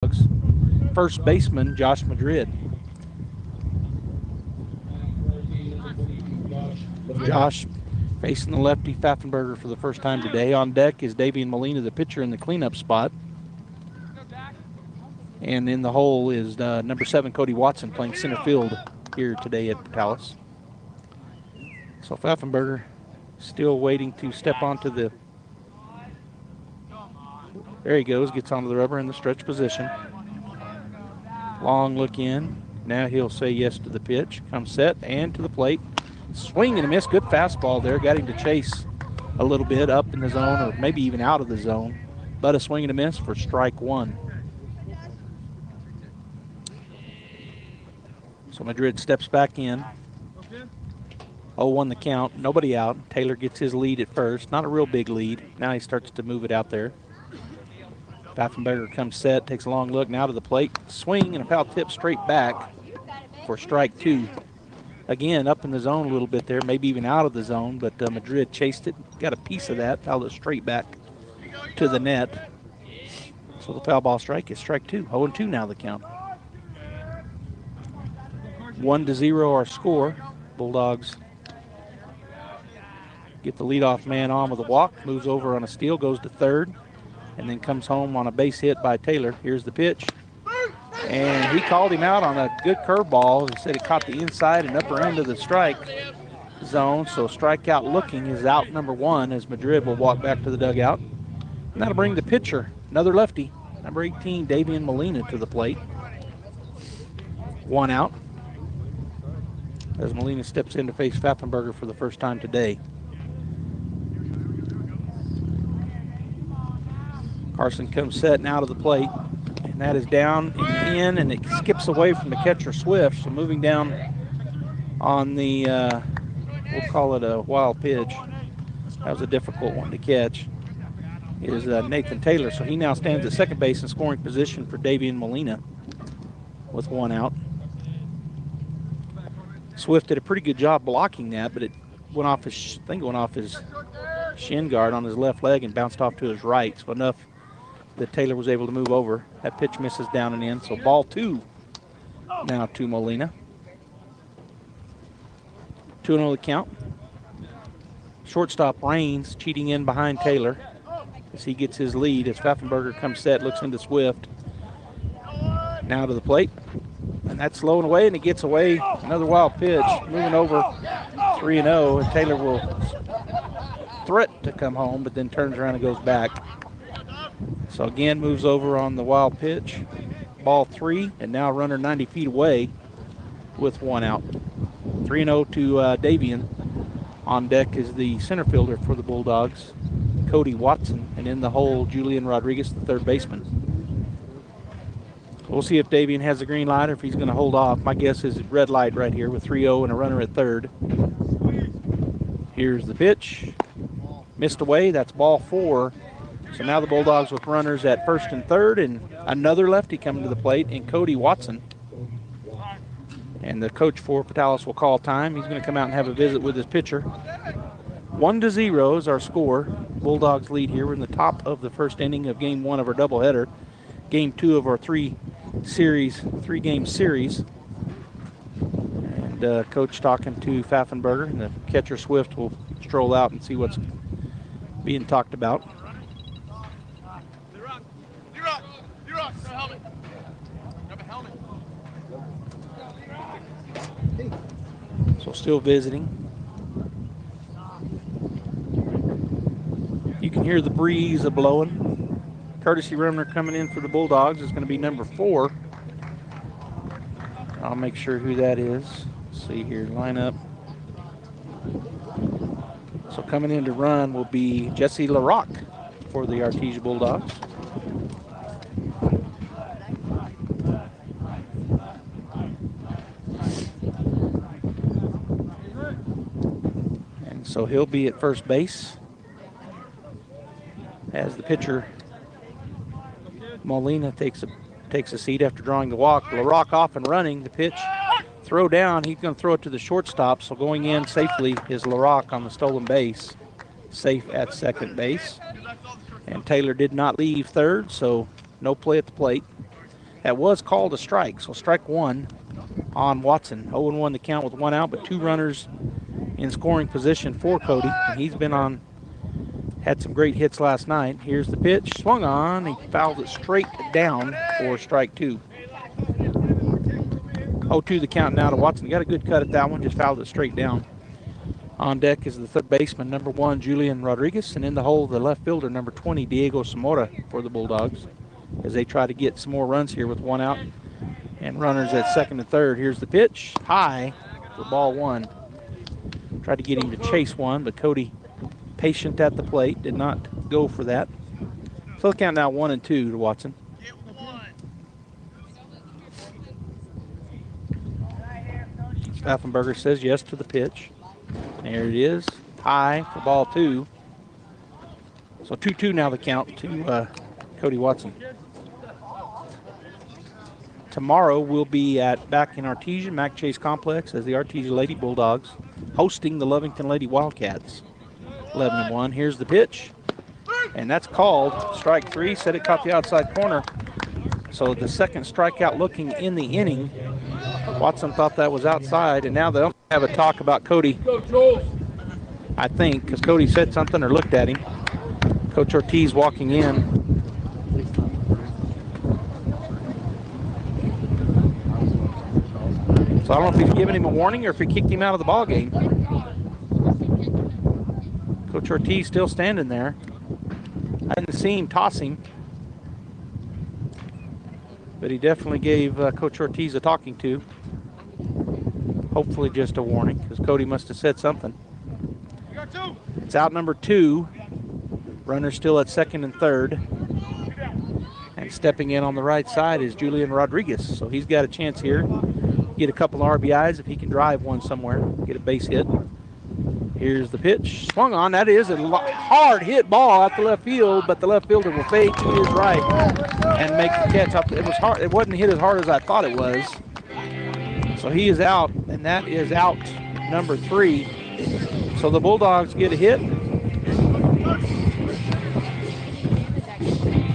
Bulldogs. First baseman, Josh Madrid. Josh facing the lefty Pfaffenberger for the first time today. On deck is Davian Molina, the pitcher, in the cleanup spot. And in the hole is number 7, Cody Watson, playing center field here today at Portales. So Pfaffenberger still waiting to step onto the... There he goes, gets onto the rubber in the stretch position. Long look in. Now he'll say yes to the pitch. Comes set and to the plate. Swing and a miss. Good fastball there. Got him to chase a little bit up in the zone, or maybe even out of the zone. But a swing and a miss for strike 1. So Madrid steps back in. 0-1 the count. Nobody out. Taylor gets his lead at first. Not a real big lead. Now he starts to move it out there. Pfaffenberger comes set, takes a long look, now to the plate. Swing and a foul tip straight back for strike 2. Again, up in the zone a little bit there, maybe even out of the zone, but Madrid chased it, got a piece of that, fouled it straight back to the net. So the foul ball strike is strike 2. 0-2 now the count. 1-0 our score. Bulldogs get the leadoff man on with a walk, moves over on a steal, goes to third, and then comes home on a base hit by Taylor. Here's the pitch. And he called him out on a good curveball. He said it caught the inside and upper end of the strike zone. So strikeout looking is out number 1 as Madrid will walk back to the dugout. And that'll bring the pitcher, another lefty, number 18, Davian Molina, to the plate. 1 out as Molina steps in to face Pfaffenberger for the first time today. Carson comes set and out of the plate, and that is down and in, and it skips away from the catcher Swift. So moving down on the, we'll call it a wild pitch. That was a difficult one to catch. Is Nathan Taylor. So he now stands at second base in scoring position for Davian Molina with 1 out. Swift did a pretty good job blocking that, but it went off his, I think it went off his shin guard on his left leg and bounced off to his right. So enough that Taylor was able to move over. That pitch misses down and in. So ball 2 now to Molina. 2-0 the count. Shortstop Raines cheating in behind Taylor as he gets his lead as Pfaffenberger comes set, looks into Swift. Now to the plate. And that's slow and away, and it gets away. Another wild pitch. Moving over 3-0, and Taylor will threat to come home, but then turns around and goes back. So again, moves over on the wild pitch. Ball 3, and now runner 90 feet away with 1 out. 3-0 to Davian. On deck is the center fielder for the Bulldogs, Cody Watson, and in the hole, Julian Rodriguez, the third baseman. We'll see if Davian has the green light or if he's going to hold off. My guess is red light right here with 3-0 and a runner at third. Here's the pitch. Missed away. That's ball 4. So now the Bulldogs with runners at first and third, and another lefty coming to the plate in Cody Watson. And the coach for Portales will call time. He's going to come out and have a visit with his pitcher. 1-0 is our score. Bulldogs lead here. We're in the top of the first inning of game 1 of our doubleheader. Game 2 of our 3-game series. And coach talking to Pfaffenberger, and the catcher Swift will stroll out and see what's being talked about. So still visiting. You can hear the breeze a-blowing. Courtesy runner coming in for the Bulldogs is going to be number 4. I'll make sure who that is. Let's see here, lineup. So coming in to run will be Jesse LaRocque for the Artesia Bulldogs. And so he'll be at first base as the pitcher Molina takes a seat after drawing the walk. LaRocque off and running. The pitch, throw down. He's going to throw it to the shortstop. So going in safely is LaRocque on the stolen base. Safe at second base. And Taylor did not leave third, so no play at the plate. That was called a strike, so strike one on Watson. 0-1 the count with one out, but 2 runners in scoring position for Cody. And he's had some great hits last night. Here's the pitch, swung on, he fouled it straight down for strike 2. 0-2 the count now to Watson. He got a good cut at that one, just fouled it straight down. On deck is the third baseman, number 1, Julian Rodriguez, and in the hole, the left fielder, number 20, Diego Zamora for the Bulldogs, as they try to get some more runs here with one out and runners at second and third. Here's the pitch, high for ball 1. Tried to get him to chase one, but Cody, patient at the plate, did not go for that. So the count now 1-2 to Watson. Staffenberger says yes to the pitch. There it is, high for ball 2. So 2-2 now the count to Cody Watson. Tomorrow we'll be back in Artesia, Mac Chase Complex, as the Artesia Lady Bulldogs hosting the Lovington Lady Wildcats. 11-1. Here's the pitch, and that's called strike 3. Said it caught the outside corner. So the second strikeout looking in the inning. Watson thought that was outside, and now they'll have a talk about Cody, I think, because Cody said something or looked at him. Coach Ortiz walking in. So I don't know if he's giving him a warning or if he kicked him out of the ball game. Coach Ortiz still standing there. I didn't see him toss him, but he definitely gave Coach Ortiz a talking to. Hopefully just a warning, because Cody must have said something. It's out number 2. Runner still at second and third. And stepping in on the right side is Julian Rodriguez. So he's got a chance here. Get a couple of RBIs if he can drive one somewhere. Get a base hit. Here's the pitch. Swung on. That is a hard hit ball out the left field, but the left fielder will fade to his right and make the catch. It was hard. It wasn't hit as hard as I thought it was. So he is out, and that is out number 3. So the Bulldogs get a hit.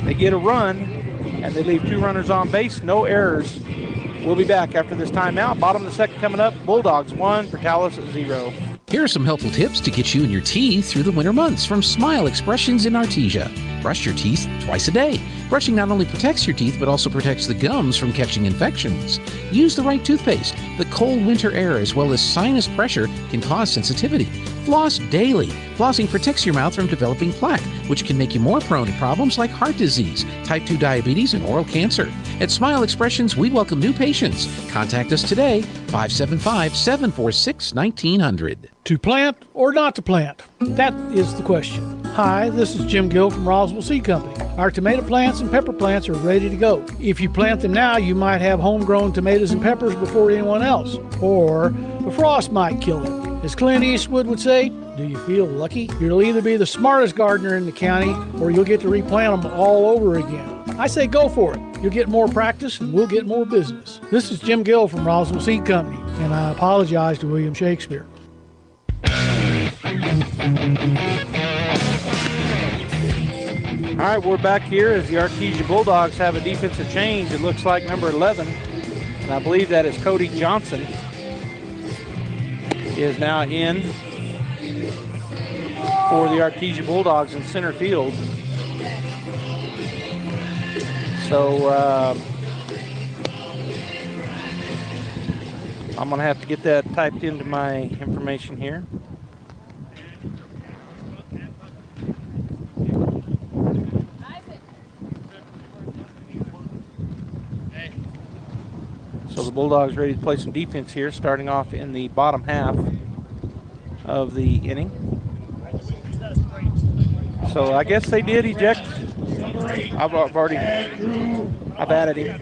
They get a run, and they leave 2 runners on base. No errors. We'll be back after this timeout. Bottom of the second coming up. Bulldogs 1, Portales 0. Here are some helpful tips to get you and your teeth through the winter months from Smile Expressions in Artesia. Brush your teeth twice a day. Brushing not only protects your teeth, but also protects the gums from catching infections. Use the right toothpaste. The cold winter air as well as sinus pressure can cause sensitivity. Floss daily. Flossing protects your mouth from developing plaque, which can make you more prone to problems like heart disease, type 2 diabetes, and oral cancer. At Smile Expressions, we welcome new patients. Contact us today, 575-746-1900. To plant or not to plant? That is the question. Hi, this is Jim Gill from Roswell Seed Company. Our tomato plants and pepper plants are ready to go. If you plant them now, you might have homegrown tomatoes and peppers before anyone else, or the frost might kill them. As Clint Eastwood would say, do you feel lucky? You'll either be the smartest gardener in the county or you'll get to replant them all over again. I say go for it. You'll get more practice and we'll get more business. This is Jim Gill from Roswell Seed Company, and I apologize to William Shakespeare. All right, we're back here as the Artesia Bulldogs have a defensive change. It looks like number 11, and I believe that is Cody Johnson, is now in for the Artesia Bulldogs in center field. So I'm going to have to get that typed into my information here. So the Bulldogs ready to play some defense here, starting off in the bottom half of the inning. So I guess they did eject. I've added him.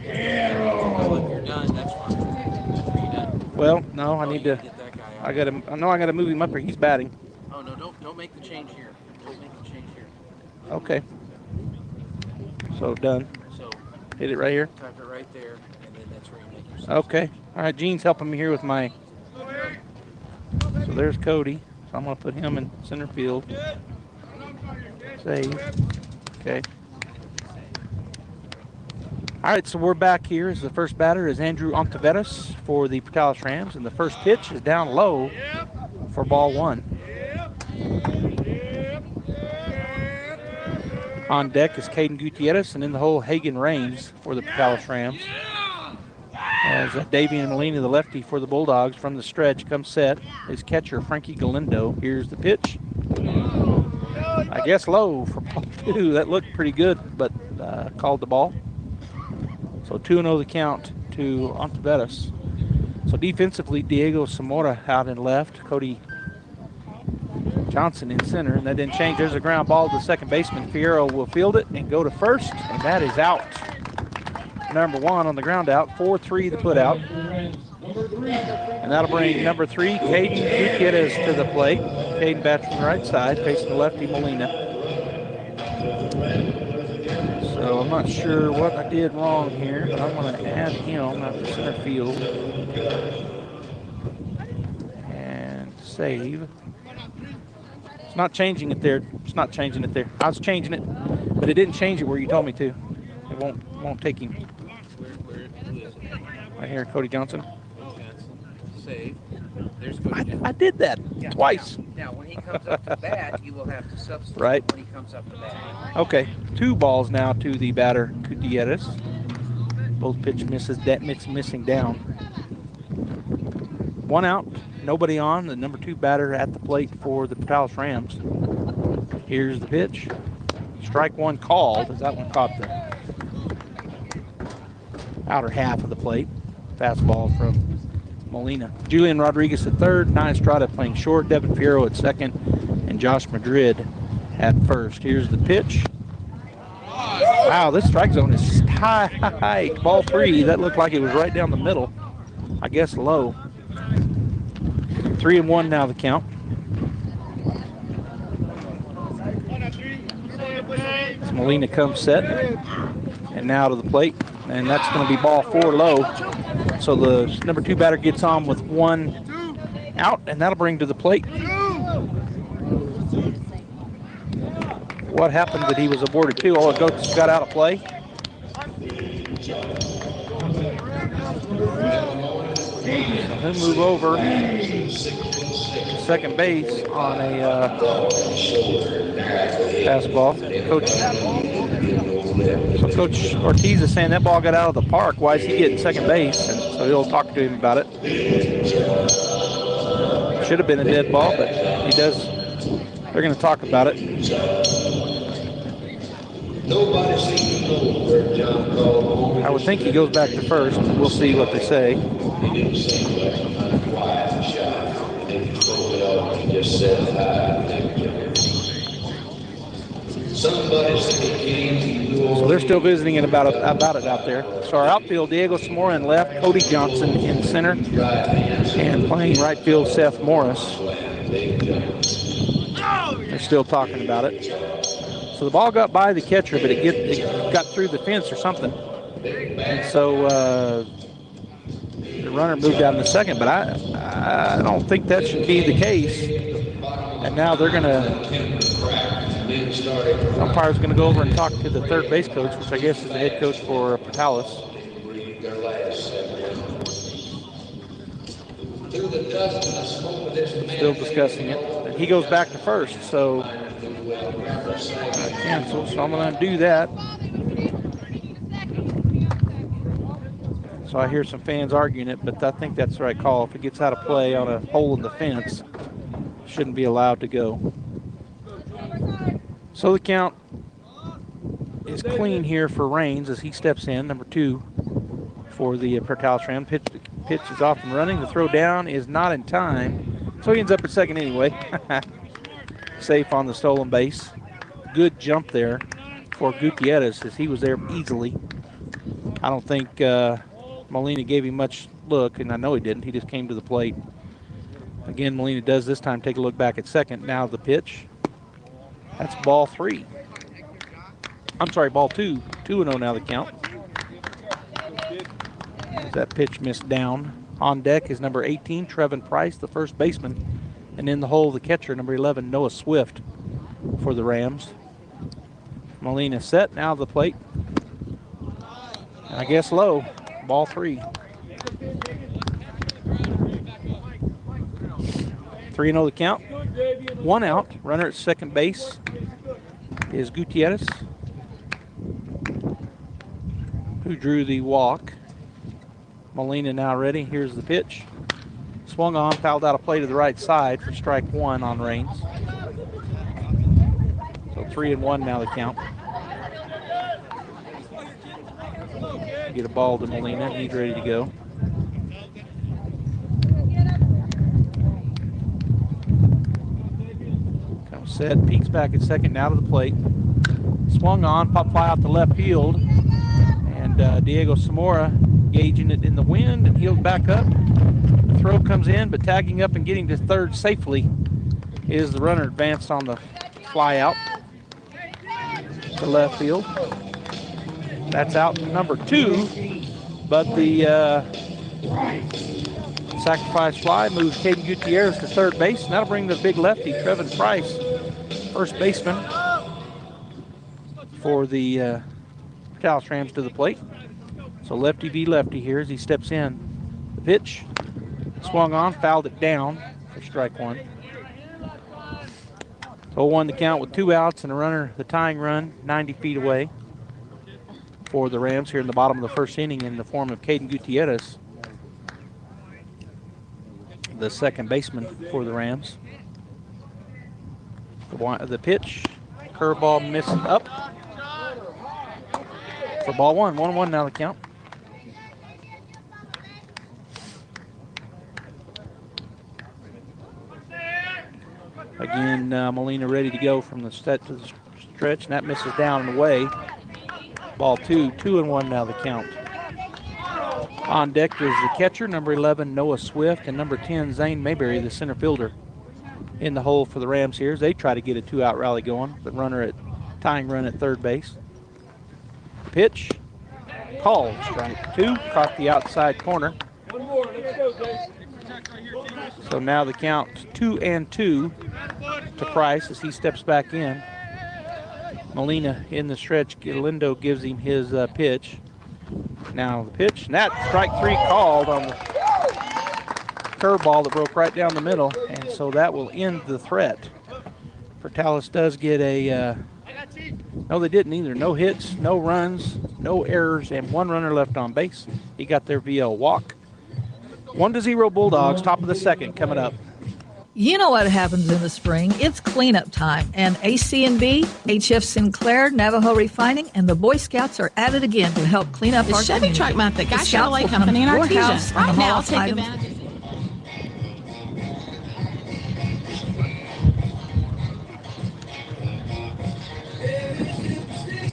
Well, no, I need to. I got to move him up here. He's batting. Oh no! Don't make the change here. Don't make the change here. Okay. So done. So hit it right here. type it right there, and then that's where you make your. Okay. All right. Gene's helping me here with my. So there's Cody. So I'm going to put him in center field. Save. Okay. All right, so we're back here. As the first batter is Andrew Ontiveros for the Portales Rams, and the first pitch is down low for ball 1. On deck is Caden Gutierrez, and in the hole, Hagen Raines for the Portales Rams. As Davian Molina, the lefty for the Bulldogs, from the stretch comes set. His catcher, Frankie Galindo. Here's the pitch. I guess low for ball 2. That looked pretty good, but called the ball. So 2-0 the count to Ontiveros. So defensively, Diego Zamora out in left, Cody Johnson in center, and that didn't change. There's a ground ball to the second baseman. Fierro will field it and go to first, and that is out. Number 1 on the ground out, 4-3 the put out. And that'll bring number 3, Caden Gutierrez, to the plate. Caden bats from the right side, facing the lefty Molina. So I'm not sure what I did wrong here, but I'm going to add him out to center field. And save. It's not changing it there. It's not changing it there. I was changing it, but it didn't change it where you told me to. It won't take him. Right here, Cody Johnson. Save. There's Cody Johnson. I did that twice. Now, when he comes up to bat, you will have to substitute right. when he comes up to bat. Okay, 2 balls now to the batter, Gutierrez. Both pitch misses, that missing down. 1 out, nobody on. The number 2 batter at the plate for the Portales Rams. Here's the pitch. Strike 1 called, as that one caught the outer half of the plate. Fastball from Molina. Julian Rodriguez at third, Nye Estrada playing short, Devin Fierro at second, and Josh Madrid at first. Here's the pitch. Wow, this strike zone is high. Ball 3. That looked like it was right down the middle. I guess low. 3-1 now the count. As Molina comes set, and now to the plate, and that's going to be ball 4 low. So the number 2 batter gets on with 1 out, and that'll bring to the plate. What happened that he was aborted 2? Oh, it got out of play. So he'll move over second base on a fastball. Coach Ortiz is saying that ball got out of the park. Why is he getting second base? And so he'll talk to him about it. Should have been a dead ball, but he does. They're going to talk about it. I would think he goes back to first. We'll see what they say. So they're still visiting it about it out there. So our outfield, Diego Zamora in left, Cody Johnson in center, and playing right field, Seth Morris. They're still talking about it. So the ball got by the catcher, but it got through the fence or something. And so the runner moved out in the second, but I don't think that should be the case. And now they're going to, umpire's going to go over and talk to the third base coach, which I guess is the head coach for Portales. Still discussing it. And he goes back to first, so cancel. So I'm going to do that. So I hear some fans arguing it, but I think that's the right call. If it gets out of play on a hole in the fence, shouldn't be allowed to go. So the count is clean here for Raines as he steps in, number 2 for the Portales Rams. Pitch is off and running. The throw down is not in time, so he ends up at second anyway. Safe on the stolen base. Good jump there for Gutierrez as he was there easily. I don't think Molina gave him much look, and I know he didn't. He just came to the plate. Again, Molina does this time take a look back at second. Now the pitch. That's ball 3. I'm sorry, ball 2. 2-0 now the count. That pitch missed down. On deck is number 18, Trevin Price, the first baseman. And in the hole, the catcher, number 11, Noah Swift for the Rams. Molina set, now the plate. I guess low. Ball 3. 3-0 the count. 1 out. Runner at second base is Gutierrez, who drew the walk. Molina now ready. Here's the pitch. Swung on, fouled out a play to the right side for strike 1 on Raines. So 3-1 now the count. Get a ball to Molina. He's ready to go. Comes set, peeks back at second, now to the plate. Swung on, pop fly out to left field. And Diego Zamora gauging it in the wind, and he'll back up. The throw comes in, but tagging up and getting to third safely is the runner advanced on the fly out to left field. That's out number 2, but the sacrifice fly moves Caden Gutierrez to third base, and that'll bring the big lefty, Trevin Price, first baseman for the Taos Rams, to the plate. So lefty v lefty here as he steps in. The pitch, swung on, fouled it down for strike 1. 0-1 the count with 2 outs and a runner, the tying run, 90 feet away for the Rams here in the bottom of the first inning in the form of Caden Gutierrez, the second baseman for the Rams. The pitch, curveball missing up for ball 1. 1-1 now the count. Again, Molina ready to go from the set to the stretch, and that misses down and away. Ball 2, 2-1 now the count. On deck is the catcher, number 11, Noah Swift, and number 10, Zane Mayberry, the center fielder, in the hole for the Rams here as they try to get a 2-out rally going. The runner at tying run at third base. Pitch, called, strike 2, caught the outside corner. So now the count 2-2 to Price as he steps back in. Molina in the stretch. Galindo gives him his pitch. Now the pitch, and that strike 3 called on the curveball that broke right down the middle, and so that will end the threat. Portales does get a, no they didn't either. No hits, no runs, no errors, and 1 runner left on base. He got there via a walk. 1-0 Bulldogs, top of the second coming up. You know what happens in the spring. It's cleanup time, and AC&B, HF Sinclair, Navajo Refining, and the Boy Scouts are at it again to help clean up our Chevy community. Truck Month at The Guy Scouts Chevrolet will Company in come to your Artesia. house and Right now, haul off take items. advantage of it.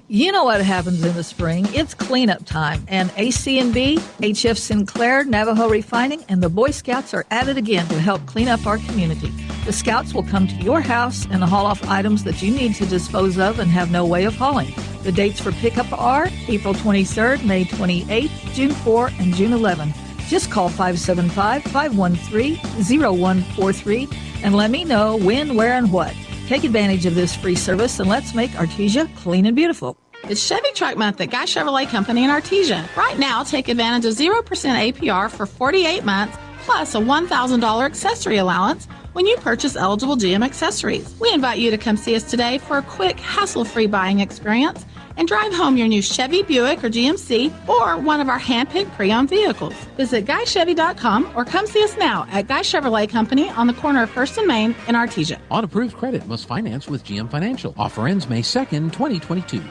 You know what happens in the spring. It's cleanup time, and AC&B, HF Sinclair, Navajo Refining, and the Boy Scouts are at it again to help clean up our community. The Scouts will come to your house and haul off items that you need to dispose of and have no way of hauling. The dates for pickup are April 23rd, May 28th, June 4, and June 11. Just call 575-513-0143 and let me know when, where, and what. Take advantage of this free service and let's make Artesia clean and beautiful. It's Chevy Truck Month at Guy Chevrolet Company in Artesia. Right now, take advantage of 0% APR for 48 months, plus a $1,000 accessory allowance when you purchase eligible GM accessories. We invite you to come see us today for a quick, hassle-free buying experience and drive home your new Chevy, Buick, or GMC, or one of our hand-picked pre-owned vehicles. Visit GuyChevy.com or come see us now at Guy Chevrolet Company on the corner of 1st and Main in Artesia. On approved credit, must finance with GM Financial. Offer ends May 2nd, 2022.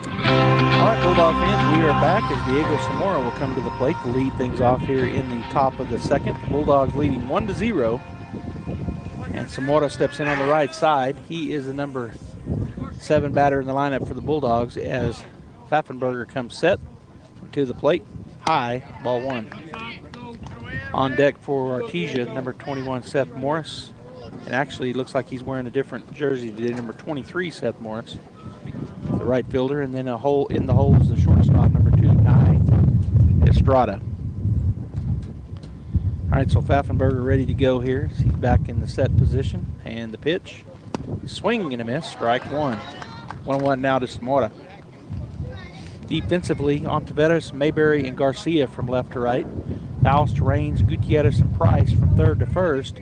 All right, Bulldog fans, we are back as Diego Zamora will come to the plate to lead things off here in the top of the second. Bulldogs leading 1-0. And Zamora steps in on the right side. He is the number 7 batter in the lineup for the Bulldogs as Pfaffenberger comes set to the plate. High, ball 1. On deck for Artesia, number 21, Seth Morris. And actually, it looks like he's wearing a different jersey today, number 23, Seth Morris, the right fielder. And then a hole in the hole is the shortstop, number 2, Nye Estrada. All right, so Pfaffenberger ready to go here. He's back in the set position. And the pitch, swing and a miss, strike 1. 1-1 now to Zamora. Defensively, Ontiveros, Mayberry, and Garcia from left to right. Faust, Raines, Gutierrez, and Price from third to first.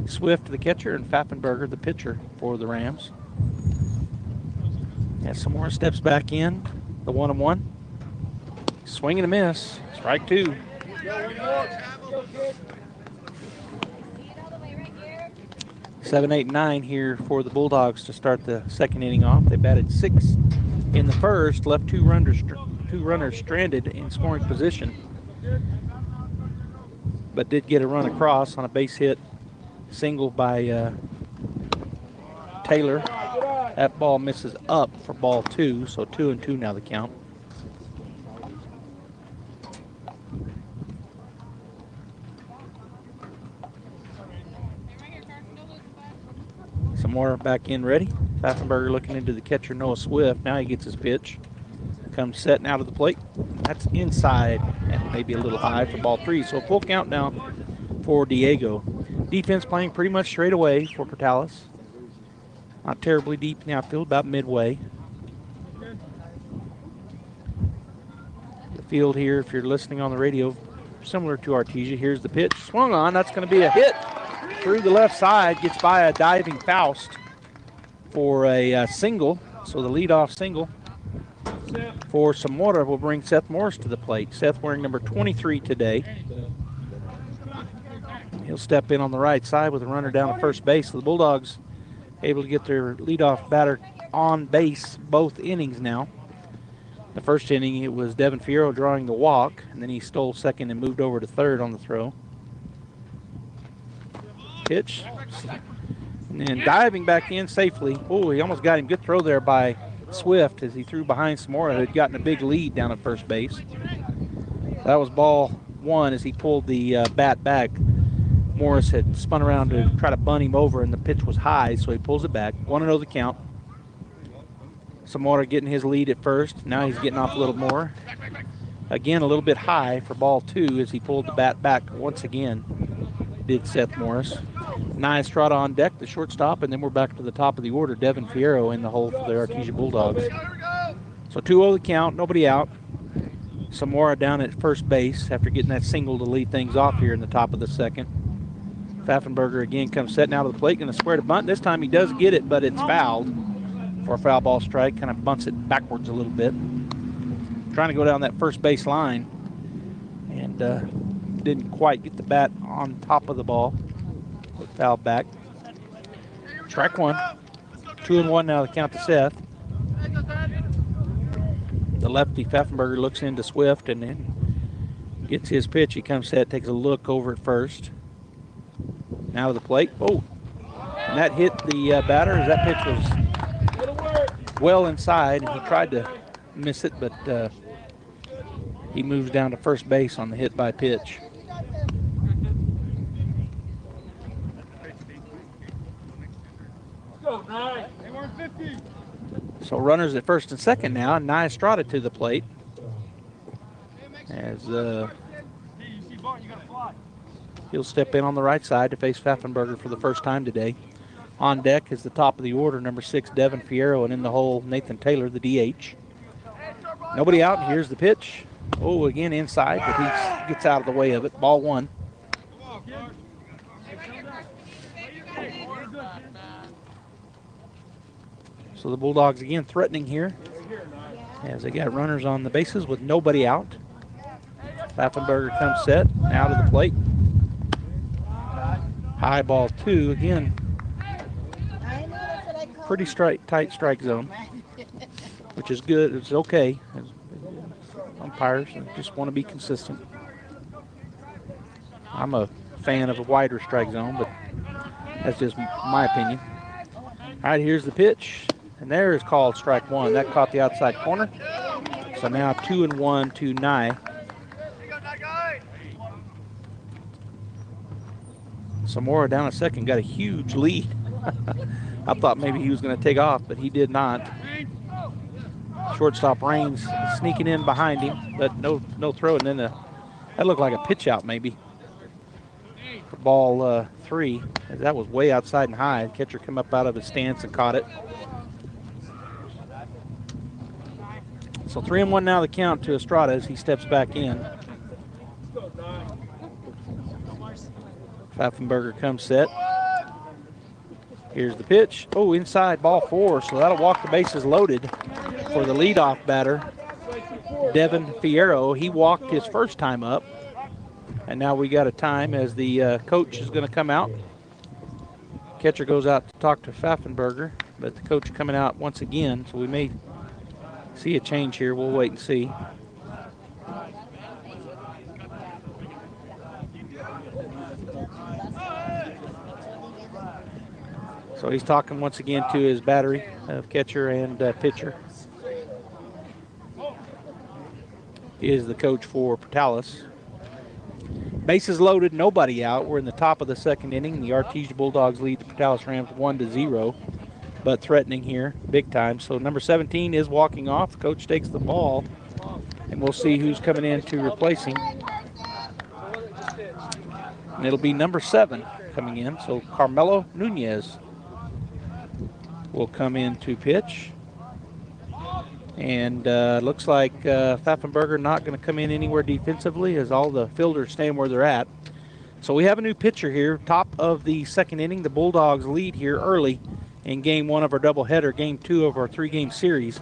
Swift, the catcher, and Pfaffenberger, the pitcher for the Rams. As Samora steps back in, the 1-1. Swing and a miss. Strike 2. Seven, 8, 9 here for the Bulldogs to start the second inning off. They batted 6 in the first, left two runners stranded in scoring position, but did get a run across on a base hit single by Taylor. That ball misses up for ball 2, so 2-2 now the count. Some more back in ready. Pfaffenberger looking into the catcher, Noah Swift. Now he gets his pitch. Comes setting out of the plate. That's inside and maybe a little high for ball 3. So full count now for Diego. Defense playing pretty much straight away for Portales. Not terribly deep in the outfield, about midway. The field here, if you're listening on the radio, similar to Artesia. Here's the pitch. Swung on. That's going to be a hit through the left side. Gets by a diving Faust for a single. So the leadoff single for Samora will bring Seth Morris to the plate. Seth wearing number 23 today. He'll step in on the right side with a runner down to first base. So the Bulldogs able to get their leadoff batter on base both innings now. The first inning, it was Devin Fierro drawing the walk, and then he stole second and moved over to third on the throw. Pitch. And then diving back in safely. Oh, he almost got him. Good throw there by Swift as he threw behind Samora, who had gotten a big lead down at first base. That was ball 1 as he pulled the bat back. Morris had spun around to try to bunt him over, and the pitch was high, so he pulls it back. 1-0 the count. Samora getting his lead at first. Now he's getting off a little more. Again, a little bit high for ball 2 as he pulled the bat back once again, did Seth Morris. Nye Estrada on deck, the shortstop, and then we're back to the top of the order. Devin Fierro in the hole for the Artesia Bulldogs. So 2-0 the count, nobody out. Samora down at first base after getting that single to lead things off here in the top of the second. Pfaffenberger again comes setting out of the plate, going to square to bunt. This time he does get it, but it's fouled for a foul ball strike. Kind of bunts it backwards a little bit. Trying to go down that first base line and didn't quite get the bat on top of the ball. But fouled back. Strike 1. 2-1 now the count to Seth. The lefty Pfaffenberger looks into Swift and then gets his pitch. He comes set, takes a look over at first. Now to the plate. Oh, and that hit the batter as that pitch was well inside. And he tried to miss it, but he moves down to first base on the hit by pitch. So runners at first and second now. Nye Estrada to the plate. As he'll step in on the right side to face Pfaffenberger for the first time today. On deck is the top of the order, number 6, Devin Fierro, and in the hole, Nathan Taylor, the DH. Nobody out, and here's the pitch. Oh, again inside, but he gets out of the way of it. Ball 1. So the Bulldogs again threatening here as they got runners on the bases with nobody out. Pfaffenberger comes set, now to the plate. High ball 2 again. Pretty tight strike zone, which is good. It's okay. Umpires just want to be consistent. I'm a fan of a wider strike zone, but that's just my opinion. All right, here's the pitch, and there is called strike 1. That caught the outside corner. So now 2-1 to Nye. Samora down a second, got a huge lead. I thought maybe he was going to take off, but he did not. Shortstop Raines sneaking in behind him, but no throw. And then that looked like a pitch out maybe for ball 3. That was way outside and high. The catcher come up out of his stance and caught it. So 3-1 now the count to Estrada as he steps back in. Pfaffenberger comes set. Here's the pitch. Oh, inside, ball 4, so that'll walk the bases loaded for the leadoff batter, Devin Fierro. He walked his first time up, and now we got a time as the coach is going to come out. Catcher goes out to talk to Pfaffenberger, but the coach coming out once again, so we may see a change here. We'll wait and see. So he's talking once again to his battery of catcher and pitcher. He is the coach for Portales. Bases loaded, nobody out. We're in the top of the second inning. The Artesia Bulldogs lead the Portales Rams 1-0, but threatening here big time. So number 17 is walking off. The coach takes the ball, and we'll see who's coming in to replace him. And it'll be number 7 coming in. So Carmelo Nunez will come in to pitch. And looks like Pfaffenberger not going to come in anywhere defensively as all the fielders staying where they're at. So we have a new pitcher here, top of the second inning. The Bulldogs lead here early in game 1 of our doubleheader, game 2 of our 3-game series.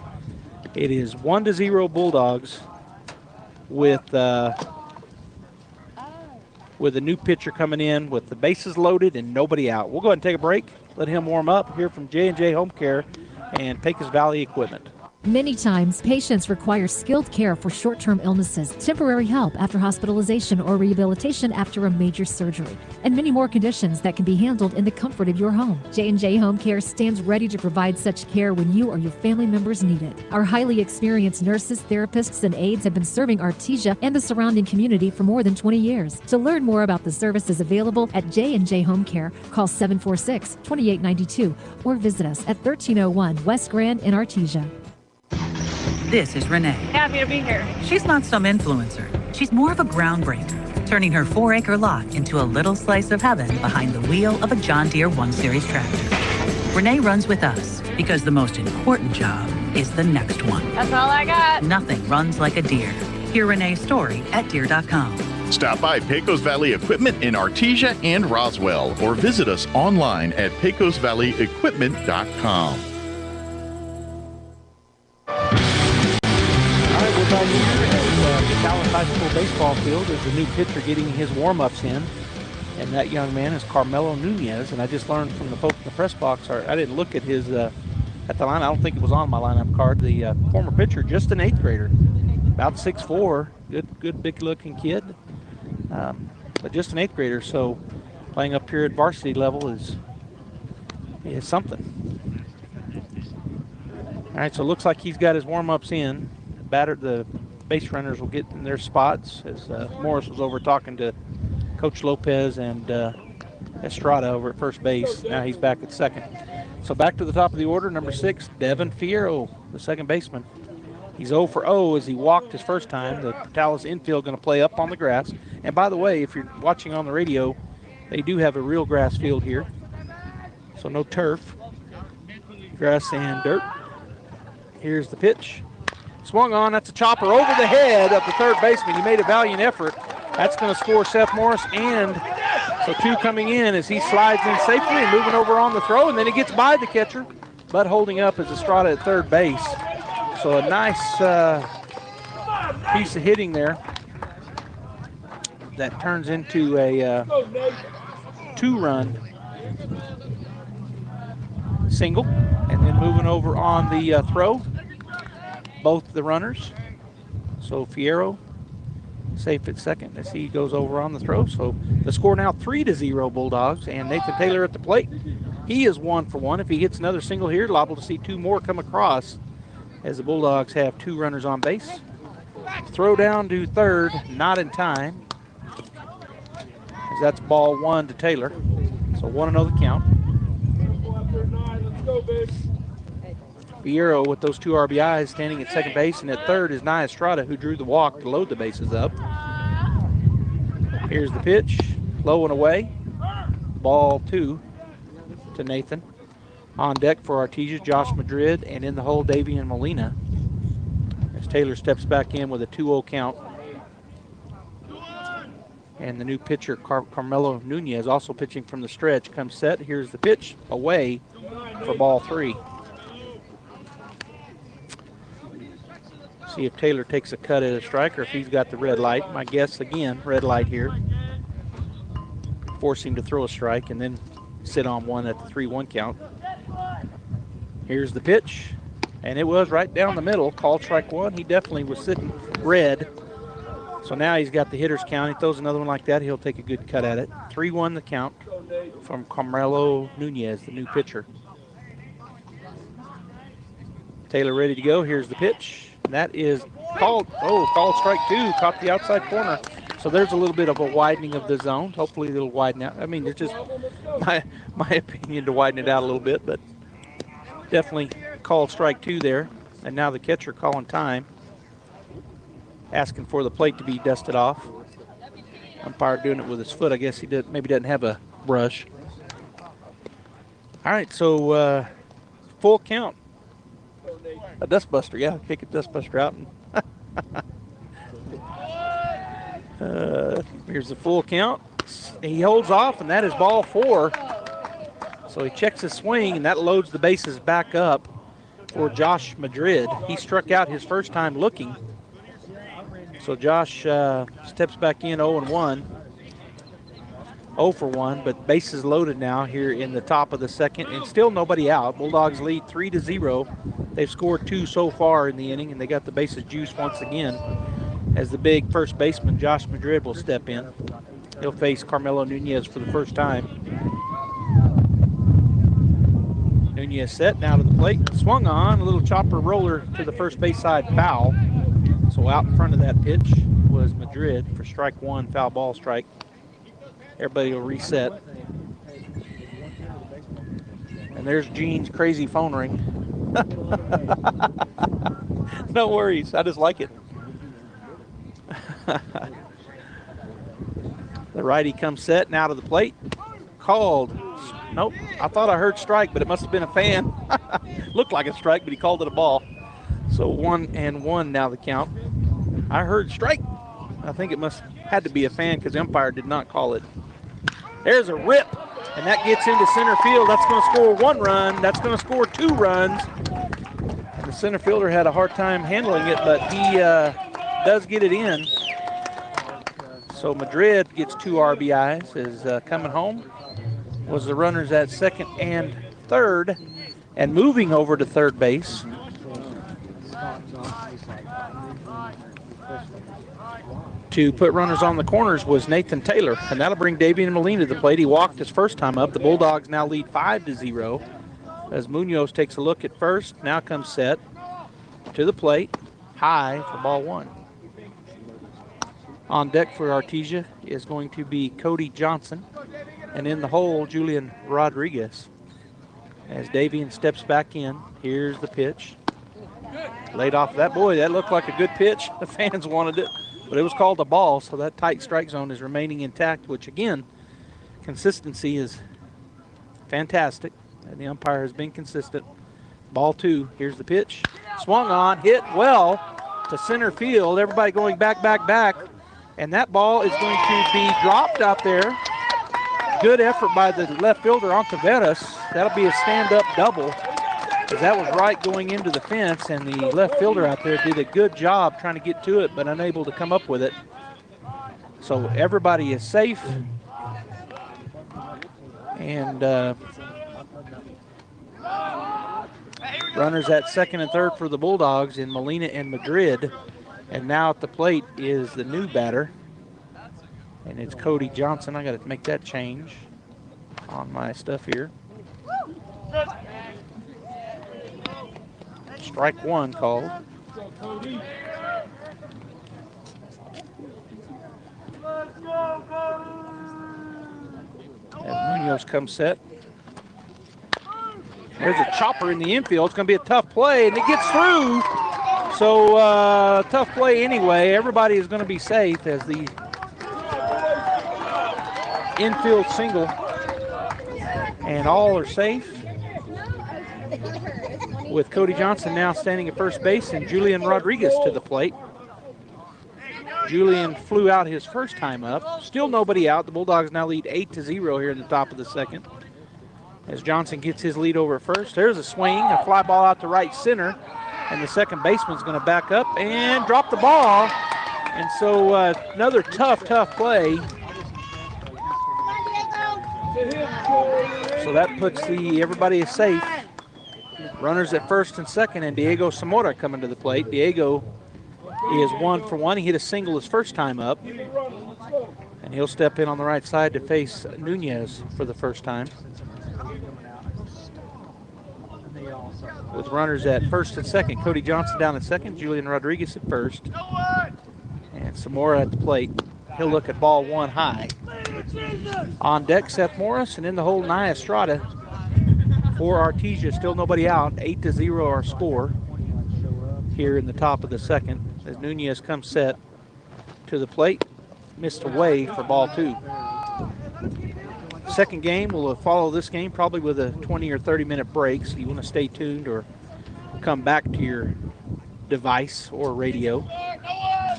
It is 1-0 Bulldogs with a new pitcher coming in with the bases loaded and nobody out. We'll go ahead and take a break, let him warm up, hear from J&J Home Care and Pecos Valley Equipment. Many times, patients require skilled care for short-term illnesses, temporary help after hospitalization or rehabilitation after a major surgery, and many more conditions that can be handled in the comfort of your home. J&J Home Care stands ready to provide such care when you or your family members need it. Our highly experienced nurses, therapists, and aides have been serving Artesia and the surrounding community for more than 20 years. To learn more about the services available at J&J Home Care, call 746-2892 or visit us at 1301 West Grand in Artesia. This is Renee. Happy to be here. She's not some influencer. She's more of a groundbreaker, turning her 4-acre lot into a little slice of heaven behind the wheel of a John Deere 1 Series tractor. Renee runs with us because the most important job is the next one. That's all I got. Nothing runs like a Deere. Hear Renee's story at Deere.com. Stop by Pecos Valley Equipment in Artesia and Roswell or visit us online at pecosvalleyequipment.com. Back here at the Dallas High School baseball field is the new pitcher getting his warm-ups in, and that young man is Carmelo Nunez. And I just learned from the folks in the press box, I didn't look at his at the line. I don't think it was on my lineup card. The former pitcher, just an 8th grader, about 6'4", good big-looking kid, but just an 8th grader. So playing up here at varsity level is something. All right, so it looks like he's got his warm-ups in. The base runners will get in their spots as Morris was over talking to Coach Lopez and Estrada over at first base. Now he's back at second. So back to the top of the order, number 6, Devin Fierro, the second baseman. He's 0 for 0 as he walked his first time. The Portales infield going to play up on the grass. And by the way, if you're watching on the radio, they do have a real grass field here. So no turf, grass and dirt. Here's the pitch. Swung on, that's a chopper over the head of the third baseman. He made a valiant effort. That's going to score Seth Morris, and so 2 coming in as he slides in safely and moving over on the throw, and then he gets by the catcher, but holding up is Estrada at third base. So a nice piece of hitting there that turns into a 2-run single, and then moving over on the throw. Both the runners. So Fierro safe at second as he goes over on the throw. So the score now 3-0 Bulldogs, and Nathan Taylor at the plate. He is 1 for 1. If he hits another single here, liable to see 2 more come across as the Bulldogs have 2 runners on base. Throw down to third, not in time, as that's ball 1 to Taylor. So 1-0 the count. Fierro with those 2 RBIs standing at second base, and at third is Nia Estrada, who drew the walk to load the bases up. Here's the pitch, low and away. Ball 2 to Nathan. On deck for Artesia, Josh Madrid, and in the hole, Davian Molina. As Taylor steps back in with a 2-0 count. And the new pitcher, Carmelo Nunez, also pitching from the stretch, comes set. Here's the pitch, away for ball 3. See if Taylor takes a cut at a strike or if he's got the red light. My guess, again, red light here. Force him to throw a strike and then sit on one at the 3-1 count. Here's the pitch, and it was right down the middle. Called strike 1. He definitely was sitting red. So now he's got the hitter's count. He throws another one like that, he'll take a good cut at it. 3-1 the count from Carmelo Nunez, the new pitcher. Taylor ready to go. Here's the pitch. That is called strike 2. Caught the outside corner. So there's a little bit of a widening of the zone. Hopefully it'll widen out. I mean, it's just my opinion to widen it out a little bit, but definitely called strike 2 there. And now the catcher calling time, asking for the plate to be dusted off. Umpire doing it with his foot. I guess he maybe doesn't have a brush. All right, so full count. A dustbuster, yeah. Kick a dustbuster out. Here's the full count. He holds off, and that is ball 4. So he checks his swing, and that loads the bases back up for Josh Madrid. He struck out his first time looking. So Josh steps back in 0-1. 0 for 1, but bases loaded now here in the top of the second, and still nobody out. Bulldogs lead 3-0. They've scored 2 so far in the inning, and they got the bases juiced once again as the big first baseman, Josh Madrid, will step in. He'll face Carmelo Nunez for the first time. Nunez set now to the plate. Swung on, a little chopper roller to the first base side foul. So out in front of that pitch was Madrid for strike 1, foul ball strike. Everybody will reset. And there's Gene's crazy phone ring. No worries, I just like it. The righty comes set now to the plate. Called. Nope, I thought I heard strike, but it must have been a fan. Looked like a strike, but he called it a ball. So 1-1 now the count. I heard strike. I think it had to be a fan because the umpire did not call it. There's a rip, and that gets into center field. That's going to score 1 run. That's going to score 2 runs. And the center fielder had a hard time handling it, but he does get it in. So Madrid gets 2 RBIs. Is coming home was the runners at second and third, and moving over to third base. To put runners on the corners was Nathan Taylor, and that'll bring Davian Molina to the plate. He walked his first time up. The Bulldogs now lead 5-0 as Munoz takes a look at first. Now comes set to the plate, high for ball 1. On deck for Artesia is going to be Cody Johnson, and in the hole, Julian Rodriguez. As Davian steps back in, here's the pitch. Laid off that. Boy, that looked like a good pitch. The fans wanted it. But it was called a ball, so that tight strike zone is remaining intact, which, again, consistency is fantastic. And the umpire has been consistent. Ball 2, here's the pitch. Swung on, hit well to center field. Everybody going back. And that ball is going to be dropped out there. Good effort by the left fielder, Ontiveros. That'll be a stand-up double, because that was right going into the fence, and the left fielder out there did a good job trying to get to it, but unable to come up with it. So everybody is safe. And runners at second and third for the Bulldogs in Molina and Madrid. And now at the plate is the new batter, and it's Cody Johnson. I got to make that change on my stuff here. Strike 1 called. As Munoz comes set. There's a chopper in the infield. It's going to be a tough play, and it gets through. So tough play anyway. Everybody is going to be safe as the infield single, and all are safe. with Cody Johnson now standing at first base and Julian Rodriguez to the plate. Julian flew out his first time up. Still nobody out. The Bulldogs now lead 8-0 here in the top of the second. As Johnson gets his lead over at first. There's a swing, a fly ball out to right center. And the second baseman's going to back up and drop the ball. And so another tough play. So that puts everybody is safe. Runners at first and second, and Diego Zamora coming to the plate. Diego is 1 for 1. He hit a single his first time up. And he'll step in on the right side to face Nunez for the first time. With runners at first and second, Cody Johnson down at second, Julian Rodriguez at first. And Zamora at the plate. He'll look at ball 1 high. On deck, Seth Morris, and in the hole, Nia Estrada. For Artesia, still nobody out. 8-0 our score here in the top of the second. As Nunez comes set to the plate, missed away for ball 2. Second game will follow this game probably with a 20 or 30 minute break, so you want to stay tuned or come back to your device or radio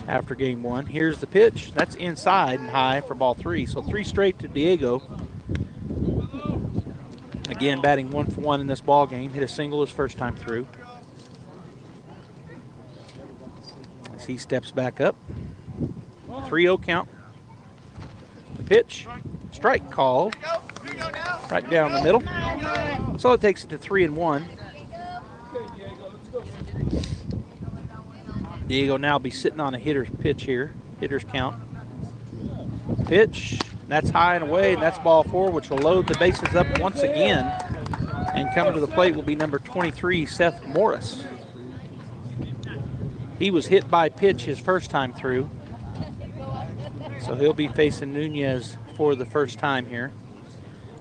after game 1. Here's the pitch. That's inside and high for ball 3. So 3 straight to Diego. Again, batting 1 for 1 in this ball game. Hit a single his first time through. As he steps back up. 3-0 count. The pitch. Strike called. Right down the middle. So it takes it to 3-1. Diego now be sitting on a hitter's pitch here. Hitter's count. Pitch. That's high and away, and that's ball 4, which will load the bases up once again. And coming to the plate will be number 23, Seth Morris. He was hit by pitch his first time through. So he'll be facing Nunez for the first time here.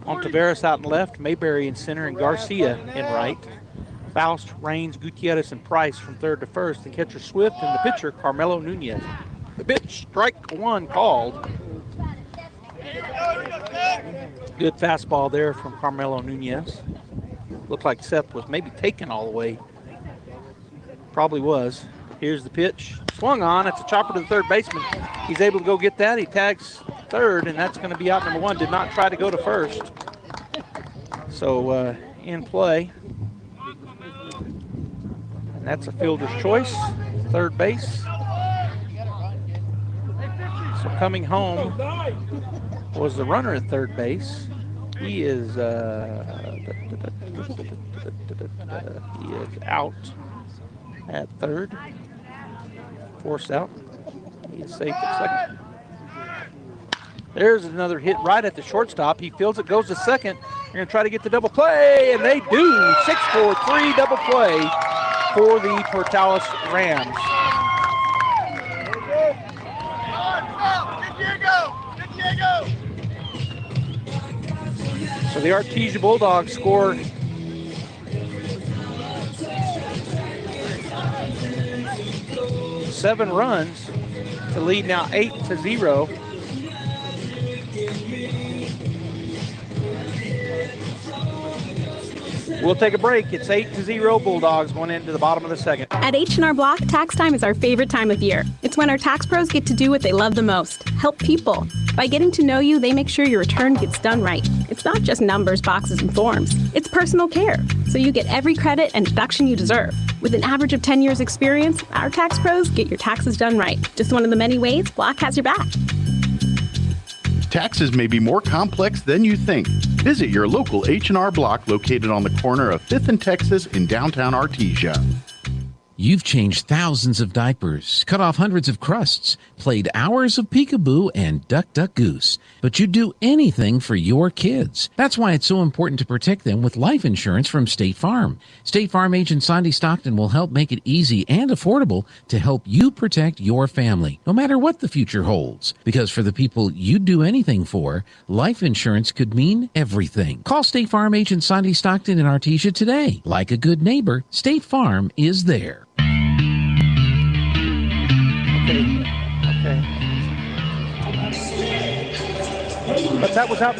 Ontiveros out in left, Mayberry in center, and Garcia in right. Faust, Raines, Gutierrez, and Price from third to first. The catcher Swift and the pitcher Carmelo Nunez. The pitch, strike 1 called. Good fastball there from Carmelo Nunez. Looked like Seth was maybe taken all the way. Probably was. Here's the pitch. Swung on. It's a chopper to the third baseman. He's able to go get that. He tags third, and that's going to be out number 1. Did not try to go to first. So in play. And that's a fielder's choice. Third base. So coming home was the runner at third base. He is out at third. Forced out. He is safe at second. There's another hit right at the shortstop. He fields it, goes to second. They're going to try to get the double play, and they do. 6-4-3 double play for the Portales Rams. So the Artesia Bulldogs score seven runs to lead now 8-0. We'll take a break. It's 8-0 Bulldogs going into the bottom of the second. At H&R Block, tax time is our favorite time of year. It's when our tax pros get to do what they love the most, help people. By getting to know you, they make sure your return gets done right. It's not just numbers, boxes, and forms. It's personal care, so you get every credit and deduction you deserve. With an average of 10 years experience, our tax pros get your taxes done right. Just one of the many ways Block has your back. Taxes may be more complex than you think. Visit your local H&R Block located on the corner of 5th and Texas in downtown Artesia. You've changed thousands of diapers, cut off hundreds of crusts, played hours of peekaboo and duck, duck, goose. But you'd do anything for your kids. That's why it's so important to protect them with life insurance from State Farm. State Farm agent Sandy Stockton will help make it easy and affordable to help you protect your family, no matter what the future holds. Because for the people you'd do anything for, life insurance could mean everything. Call State Farm agent Sandy Stockton in Artesia today. Like a good neighbor, State Farm is there. Okay. But that was out.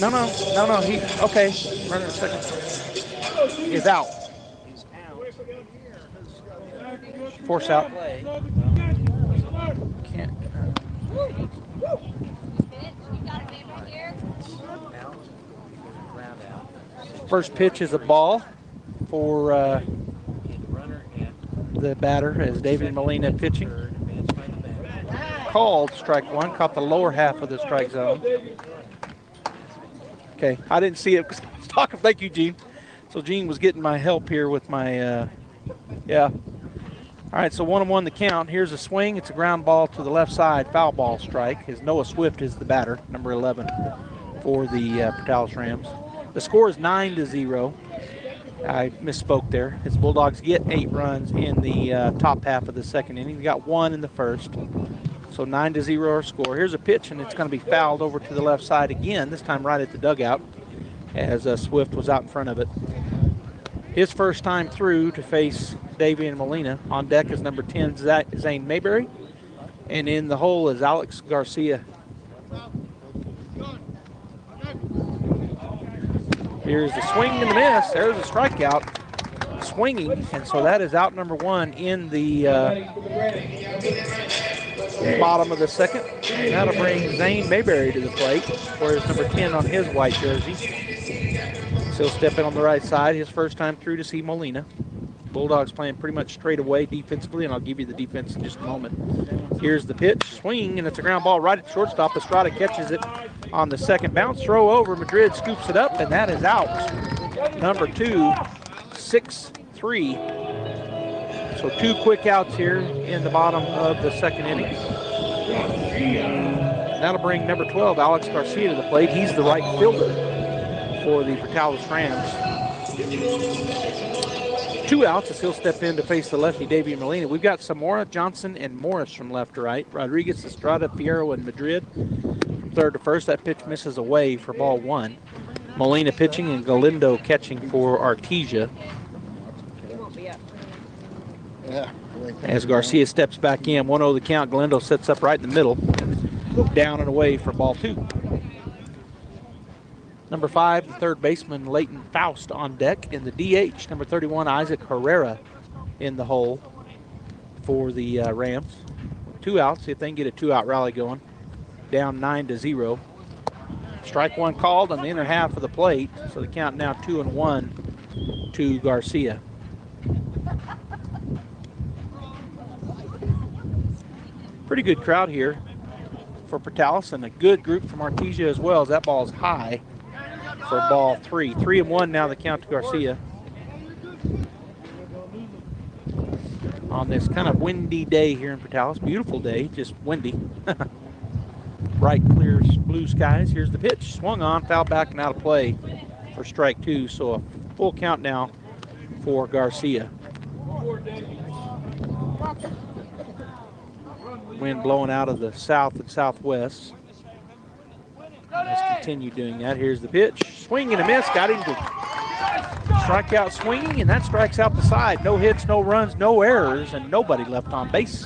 No. He, okay. Runner second. is out. Force out. Can't. First pitch is a ball for the batter as David Molina pitching. Called strike one, caught the lower half of the strike zone. Okay, I didn't see it. Thank you, Gene. So Gene was getting my help here with my, yeah. All right, so 1-1 the count. Here's a swing. It's a ground ball to the left side, foul ball strike. As Noah Swift is the batter, number 11 for the Portales Rams. The score is 9-0. I misspoke there. His Bulldogs get 8 runs in the top half of the second inning. They got 1 in the first. So 9-0 our score. Here's a pitch, and it's going to be fouled over to the left side again, this time right at the dugout, as Swift was out in front of it. His first time through to face Davian Molina. On deck is number 10, Zane Mayberry. And in the hole is Alex Garcia. Here's the swing and the miss. There's a strikeout. Swinging, and so that is out number 1 in the bottom of the second. And that'll bring Zane Mayberry to the plate, whereas number 10 on his white jersey. So he'll step in on the right side, his first time through to see Molina. Bulldogs playing pretty much straight away defensively, and I'll give you the defense in just a moment. Here's the pitch, swing, and it's a ground ball right at shortstop. Estrada catches it on the second bounce, throw over. Madrid scoops it up, and that is out. Number 2, 6-3. So 2 quick outs here in the bottom of the second inning. That'll bring number 12, Alex Garcia, to the plate. He's the right fielder for the Portales Rams. 2 outs as he'll step in to face the lefty, Davian Molina. We've got Zamora, Johnson, and Morris from left to right. Rodriguez, Estrada, Fierro, and Madrid from third to first. That pitch misses away for ball 1. Molina pitching and Galindo catching for Artesia. As Garcia steps back in, 1-0 the count. Galindo sets up right in the middle. Down and away for ball 2. Number 5, the third baseman, Leighton Faust on deck. In the DH, number 31, Isaac Herrera in the hole for the Rams. 2 outs, see if they can get a 2-out rally going. Down 9-0. Strike 1 called on the inner half of the plate, so the count now 2-1 to Garcia. Pretty good crowd here for Portales, and a good group from Artesia as well, as that ball is high for ball 3. 3-1 now the count to Garcia. On this kind of windy day here in Portales. Beautiful day, just windy. Bright, clear blue skies. Here's the pitch. Swung on, foul back and out of play for strike 2. So a full count now for Garcia. Wind blowing out of the south and southwest. Let's continue doing that. Here's the pitch. Swing and a miss. Got him to strike out swinging, and that strikes out the side. No hits, no runs, no errors, and nobody left on base.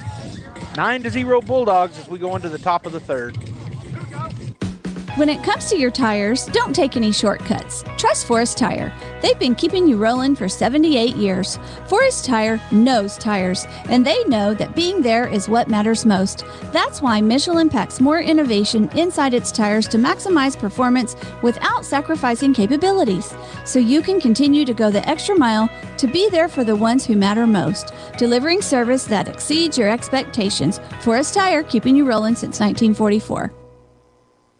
9-0 Bulldogs as we go into the top of the third. When it comes to your tires, don't take any shortcuts. Trust Forest Tire. They've been keeping you rolling for 78 years. Forest Tire knows tires, and they know that being there is what matters most. That's why Michelin packs more innovation inside its tires to maximize performance without sacrificing capabilities, so you can continue to go the extra mile to be there for the ones who matter most, delivering service that exceeds your expectations. Forest Tire, keeping you rolling since 1944.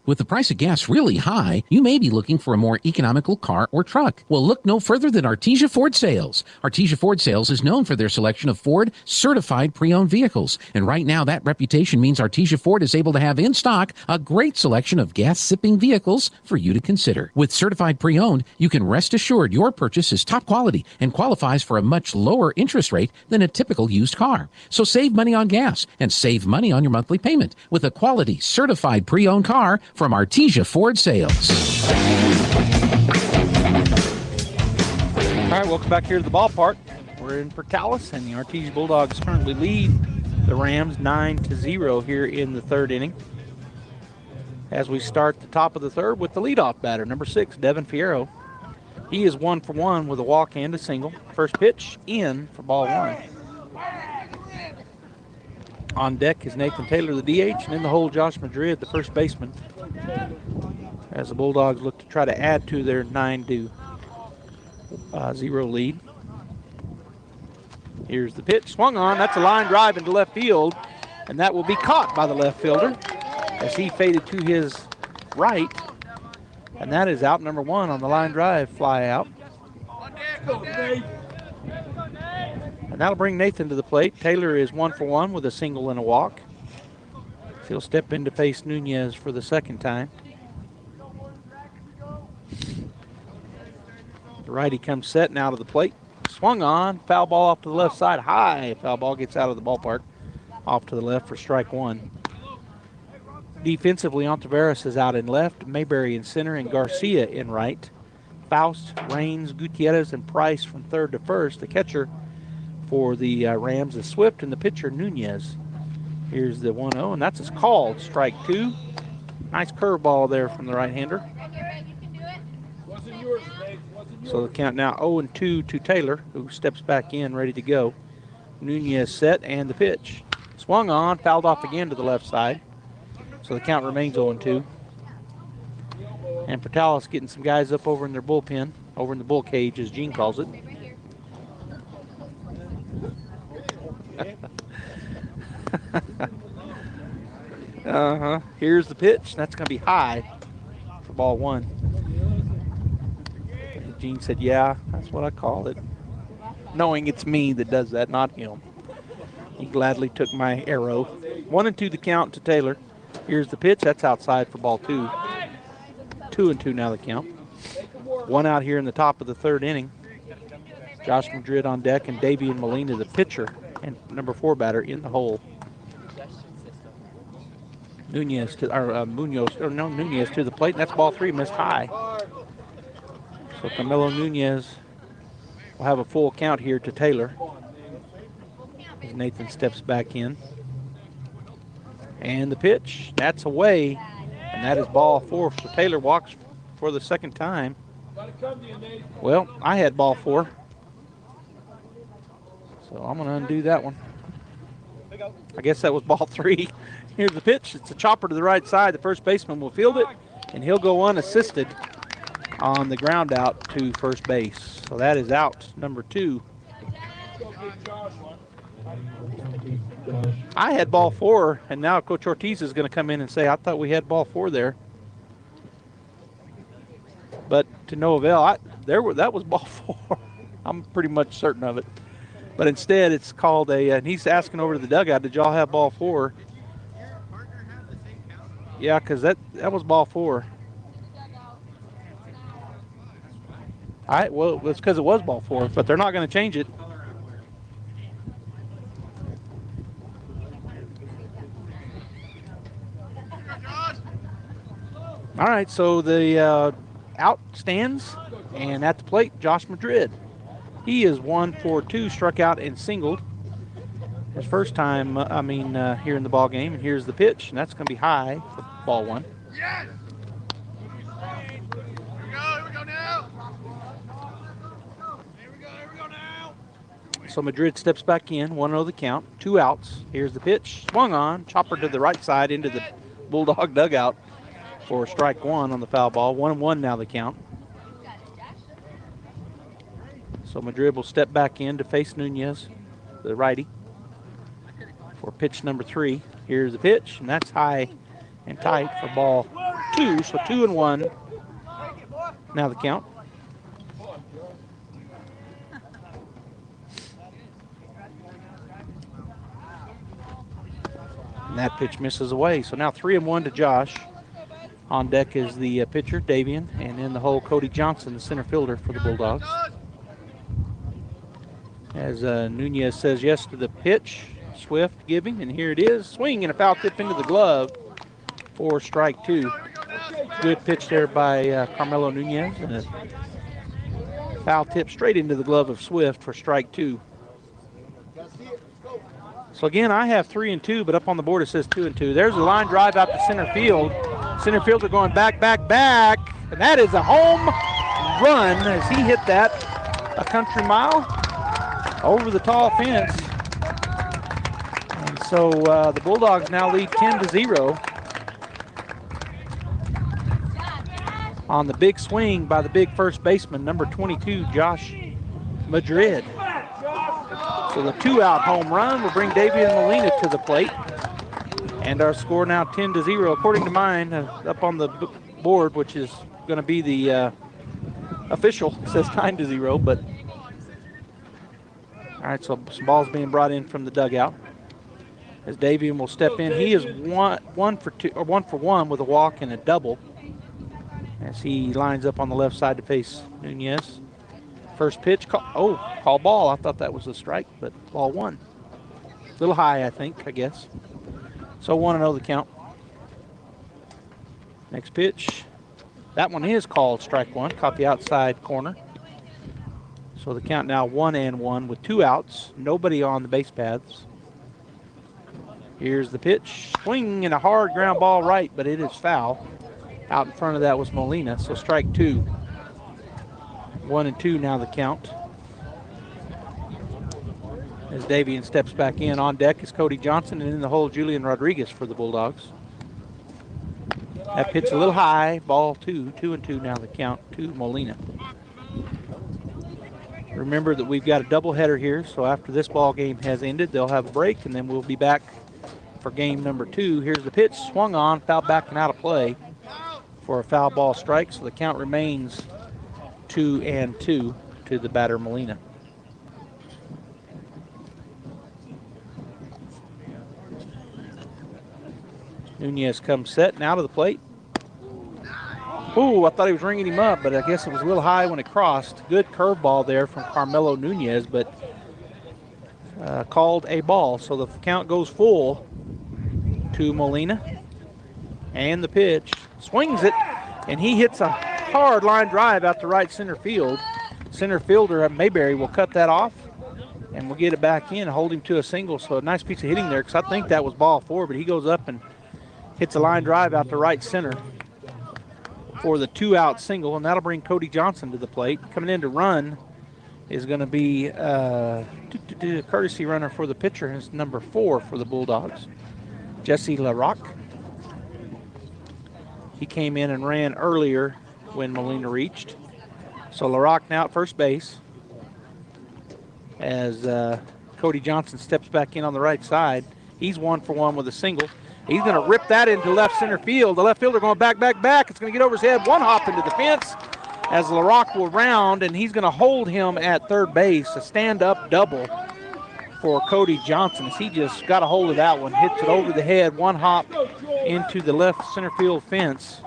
With the price of gas really high, you may be looking for a more economical car or truck. Well, look no further than Artesia Ford Sales. Artesia Ford Sales is known for their selection of Ford certified pre-owned vehicles. And right now, that reputation means Artesia Ford is able to have in stock a great selection of gas-sipping vehicles for you to consider. With certified pre-owned, you can rest assured your purchase is top quality and qualifies for a much lower interest rate than a typical used car. So save money on gas and save money on your monthly payment with a quality certified pre-owned car from Artesia Ford Sales. All right, welcome back here to the ballpark. We're in Portales, and the Artesia Bulldogs currently lead the Rams 9-0 here in the third inning. As we start the top of the third with the leadoff batter, number 6, Devin Fierro. He is 1 for 1 with a walk and a single. First pitch in for ball 1. On deck is Nathan Taylor, the DH, and in the hole, Josh Madrid, the first baseman, as the Bulldogs look to try to add to their 9-0 lead. Here's the pitch, swung on. That's a line drive into left field, and that will be caught by the left fielder as he faded to his right, and that is out number 1 on the line drive fly out. And that'll bring Nathan to the plate. Taylor is 1 for 1 with a single and a walk. He'll step in to face Nunez for the second time. The righty comes set now to the plate. Swung on, foul ball off to the left side, high. Foul ball gets out of the ballpark, off to the left for strike 1. Defensively, Ontiveros is out in left, Mayberry in center, and Garcia in right. Faust, Raines, Gutierrez, and Price from third to first. The catcher for the Rams is Swift, and the pitcher Nunez. Here's the 1-0, and that's called strike 2. Nice curveball there from the right-hander. So the count now 0-2 to Taylor, who steps back in ready to go. Nunez set, and the pitch. Swung on, fouled off again to the left side. So the count remains 0-2. And Portales getting some guys up over in their bullpen, over in the bull cage, as Gene calls it. Here's the pitch. That's going to be high for ball 1. Gene said, yeah, that's what I call it. Knowing it's me that does that, not him. He gladly took my arrow. 1-2 the count to Taylor. Here's the pitch. That's outside for ball 2. 2-2 now the count. 1 out here in the top of the third inning. Josh Madrid on deck, and Davian Molina, the pitcher, and number 4 batter in the hole. Nunez to the plate, and that's ball 3, missed high. So Carmelo Nunez will have a full count here to Taylor as Nathan steps back in. And the pitch, that's away, and that is ball 4. So Taylor walks for the second time. Well, I had ball 4. So I'm going to undo that one. I guess that was ball 3. Here's the pitch. It's a chopper to the right side. The first baseman will field it, and he'll go unassisted on the ground out to first base. So that is out number 2. I had ball 4, and now Coach Ortiz is going to come in and say, I thought we had ball 4 there. But to no avail, that was ball 4. I'm pretty much certain of it. But instead, it's called and he's asking over to the dugout, did y'all have ball 4? Yeah, because that was ball 4. Well, it's because it was ball 4, but they're not going to change it. All right, so the out stands, and at the plate, Josh Madrid. He is 1 for 2, struck out and singled. His first time, here in the ball game. And here's the pitch, and that's going to be high for ball 1. Yes! Here we go now. Here we go now. So Madrid steps back in, 1-0 the count, 2 outs. Here's the pitch, swung on, chopper to the right side into the Bulldog dugout for strike 1 on the foul ball. 1-1 now the count. So Madrid will step back in to face Nunez, the righty, for pitch number 3. Here's the pitch, and that's high and tight for ball 2. So 2-1 now the count. And that pitch misses away. So now 3-1 to Josh. On deck is the pitcher, Davian, and in the hole, Cody Johnson, the center fielder for the Bulldogs. As Nunez says yes to the pitch, Swift giving, and here it is. Swing and a foul tip into the glove for strike 2. Good pitch there by Carmelo Nunez, and a foul tip straight into the glove of Swift for strike 2. So again, I have 3-2, but up on the board it says 2-2. There's a line drive out to center field. Center fielder going back, and that is a home run as he hit that a country mile over the tall fence. And so the Bulldogs now lead 10-0 on the big swing by the big first baseman, number 22, Josh Madrid. So the 2-out home run will bring Davian Molina to the plate. And our score now 10-0, according to mine, up on the board, which is going to be the official. It says 9-0, but all right, so some balls being brought in from the dugout as Davian will step in. He is one for one with a walk and a double as he lines up on the left side to face Nunez. First pitch, call ball. I thought that was a strike, but ball one. A little high, I guess. So 1-0 the count. Next pitch. That one is called strike one. Caught the outside corner. So the count now 1-1 with 2 outs. Nobody on the base paths. Here's the pitch. Swing and a hard ground ball right, but it is foul. Out in front of that was Molina. So strike 2. 1-2 now the count. As Davian steps back in, on deck is Cody Johnson, and in the hole, Julian Rodriguez for the Bulldogs. That pitch a little high, ball 2, 2-2 now the count to Molina. Remember that we've got a doubleheader here, so after this ball game has ended, they'll have a break, and then we'll be back for game number 2. Here's the pitch, swung on, foul back and out of play for a foul ball strike, so the count remains 2-2 to the batter Molina. Nunez comes set now to the plate. Ooh, I thought he was ringing him up, but I guess it was a little high when it crossed. Good curveball there from Carmelo Nunez, but called a ball. So the count goes full to Molina. And the pitch, swings it, and he hits a hard line drive out to right center field. Center fielder Mayberry will cut that off, and we'll get it back in, hold him to a single. So a nice piece of hitting there, because I think that was ball 4, but he goes up and hits a line drive out to right center for the 2-out single, and that'll bring Cody Johnson to the plate. Coming in to run is going to be a courtesy runner for the pitcher. It's number 4 for the Bulldogs, Jesse LaRocque. He came in and ran earlier when Molina reached. So LaRocque now at first base as Cody Johnson steps back in on the right side. He's 1 for 1 with a single. He's going to rip that into left center field. The left fielder going back. It's going to get over his head. One hop into the fence as LaRocque will round, and he's going to hold him at third base. A stand-up double for Cody Johnson as he just got a hold of that one. Hits it over the head. One hop into the left center field fence.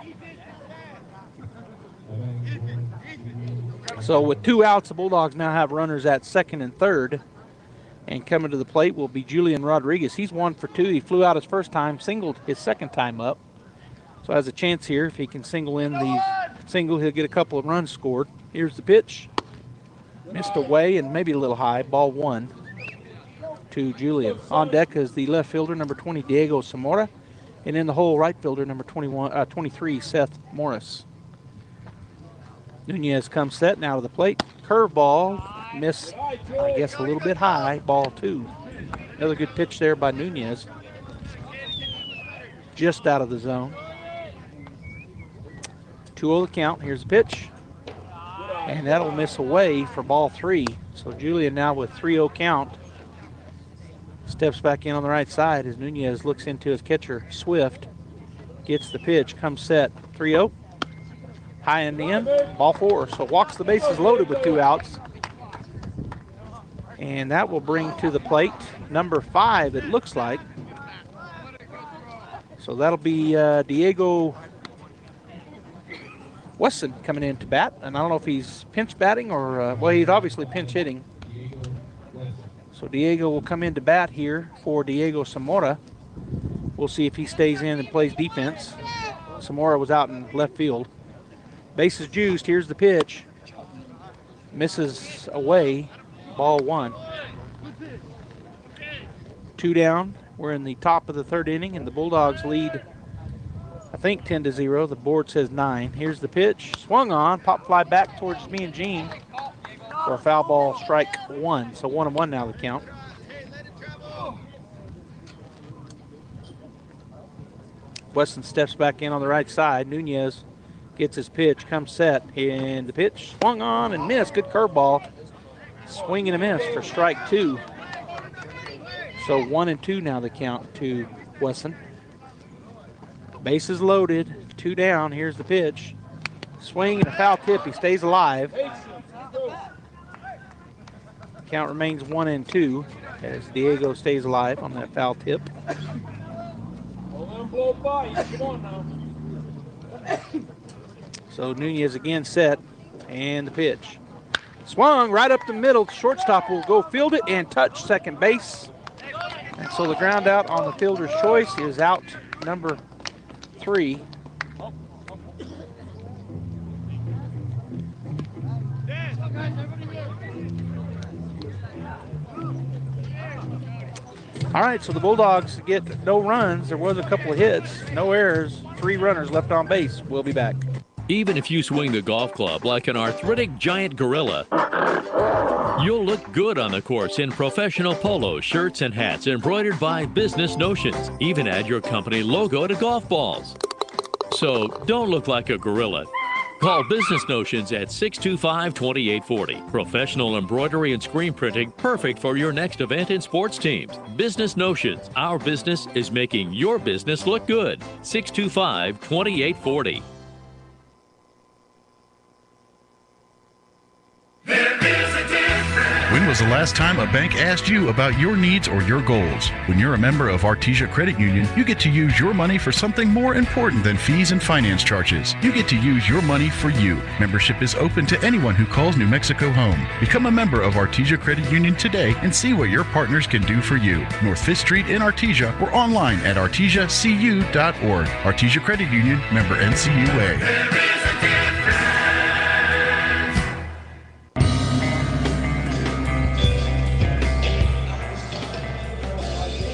So with 2 outs, the Bulldogs now have runners at second and third. And coming to the plate will be Julian Rodriguez. He's 1 for 2. He flew out his first time, singled his second time up. So has a chance here. If he can single in the single, he'll get a couple of runs scored. Here's the pitch. Missed away and maybe a little high. Ball 1 to Julian. On deck is the left fielder, number 20, Diego Zamora. And in the hole, right fielder, number 23, Seth Morris. Nunez comes set now to the plate. Curveball. Miss, I guess, a little bit high. Ball 2. Another good pitch there by Nunez. Just out of the zone. 2-0 the count. Here's the pitch. And that'll miss away for ball 3. So Julian now with 3-0 count. Steps back in on the right side as Nunez looks into his catcher, Swift. Gets the pitch, comes set. 3-0. High and in. Ball 4. So walks the bases loaded with 2 outs. And that will bring to the plate number 5, it looks like. So that'll be Diego Wesson coming in to bat. And I don't know if he's pinch batting or, well, he's obviously pinch hitting. So Diego will come in to bat here for Diego Zamora. We'll see if he stays in and plays defense. Zamora was out in left field. Bases juiced. Here's the pitch. Misses away. Ball 1. 2 down. We're in the top of the third inning, and the Bulldogs lead a think 10-0. The board says 9. Here's the pitch. Swung on. Pop fly back towards me and Gene for a foul ball, strike 1. So 1-1 now the count. Weston steps back in on the right side. Nunez gets his pitch, comes set, and the pitch swung on and missed. Good curveball. Swing and a miss for strike 2. So 1-2 now the count to Wesson. Bases loaded, 2 down. Here's the pitch. Swing and a foul tip. He stays alive. Count remains 1-2 as Diego stays alive on that foul tip. So Nunez again set, and the pitch. Swung right up the middle. Shortstop will go field it and touch second base. And so the ground out on the fielder's choice is out number 3. All right, so the Bulldogs get no runs. There was a couple of hits, no errors, 3 runners left on base. We'll be back. Even if you swing the golf club like an arthritic giant gorilla, you'll look good on the course in professional polos, shirts, and hats embroidered by Business Notions. Even add your company logo to golf balls. So don't look like a gorilla. Call Business Notions at 625-2840. Professional embroidery and screen printing, perfect for your next event and sports teams. Business Notions. Our business is making your business look good. 625-2840. When was the last time a bank asked you about your needs or your goals? When you're a member of Artesia Credit Union, you get to use your money for something more important than fees and finance charges. You get to use your money for you. Membership is open to anyone who calls New Mexico home. Become a member of Artesia Credit Union today and see what your partners can do for you. North 5th Street in Artesia or online at artesiacu.org. Artesia Credit Union, member NCUA.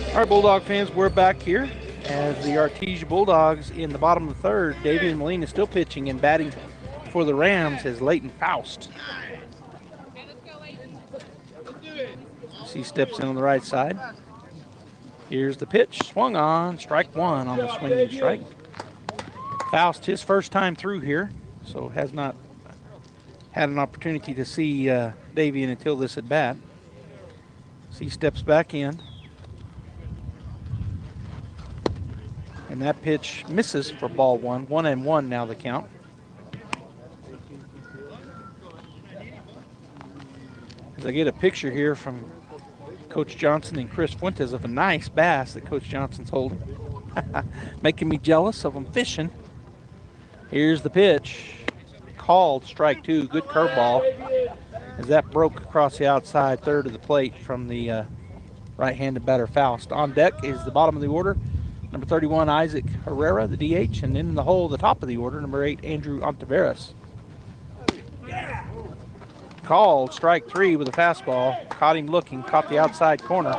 All right, Bulldog fans, we're back here as the Artesia Bulldogs in the bottom of the third. Davian Molina still pitching and batting for the Rams as Leighton Faust. He steps in on the right side. Here's the pitch, swung on, strike 1 on the swinging strike. Faust, his first time through here, so has not had an opportunity to see Davian until this at bat. So he steps back in. And that pitch misses for ball 1. 1-1 now the count. As I get a picture here from Coach Johnson and Chris Fuentes of a nice bass that Coach Johnson's holding. Making me jealous of them fishing. Here's the pitch. Called strike 2. Good curveball. As that broke across the outside third of the plate from the right-handed batter Faust. On deck is the bottom of the order. Number 31, Isaac Herrera, the DH, and in the hole, the top of the order, number 8, Andrew Ontiveros. Called strike 3 with a fastball. Caught him looking, caught the outside corner.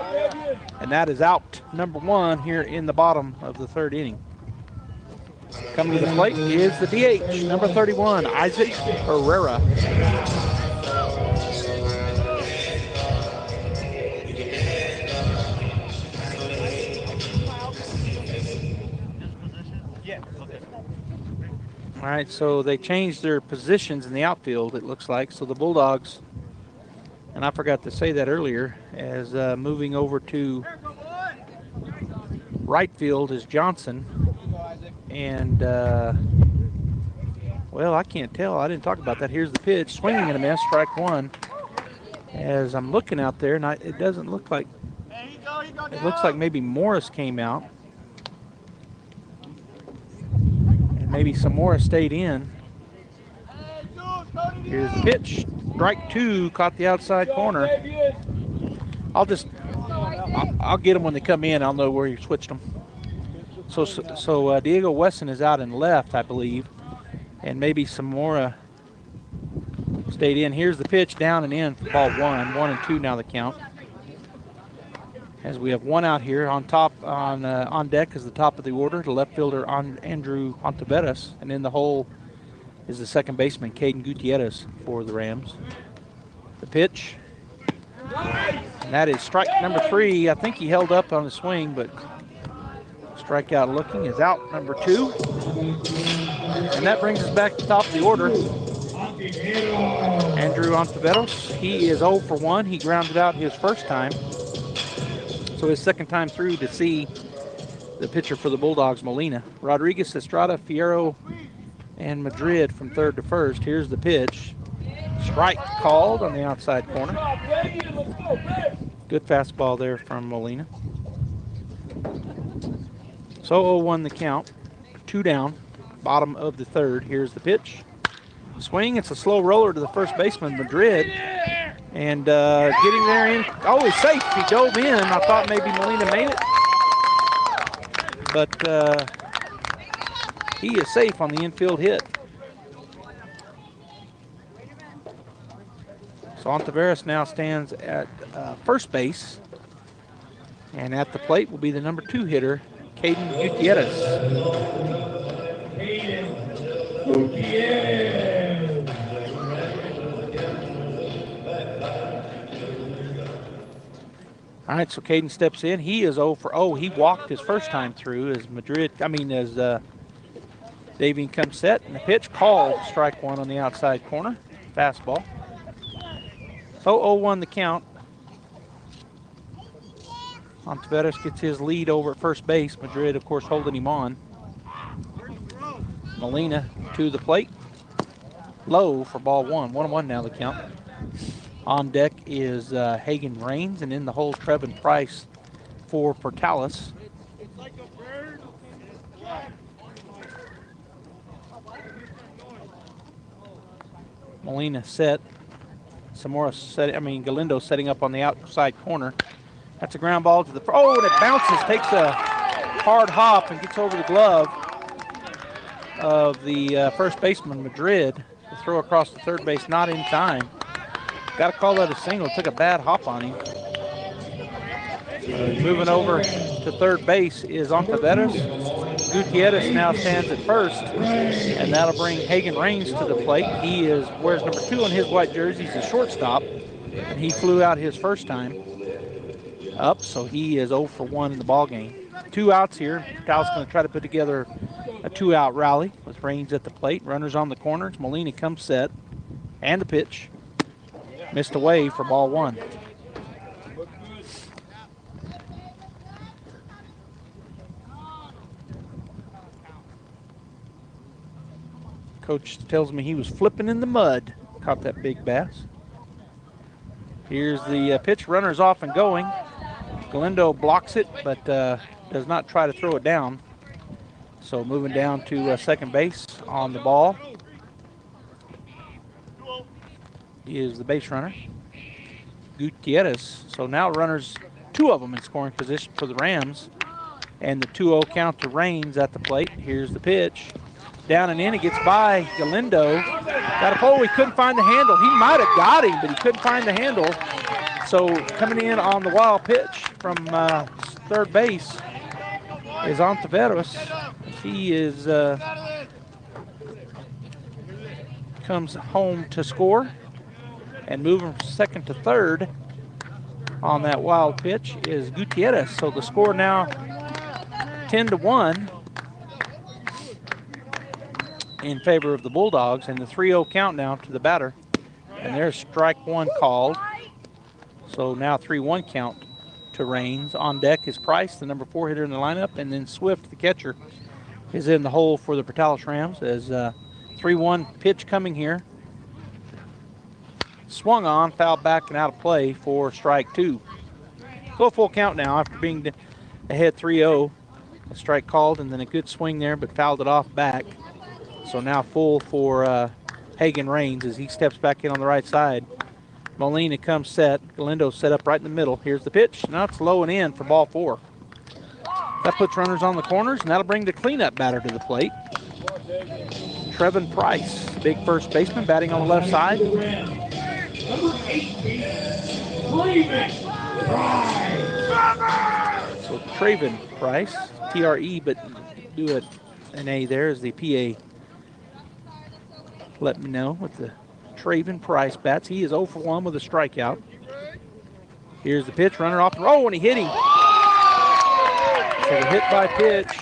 And that is out number 1 here in the bottom of the third inning. Coming to the plate is the DH, number 31, Isaac Herrera. All right, so they changed their positions in the outfield, it looks like. So the Bulldogs, and I forgot to say that earlier, as moving over to right field is Johnson. And, well, I can't tell. I didn't talk about that. Here's the pitch, swinging and a miss, strike 1. As I'm looking out there, and it doesn't look like, it looks like maybe Morris came out. Maybe some more stayed in. Here's the pitch. Strike 2, caught the outside corner. I'll get them when they come in. I'll know where you switched them. So Diego Wesson is out in left, I believe. And maybe some more stayed in. Here's the pitch, down and in for ball 1. 1-2 now the count. As we have one out here on deck is the top of the order, the left fielder Andrew Ontiveros, and in the hole is the second baseman Caden Gutierrez for the Rams. The pitch, and that is strike number 3. I think he held up on the swing, but strikeout looking is out number 2, and that brings us back to the top of the order. Andrew Ontiveros, he is 0 for 1. He grounded out his first time. So his second time through to see the pitcher for the Bulldogs, Molina. Rodriguez, Estrada, Fierro, and Madrid from third to first. Here's the pitch. Strike called on the outside corner. Good fastball there from Molina. So 0-1 the count. 2 down, bottom of the third. Here's the pitch. Swing, it's a slow roller to the first baseman, Madrid. And getting there in, oh, he's safe. He dove in. I thought maybe Molina made it. But he is safe on the infield hit. So Ontiveros now stands at first base. And at the plate will be the number 2 hitter, Caden Gutierrez. All right, so Caden steps in. He is 0 for 0. He walked his first time through as Davian comes set. And the pitch called, strike 1 on the outside corner. Fastball. So 0-1 the count. Ontiveros gets his lead over at first base. Madrid, of course, holding him on. Molina to the plate. Low for ball 1. 1-1 now the count. On deck is Hagen Rains, and in the hole, Trevin Price for Portales. Molina set. Galindo setting up on the outside corner. That's a ground ball to the, and it bounces, takes a hard hop and gets over the glove of the first baseman, Madrid. The throw across the third base, not in time. Got to call that a single. Took a bad hop on him. Moving over to third base is Ontiveros. Gutierrez now stands at first, and that'll bring Hagen Rains to the plate. He wears number 2 on his white jersey. He's a shortstop, and he flew out his first time up, so he is 0 for 1 in the ball game. 2 outs here. Cal's going to try to put together a 2-out rally with Rains at the plate. Runners on the corners. Molina comes set, and the pitch. Missed away for ball 1. Coach tells me he was flipping in the mud. Caught that big bass. Here's the pitch. Runners off and going. Galindo blocks it, but does not try to throw it down. So moving down to second base on the ball is the base runner, Gutierrez. So now runners, 2 of them in scoring position for the Rams. And the 2-0 count to Rains at the plate. Here's the pitch. Down and in, it gets by Galindo. Got a pole, he couldn't find the handle. He might have got him, but he couldn't find the handle. So coming in on the wild pitch from third base is Ontiveros. He is comes home to score. And moving from second to third on that wild pitch is Gutierrez. So the score now 10-1 in favor of the Bulldogs, and the 3-0 count now to the batter. And there's strike 1 called. So now 3-1 count to Rains. On deck is Price, the number 4 hitter in the lineup, and then Swift, the catcher, is in the hole for the Portales Rams as 3-1 pitch coming here. Swung on, fouled back and out of play for strike 2. Go full count now after being ahead 3-0. A strike called and then a good swing there, but fouled it off back. So now full for Hagen Rains as he steps back in on the right side. Molina comes set. Galindo set up right in the middle. Here's the pitch. Now it's low and in for ball 4. That puts runners on the corners, and that'll bring the cleanup batter to the plate. Trevin Price, big first baseman, batting on the left side. Number 18, Cleveland Drive. So Traven Price, TRE, but do an A there as the PA. Let me know with the Traven Price bats. He is 0 for 1 with a strikeout. Here's the pitch, runner off the roll, and he hit him. So the hit by pitch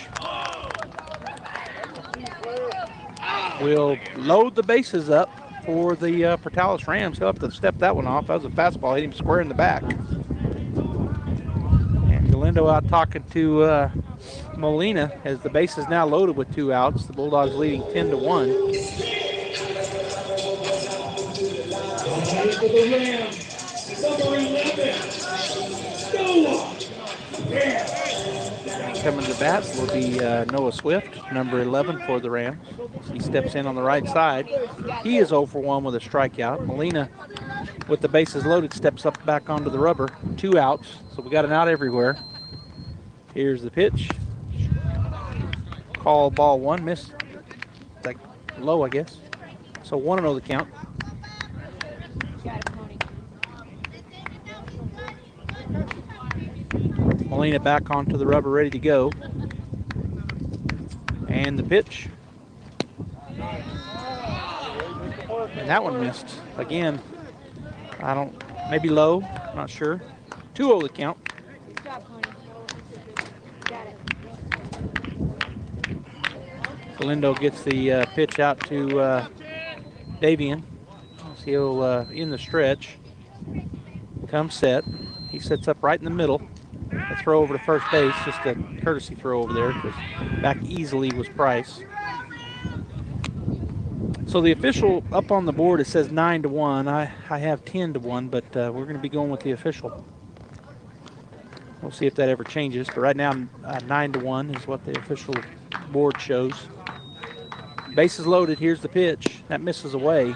will load the bases up for the Portales Rams. He'll have to step that one off. That was a fastball, hit him square in the back. And Galindo out talking to Molina as the base is now loaded with 2 outs. The Bulldogs leading 10-1. Coming to bat will be Noah Swift, number 11 for the Rams. He steps in on the right side. He is 0 for 1 with a strikeout. Molina, with the bases loaded, steps up back onto the rubber. 2 outs, so we got an out everywhere. Here's the pitch. Call ball 1, miss. Like low, I guess. So 1-0 the count. Molina back onto the rubber, ready to go. And the pitch. And that one missed. Again, maybe low, not sure. 2-0 the count. Galindo gets the pitch out to Davian. He'll in the stretch. Come set. He sets up right in the middle. A throw over to first base, just a courtesy throw over there because back easily was Price. So the official up on the board, it says 9-1. I have 10-1, but we're going to be going with the official. We'll see if that ever changes. But right now, 9-1 is what the official board shows. Bases loaded. Here's the pitch. That misses away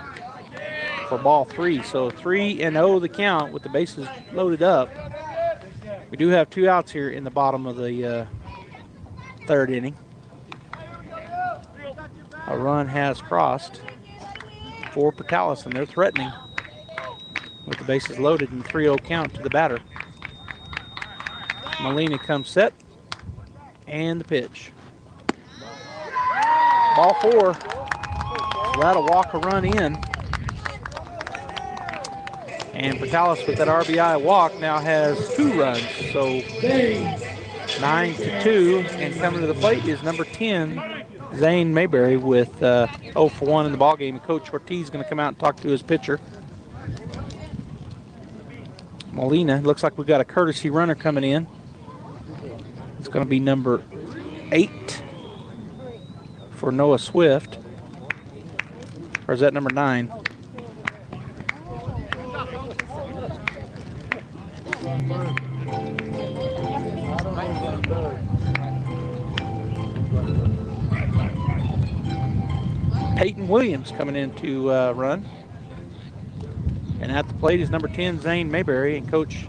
for ball 3. So 3-0 the count with the bases loaded up. We do have 2 outs here in the bottom of the 3rd inning. A run has crossed for Portales, and they're threatening with the bases loaded and 3-0 count to the batter. Molina comes set, and the pitch. Ball 4. So that'll walk a run in. And Portales with that RBI walk now has 2 runs. So 9-2. And coming to the plate is number 10, Zane Mayberry, with 0 for 1 in the ballgame. And Coach Ortiz is going to come out and talk to his pitcher. Molina, looks like we've got a courtesy runner coming in. It's going to be number 8 for Noah Swift. Or is that number 9? Peyton Williams coming in to run. And at the plate is number 10, Zane Mayberry. And Coach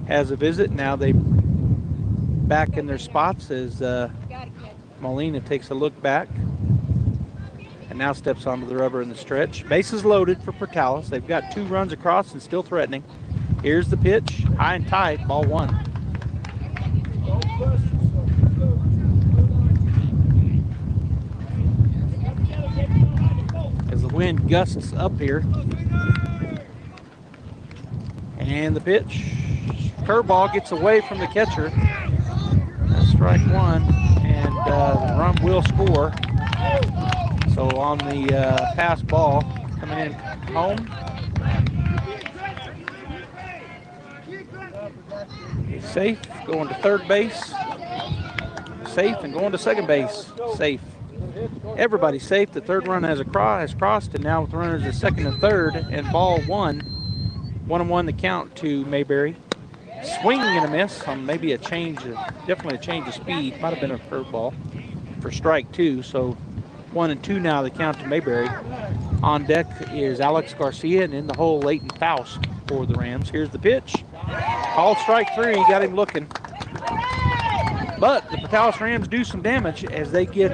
has a visit. Now they back in their spots as Molina takes a look back. And now steps onto the rubber in the stretch. Bases loaded for Portales. They've got 2 runs across and still threatening. Here's the pitch, high and tight, ball 1. As the wind gusts up here. And the pitch, curveball gets away from the catcher. That's strike 1, and the run will score. So on the pass ball, coming in home. Safe, going to third base. Safe, and going to second base. Safe. Everybody's safe. The third run has crossed, and now with the runners at second and third, and ball 1. 1-1 the count to Mayberry. Swinging and a miss on maybe a change, definitely a change of speed. Might have been a curveball for strike 2. So 1-2 now the count to Mayberry. On deck is Alex Garcia, and in the hole, Leighton Faust for the Rams. Here's the pitch. Called strike 3, got him looking. But the Portales Rams do some damage as they get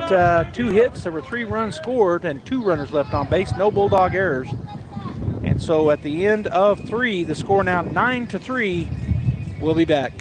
2 hits. There were 3 runs scored and 2 runners left on base. No Bulldog errors. And so at the end of 3, the score now 9-3. We'll be back.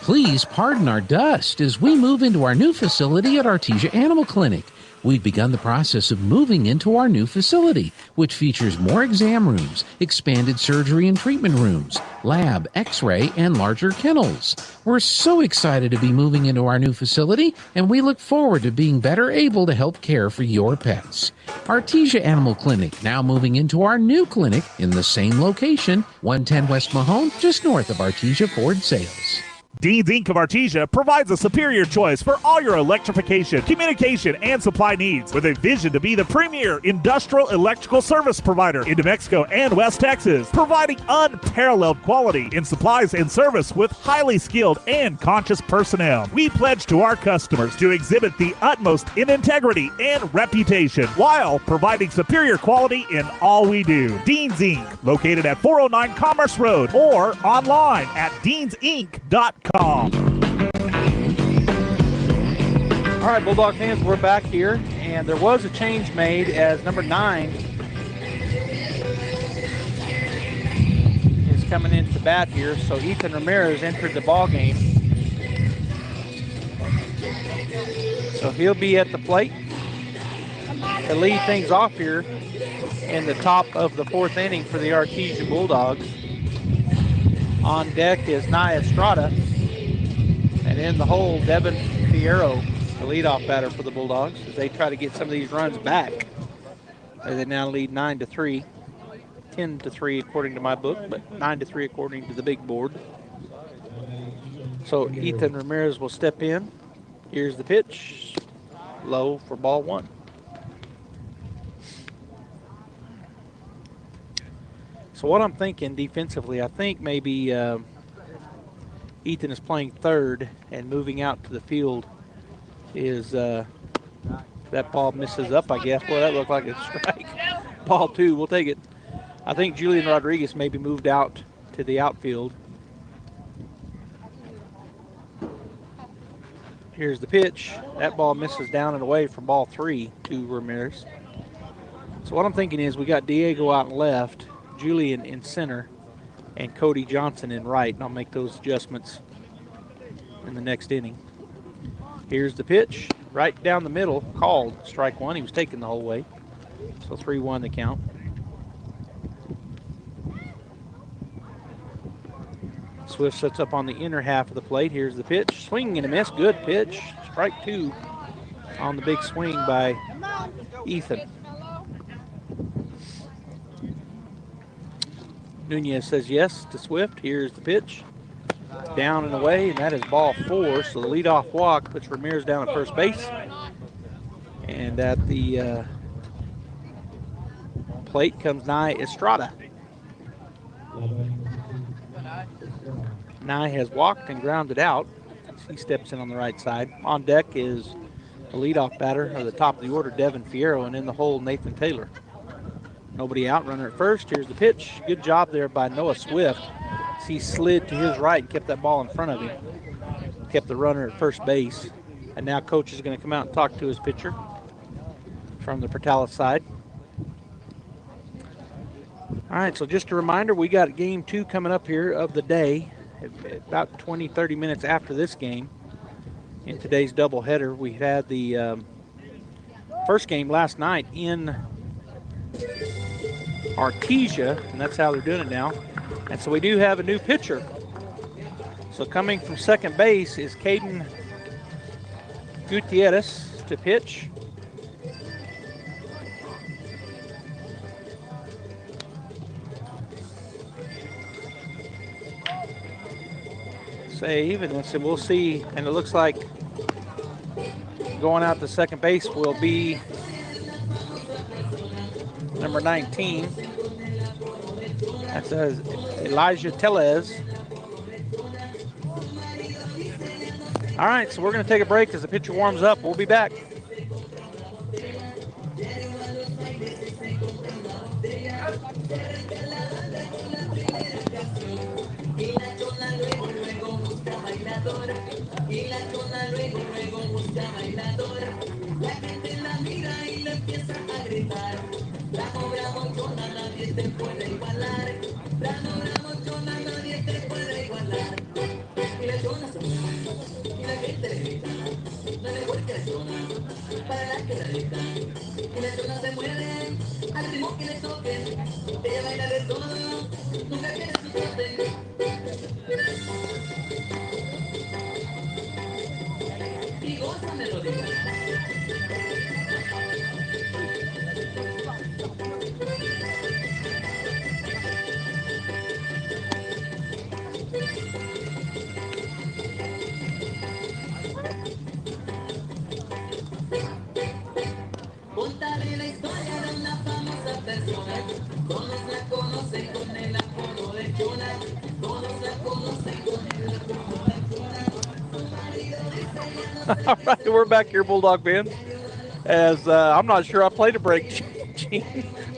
Please pardon our dust as we move into our new facility at Artesia Animal Clinic. We've begun the process of moving into our new facility, which features more exam rooms, expanded surgery and treatment rooms, lab, x-ray, and larger kennels. We're so excited to be moving into our new facility, and we look forward to being better able to help care for your pets. Artesia Animal Clinic, now moving into our new clinic in the same location, 110 West Mahone, just north of Artesia Ford Sales. Dean's Inc. of Artesia provides a superior choice for all your electrification, communication, and supply needs, with a vision to be the premier industrial electrical service provider in New Mexico and West Texas, providing unparalleled quality in supplies and service with highly skilled and conscious personnel. We pledge to our customers to exhibit the utmost in integrity and reputation while providing superior quality in all we do. Dean's Inc., located at 409 Commerce Road or online at deansinc.com. All right, Bulldog fans, we're back here, and there was a change made as number 9 is coming into the bat here. So Ethan Ramirez entered the ball game. So he'll be at the plate to lead things off here in the top of the 4th inning for the Artesia Bulldogs. On deck is Nye Estrada. And in the hole, Devin Fierro, the leadoff batter for the Bulldogs, as they try to get some of these runs back. As they now lead 9-3, 10-3 according to my book, but 9-3 according to the big board. So Ethan Ramirez will step in. Here's the pitch, low for ball 1. So what I'm thinking defensively, I think maybe Ethan is playing third and moving out to the field is that ball misses up, I guess. Well, that looked like a strike. Ball 2, we'll take it. I think Julian Rodriguez maybe moved out to the outfield. Here's the pitch. That ball misses down and away for ball 3 to Ramirez. So what I'm thinking is we got Diego out left, Julian in center, and Cody Johnson in right, and I'll make those adjustments in the next inning. Here's the pitch, right down the middle, called strike 1. He was taken the whole way, so 3-1 the count. Swift sets up on the inner half of the plate. Here's the pitch, swing and a miss, good pitch, strike 2 on the big swing by Ethan. Nunez says yes to Swift. Here's the pitch. Down and away, and that is ball 4. So the leadoff walk puts Ramirez down at first base. And at the plate comes Nye Estrada. Nye has walked and grounded out. He steps in on the right side. On deck is the leadoff batter, or the top of the order, Devin Fierro, and in the hole, Nathan Taylor. Nobody out, runner at first. Here's the pitch. Good job there by Noah Swift. He slid to his right and kept that ball in front of him. Kept the runner at first base. And now coach is going to come out and talk to his pitcher from the Portales side. All right, so just a reminder, we got game 2 coming up here of the day. About 20, 30 minutes after this game. In today's doubleheader, we had the first game last night in Artesia, and that's how they're doing it now. And so we do have a new pitcher. So coming from second base is Caden Gutierrez to pitch. Save, and so we'll see, and it looks like going out to second base will be number 19. That's Elijah Tellez. All right, so we're going to take a break as the pitcher warms up. We'll be back. All right, we're back here, Bulldog fans. As I'm not sure I played a break.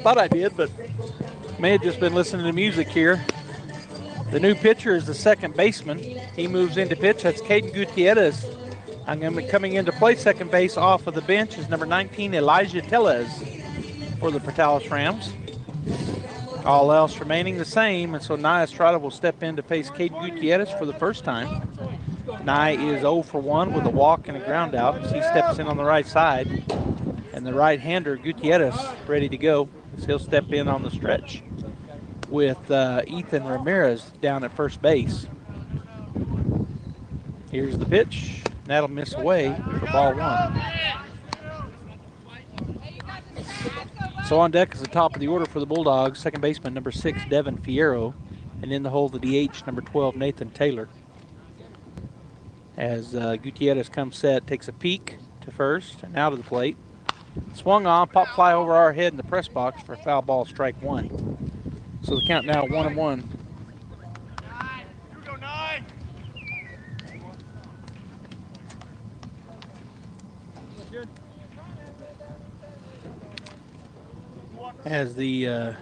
Thought I did, but may have just been listening to music here. The new pitcher is the second baseman. He moves into pitch. That's Caden Gutierrez. I'm going to be coming into play second base off of the bench is number 19, Elijah Tellez for the Portales Rams. All else remaining the same, and so Nye Estrada will step in to face Caden Gutierrez for the first time. Nye is 0 for 1 with a walk and a ground out as he steps in on the right side. And the right-hander, Gutierrez, ready to go. So he'll step in on the stretch with Ethan Ramirez down at first base. Here's the pitch. That'll miss away for ball 1. So on deck is the top of the order for the Bulldogs. Second baseman, number 6, Devin Fierro. And in the hole, the DH, number 12, Nathan Taylor. As Gutierrez comes set, takes a peek to first and out of the plate. Swung on, pop fly over our head in the press box for a foul ball, strike 1. So the count now 1-1. As the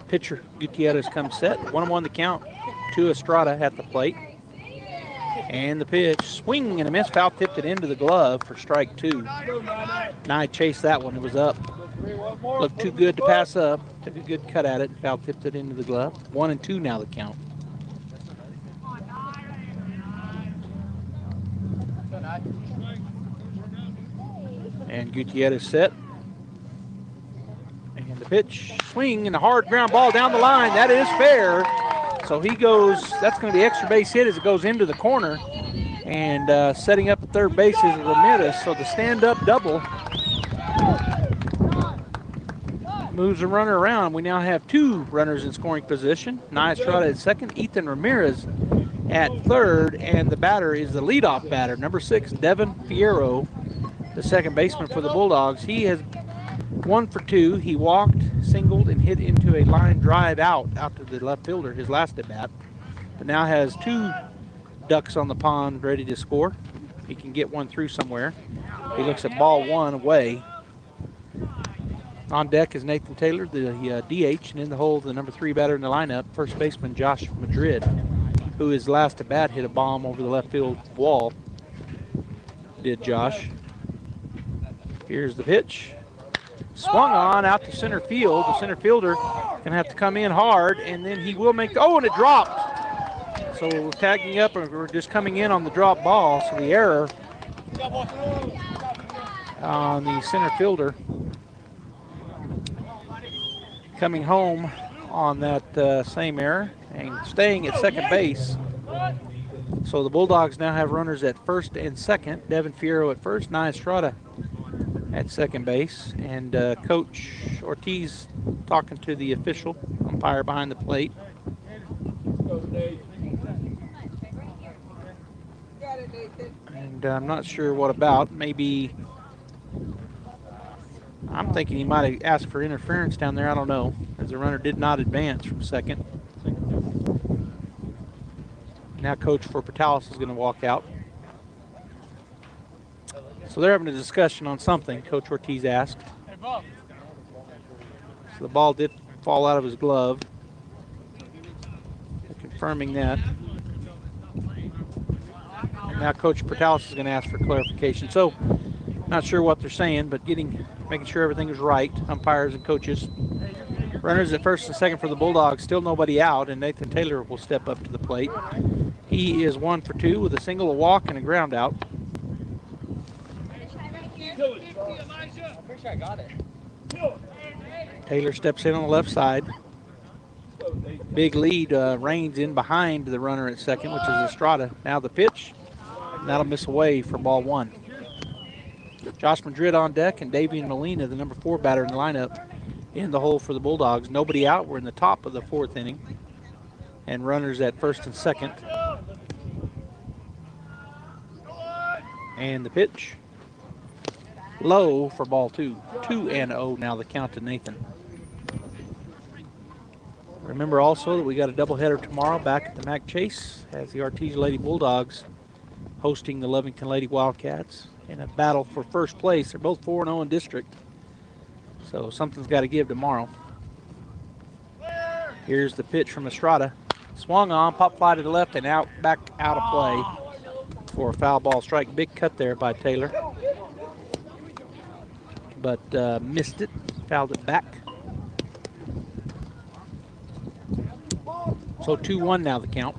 pitcher Gutierrez comes set, 1-1 the count to Estrada at the plate. And the pitch, swing and a miss, foul tipped it into the glove for strike 2. Nye chased that one, it was up. Looked too good to pass up, took a good cut at it, foul tipped it into the glove. 1-2 now the count. And Gutierrez set. And the pitch, swing and a hard ground ball down the line, that is fair. So he goes, that's going to be extra base hit as it goes into the corner. And setting up at third base is Ramirez. So the stand-up double moves the runner around. We now have 2 runners in scoring position. Nye Estrada at second, Ethan Ramirez at third, and the batter is the leadoff batter, number 6, Devin Fierro, the second baseman for the Bulldogs. He has 1 for 2. He walked, singled, and hit into a line drive out to the left fielder, his last at bat. But now has 2 ducks on the pond ready to score. He can get one through somewhere. He looks at ball 1 away. On deck is Nathan Taylor, the DH, and in the hole, the number 3 batter in the lineup, first baseman Josh Madrid, who his last at bat hit a bomb over the left field wall. Did Josh. Here's the pitch. Swung on out to center field. The center fielder going to have to come in hard, and then he will make, and it dropped. So we're tagging up, and we're just coming in on the drop ball. So the error on the center fielder coming home on that same error and staying at second base. So the Bulldogs now have runners at first and second. Devin Fierro at first, Nye Estrada at second base, and Coach Ortiz talking to the official umpire behind the plate. And I'm not sure what about. Maybe, I'm thinking he might have asked for interference down there. I don't know, as the runner did not advance from second. Now Coach for Portales is going to walk out. So they're having a discussion on something, Coach Ortiz asked. So the ball did fall out of his glove. They're confirming that. And now Coach Portales is going to ask for clarification. So not sure what they're saying, but making sure everything is right, umpires and coaches. Runners at first and second for the Bulldogs, still nobody out, and Nathan Taylor will step up to the plate. He is 1 for 2 with a single, a walk, and a ground out. Taylor steps in on the left side. Big lead reigns in behind the runner at second, which is Estrada. Now the pitch, and that'll miss away for ball 1. Josh Madrid on deck and Davian Molina, the number 4 batter in the lineup, in the hole for the Bulldogs. Nobody out. We're in the top of the 4th inning. And runners at first and second. And the pitch. Low for ball 2. 2-0 now the count to Nathan. Remember also that we got a doubleheader tomorrow back at the Mac Chase as the Artesia Lady Bulldogs hosting the Lovington Lady Wildcats in a battle for first place. They're both 4-0 in district, so something's got to give tomorrow. Here's the pitch from Estrada. Swung on, pop fly to the left, and back out of play for a foul ball strike. Big cut there by Taylor, but missed it, fouled it back. So 2-1 now the count.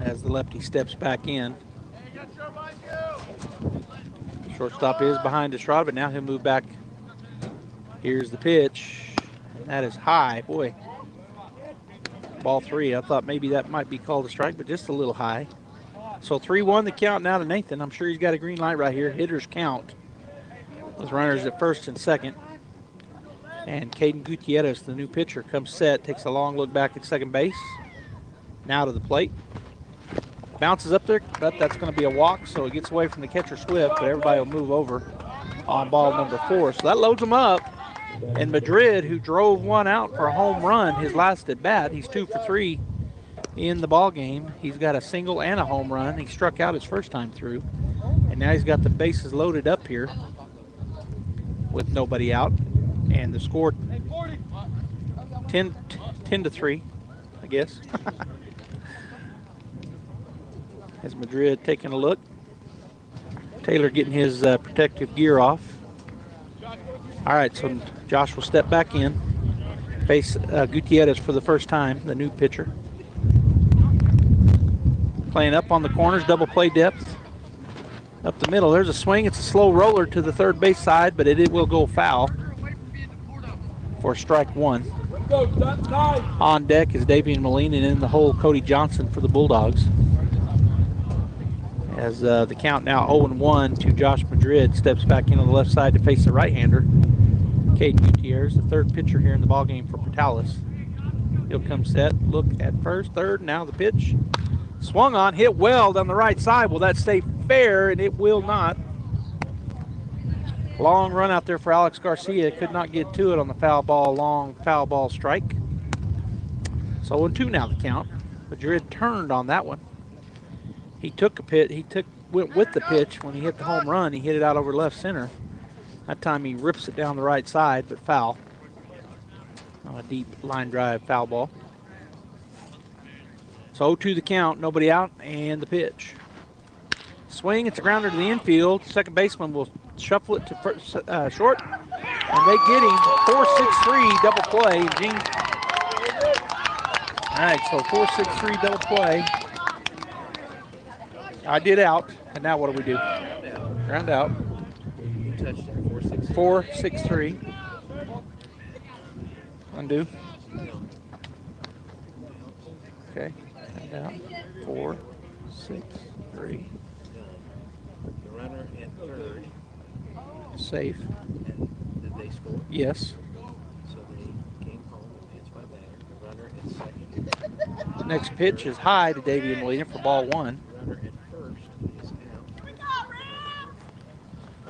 As the lefty steps back in. Shortstop is behind Estrada, but now he'll move back. Here's the pitch. And that is high. Boy. Ball 3. I thought maybe that might be called a strike, but just a little high. So 3-1 the count now to Nathan. I'm sure he's got a green light right here. Hitters count. With runners at first and second. And Caden Gutierrez, the new pitcher, comes set, takes a long look back at second base. Now to the plate. Bounces up there, but that's going to be a walk, so it gets away from the catcher Swift, but everybody will move over on ball number 4. So that loads them up. And Madrid, who drove one out for a home run his last at bat, he's 2 for 3 in the ball game. He's got a single and a home run. He struck out his first time through. And now he's got the bases loaded up here with nobody out. And the score 10 to 3, I guess. As Madrid taking a look. Taylor getting his protective gear off. All right, so Josh will step back in. Face Gutierrez for the first time, the new pitcher. Playing up on the corners, double play depth. Up the middle, there's a swing. It's a slow roller to the third base side, but it will go foul for strike 1. On deck is Davian Molina, and in the hole, Cody Johnson for the Bulldogs. As the count now 0-1 to Josh Madrid, steps back in on the left side to face the right-hander. Caden Gutierrez, the third pitcher here in the ballgame for Portales. He'll come set, look at first, third, now the pitch. Swung on, hit well down the right side. Will that stay fair? And it will not. Long run out there for Alex Garcia. Could not get to it on the foul ball, long foul ball strike. So 0-2 now the count. Madrid turned on that one. He took a pitch. Went with the pitch when he hit the home run. He hit it out over left center. That time he rips it down the right side, but foul. On a deep line drive foul ball. So 0-2 the count. Nobody out, and the pitch. Swing. It's a grounder to the infield. Second baseman will shuffle it to first, short, and they get him. 4-6-3 double play. All right, so 4-6-3 double play. I did out, and now what do we do? Ground out. 4-6-3. Undo. Okay, ground out. 4-6-3. The runner at third. Safe. Did they score? Yes. So they came home, advanced by batter. The runner at second. The next pitch is high to Davian Molina for ball 1. Runner at first is out.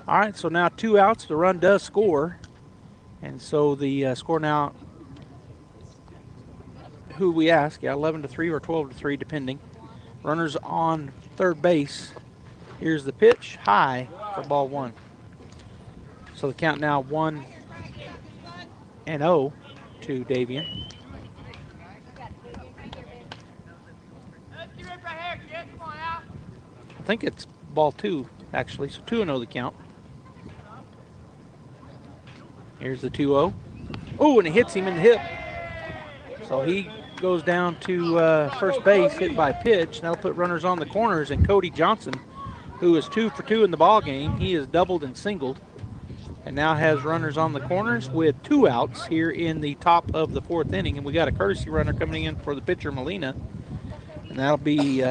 All right, so now 2 outs. The run does score. And so the score now, who we ask, 11-3 or 12-3, depending. Runners on third base. Here's the pitch, high for ball 1. So the count now 1-0 to Davian. I think it's ball 2, actually, so 2-0 the count. Here's the 2-0. Oh, and it hits him in the hip. So he goes down to first base, hit by pitch. That'll put runners on the corners, and Cody Johnson who is 2 for 2 in the ball game. He is doubled and singled, and now has runners on the corners with 2 outs here in the top of the 4th inning. And we got a courtesy runner coming in for the pitcher, Molina, and that'll be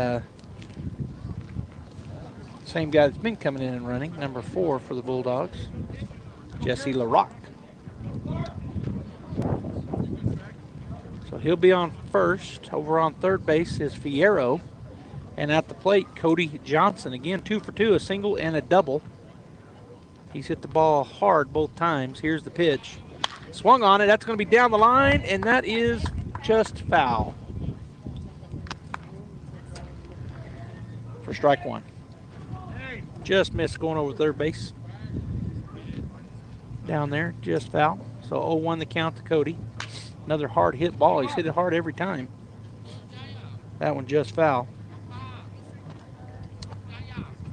same guy that's been coming in and running, number 4 for the Bulldogs, Jesse LaRock. So he'll be on first. Over on third base is Fierro. And at the plate, Cody Johnson. Again, 2 for 2, a single and a double. He's hit the ball hard both times. Here's the pitch. Swung on it. That's going to be down the line, and that is just foul for strike 1. Just missed going over third base. Down there, just foul. So 0-1 the count to Cody. Another hard hit ball. He's hit it hard every time. That one just foul.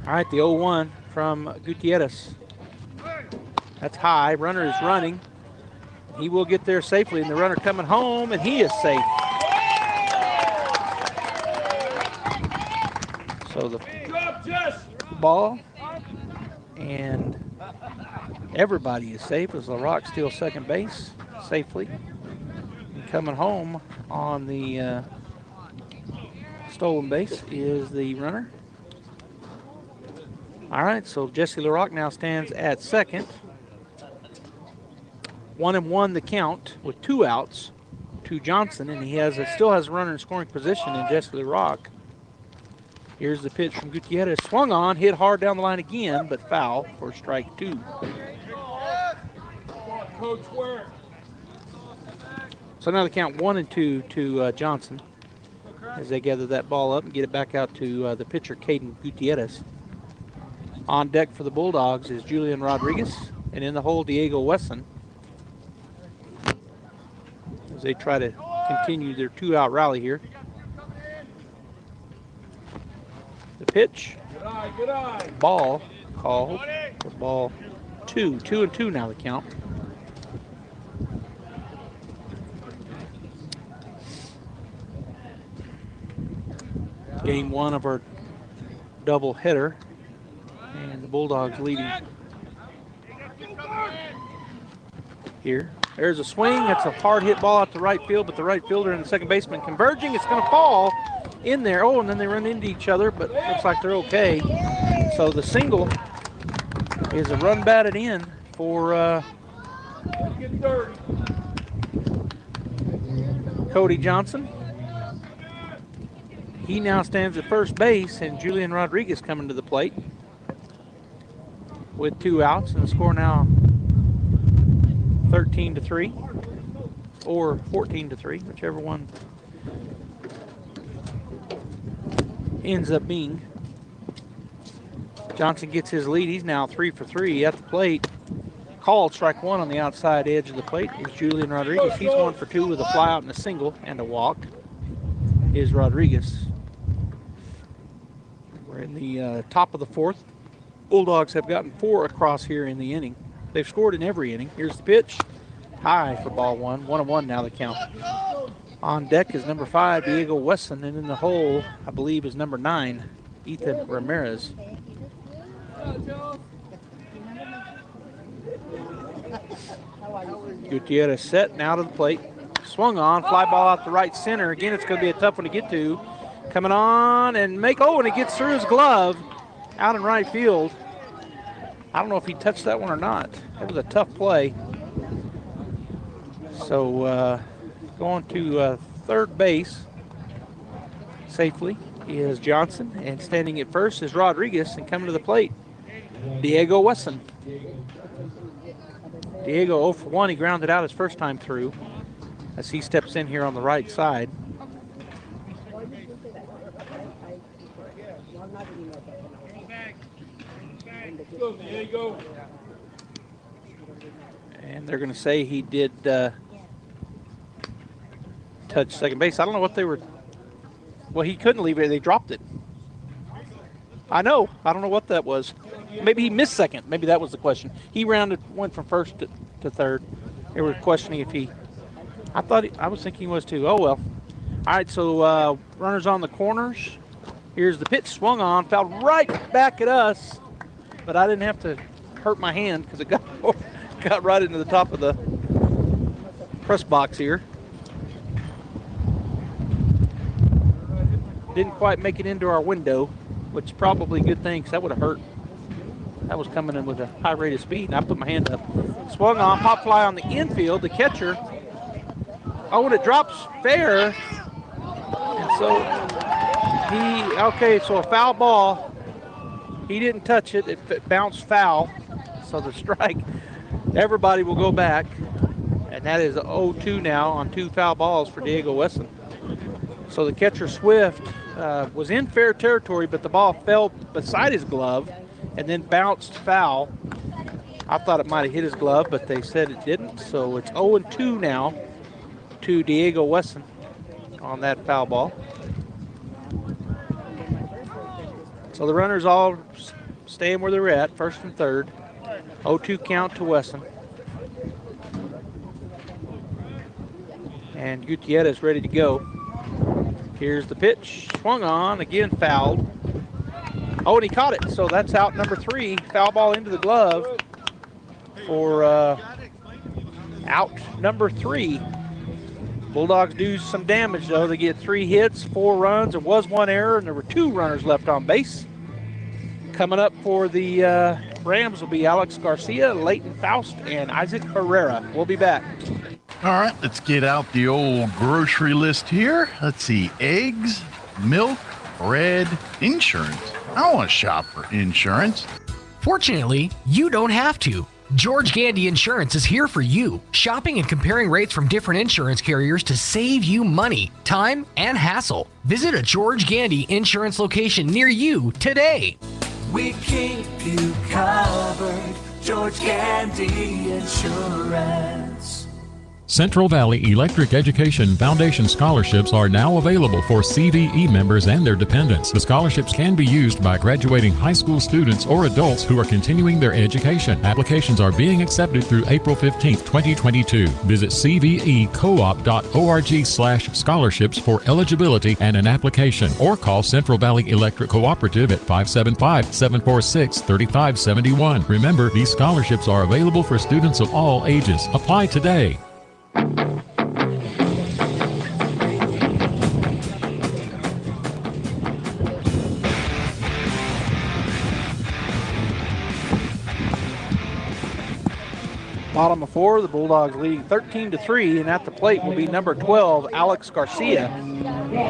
All right, the 0-1 from Gutierrez. That's high. Runner is running. He will get there safely, and the runner coming home, and he is safe. So the ball, and everybody is safe as LaRock steals second base safely. And coming home on the stolen base is the runner. All right, so Jesse LaRock now stands at second. 1-1 the count with 2 outs to Johnson, and he still has a runner in scoring position in Jesse LaRock. Here's the pitch from Gutierrez. Swung on, hit hard down the line again, but foul for strike 2. So now the count 1-2 to Johnson as they gather that ball up and get it back out to the pitcher, Caden Gutierrez. On deck for the Bulldogs is Julian Rodriguez, and in the hole, Diego Wesson, as they try to continue their 2-out rally here. The pitch, ball called for ball 2. 2-2 now the count. Game 1 of our double header, and the Bulldogs leading here. There's a swing. That's a hard hit ball out to right field, but the right fielder and the second baseman converging. It's going to fall in there. Oh, and then they run into each other, but looks like they're okay. So the single is a run batted in for Cody Johnson. He now stands at first base, and Julian Rodriguez coming to the plate with 2 outs, and the score now 13-3 or 14-3, whichever one ends up being. Johnson gets his lead. He's now 3 for 3 at the plate. Called strike 1 on the outside edge of the plate is Julian Rodriguez. He's 1 for 2 with a fly out and a single and a walk is Rodriguez. We're in the top of the 4th. Bulldogs have gotten 4 across here in the inning. They've scored in every inning. Here's the pitch. High for ball 1. 1-1 now the count. On deck is number 5, Diego Wesson, and in the hole, I believe, is number 9, Ethan Ramirez. Gutierrez set now to the plate. Swung on, fly ball out the right center. Again, it's going to be a tough one to get to. Coming on and and it gets through his glove out in right field. I don't know if he touched that one or not. It was a tough play. So going to third base safely is Johnson, and standing at first is Rodriguez, and coming to the plate, Diego Wesson. Diego 0 for 1. He grounded out his first time through as he steps in here on the right side. And they're going to say he did touch second base. I don't know what they were. Well, he couldn't leave it. They dropped it. I know. I don't know what that was. Maybe he missed second. Maybe that was the question. He went from first to third. They were questioning if he. I was thinking he was too. Oh, well. All right, so runners on the corners. Here's the pitch, swung on, fouled right back at us, but I didn't have to hurt my hand because it got right into the top of the press box here. Didn't quite make it into our window, which is probably a good thing because that would have hurt. That was coming in with a high rate of speed, and I put my hand up. Swung on, pop fly on the infield, the catcher. Oh, and it drops fair. And so so a foul ball. He didn't touch it. It bounced foul. So the strike, everybody will go back. And that is 0-2 now on 2 foul balls for Diego Wesson. So the catcher Swift was in fair territory, but the ball fell beside his glove and then bounced foul. I thought it might have hit his glove, but they said it didn't. So it's 0-2 now to Diego Wesson on that foul ball. So the runners all staying where they're at, first and third. 0-2 count to Wesson. And Gutierrez ready to go. Here's the pitch, swung on, again fouled. Oh, and he caught it, so that's out number 3. Foul ball into the glove for out number 3. Bulldogs do some damage, though. They get 3 hits, 4 runs. There was 1 error, and there were 2 runners left on base. Coming up for the Rams will be Alex Garcia, Leighton Faust, and Isaac Herrera. We'll be back. All right, let's get out the old grocery list here. Let's see, eggs, milk, bread, insurance. I don't want to shop for insurance. Fortunately, you don't have to. George Gandy Insurance is here for you, shopping and comparing rates from different insurance carriers to save you money, time, and hassle. Visit a George Gandy Insurance location near you today. We keep you covered, George Gandy Insurance. Central Valley Electric Education Foundation scholarships are now available for CVE members and their dependents. The scholarships can be used by graduating high school students or adults who are continuing their education. Applications are being accepted through April 15, 2022. Visit cvecoop.org/scholarships for eligibility and an application, or call Central Valley Electric Cooperative at 575-746-3571. Remember, these scholarships are available for students of all ages. Apply today. Bottom of 4, the Bulldogs leading 13-3, and at the plate will be number 12, Alex Garcia,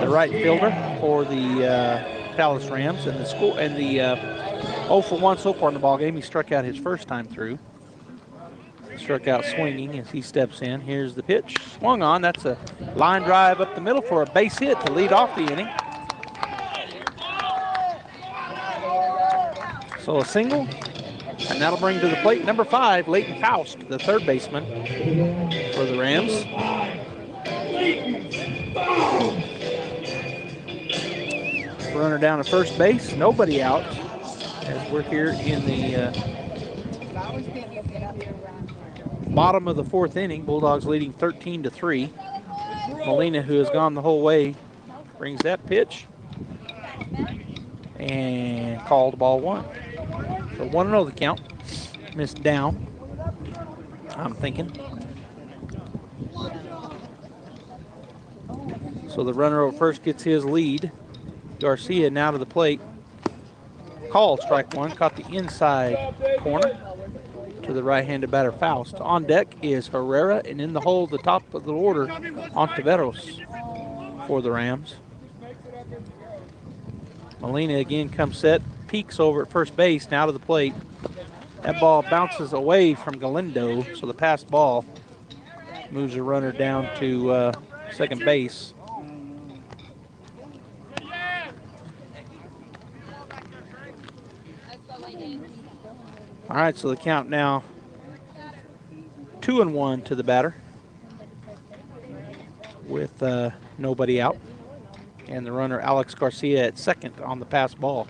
the right fielder for the Dallas Rams, and the 0 for 1 so far in the ball game. He struck out his first time through. Struck out swinging as he steps in. Here's the pitch, swung on. That's a line drive up the middle for a base hit to lead off the inning. So a single, and that'll bring to the plate number 5, Leighton Faust, the third baseman for the Rams. Runner down at first base, nobody out as we're here in the bottom of the 4th inning. Bulldogs leading 13-3. Molina, who has gone the whole way, brings that pitch and called ball 1. So 1-0 the count. Missed down, I'm thinking. So the runner over first gets his lead. Garcia now to the plate. Called strike 1, caught the inside corner to the right-handed batter Faust. On deck is Herrera, and in the hole at the top of the order, Ontiveros for the Rams. Molina again comes set, peeks over at first base, now to the plate. That ball bounces away from Galindo, so the pass ball moves the runner down to second base. All right, so the count now 2-1 to the batter with nobody out. And the runner Alex Garcia at second on the pass ball.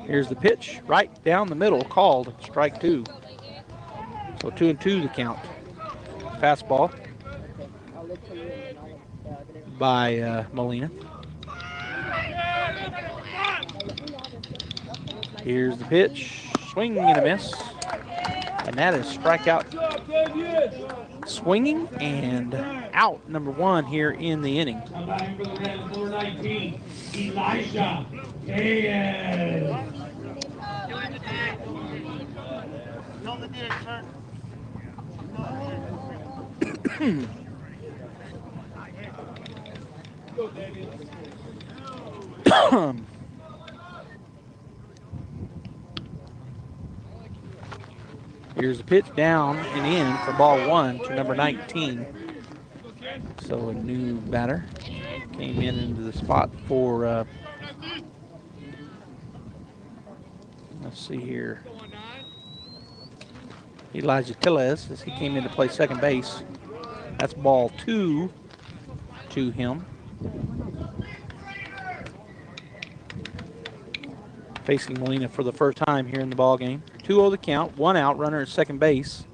Here's the pitch, right down the middle, called strike 2. So 2-2 the count. Fastball by Molina. Here's the pitch. Swing and a miss. And that is strikeout. Swinging and out, number 1 here in the inning. Number 19, Elijah Hayes. Here's the pitch down and in for ball 1 to number 19. So a new batter came in into the spot for, let's see here, Elijah Tellez as he came in to play second base. That's ball 2 to him. Facing Molina for the first time here in the ball game. 2-0 the count, 1 out, runner at second base.